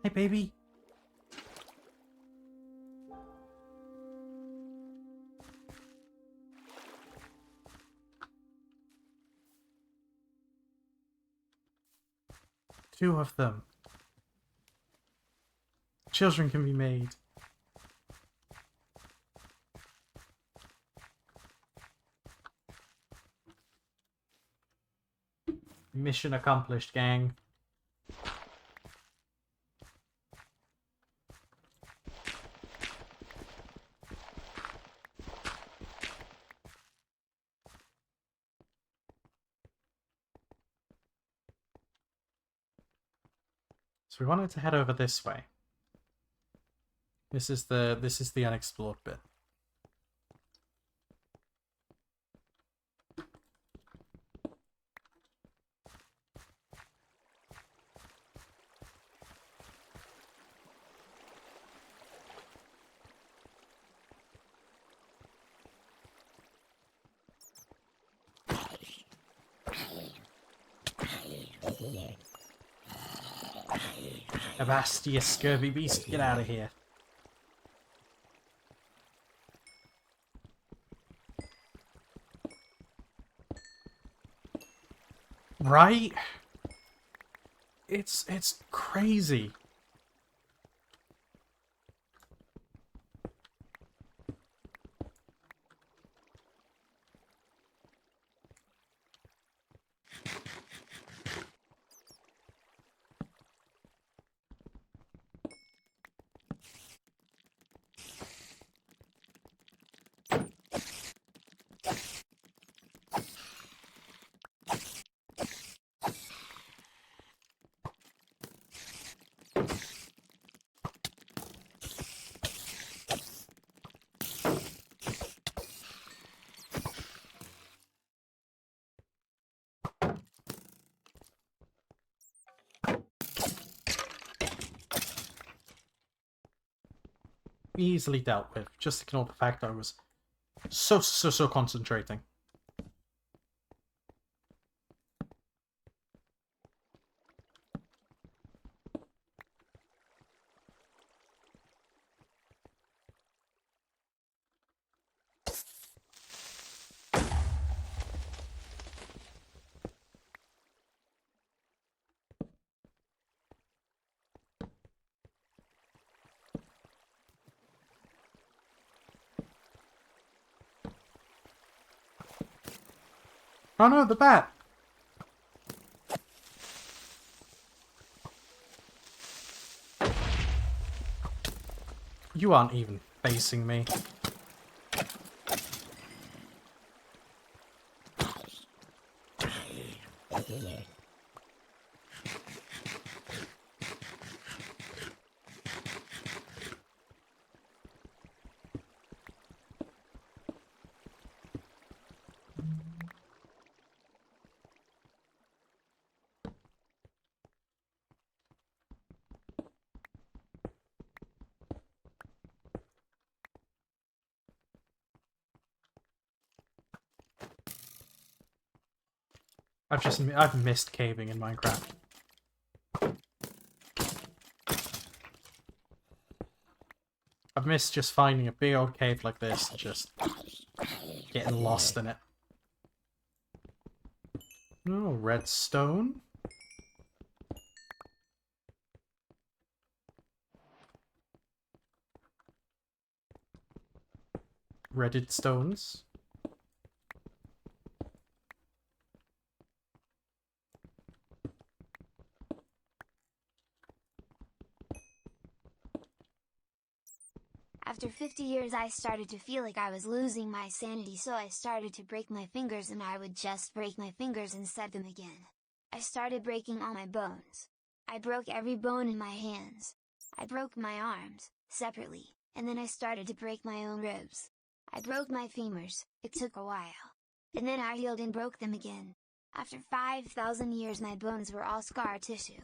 S1: Hey, baby. Two of them. Children can be made. Mission accomplished, gang. So we wanted to head over this way. This is the unexplored bit. Avast, you scurvy beast, get out of here. Right? It's crazy. Easily dealt with. Just ignore the fact that I was so concentrating. Oh no, the bat! You aren't even facing me. I've missed caving in Minecraft. I've missed just finding a big old cave like this and just getting lost in it. Oh, redstone. Redded stones.
S2: After 50 years I started to feel like I was losing my sanity, so I started to break my fingers, and I would just break my fingers and set them again. I started breaking all my bones. I broke every bone in my hands. I broke my arms, separately, and then I started to break my own ribs. I broke my femurs, it took a while. And then I healed and broke them again. After 5,000 years my bones were all scar tissue.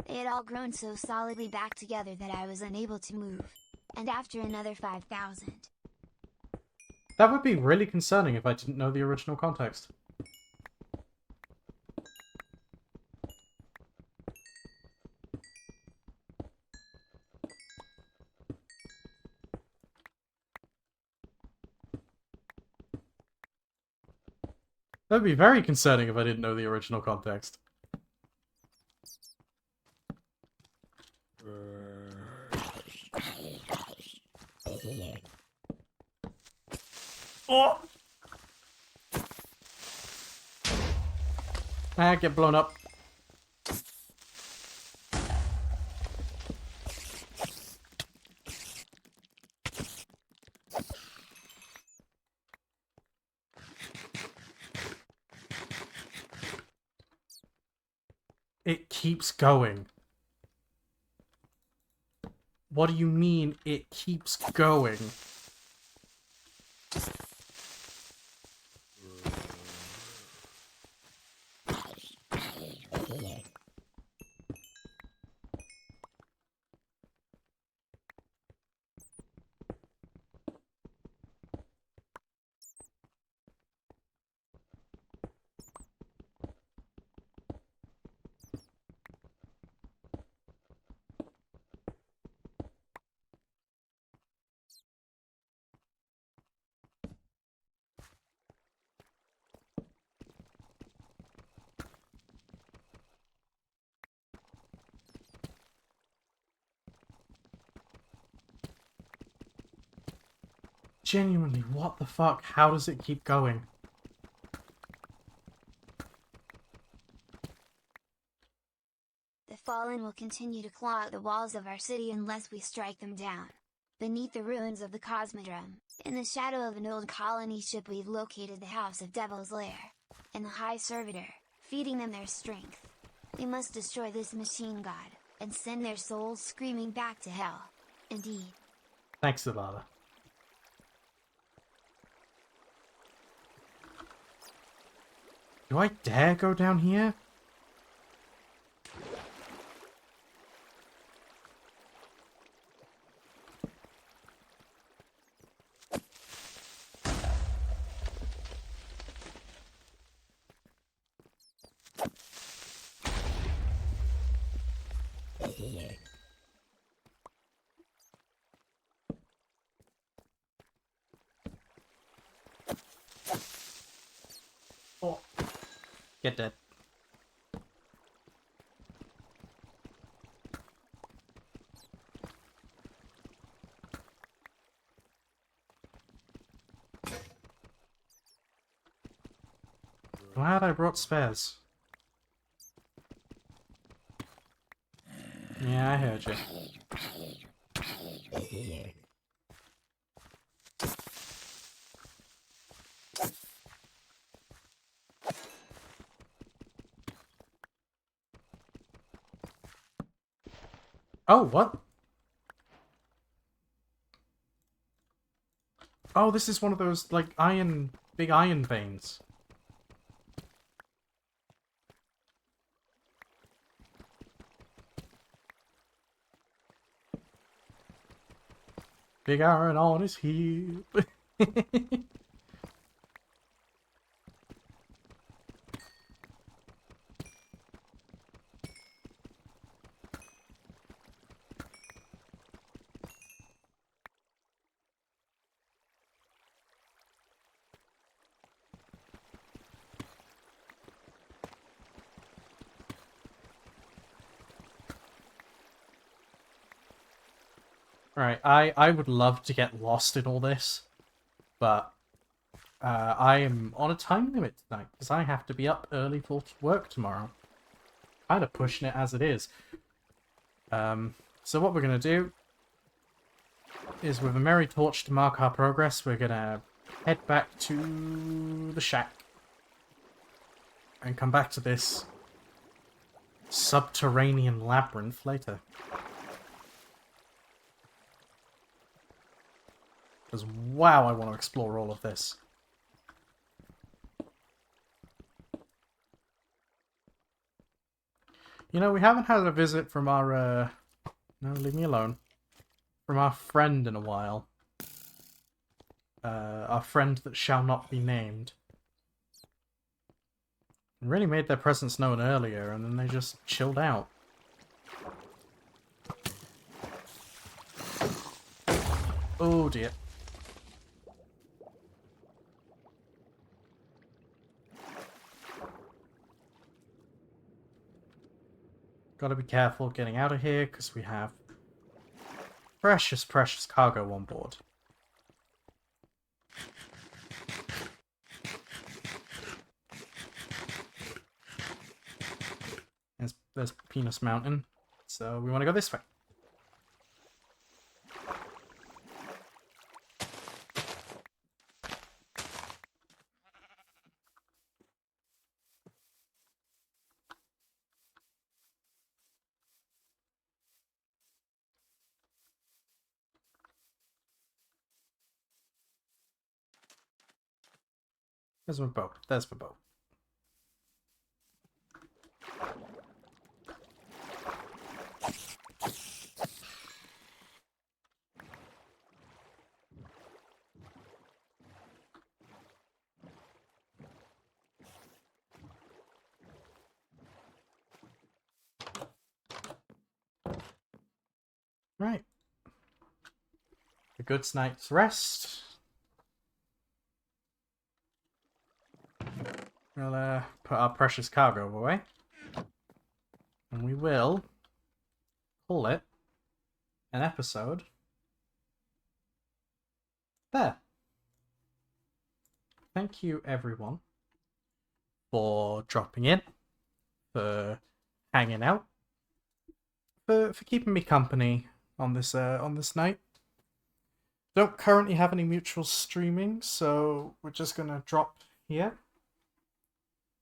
S2: They had all grown so solidly back together that I was unable to move. And after another 5,000.
S1: That would be really concerning if I didn't know the original context. That'd be very concerning if I didn't know the original context. Oh! Ah, get blown up. It keeps going. What do you mean it keeps going? Genuinely, what the fuck? How does it keep going?
S2: The Fallen will continue to claw at the walls of our city unless we strike them down. Beneath the ruins of the Cosmodrome, in the shadow of an old colony ship, we've located the House of Devil's Lair, and the High Servitor, feeding them their strength. We must destroy this machine god, and send their souls screaming back to hell. Indeed.
S1: Thanks, Zavada. Do I dare go down here? Oh. Get dead. Glad I brought spares. Yeah, I heard you. Oh, what? Oh, this is one of those, like, big iron veins. Big iron on his heel. Right, I would love to get lost in all this, but I am on a time limit tonight because I have to be up early for work tomorrow. Kind of pushing it as it is. So what we're gonna do is, with a merry torch to mark our progress, we're gonna head back to the shack and come back to this subterranean labyrinth later. Because, wow, I want to explore all of this. You know, we haven't had a visit from our, no, leave me alone. From our friend in a while. Our friend that shall not be named. Really made their presence known earlier, and then they just chilled out. Oh dear. Gotta be careful getting out of here, because we have precious, precious cargo on board. There's Penis Mountain. So we want to go this way. There's my boat. There's my boat. Right. A good night's rest. We'll put our precious cargo away. And we will call it an episode there. Thank you everyone for dropping in, for hanging out, for keeping me company on this night. Don't currently have any mutual streaming, so we're just gonna drop here.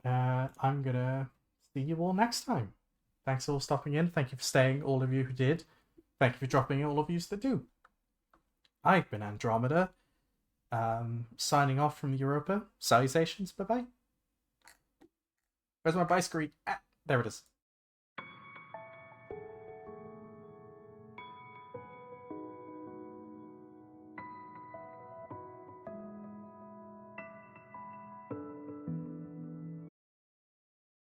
S1: I'm gonna see you all next time. Thanks for all stopping in. Thank you for staying, all of you who did. Thank you for dropping in, all of you that do. I've been Andromeda. Signing off from Europa. Salutations. Bye bye. Where's my bicycle? Ah, there it is.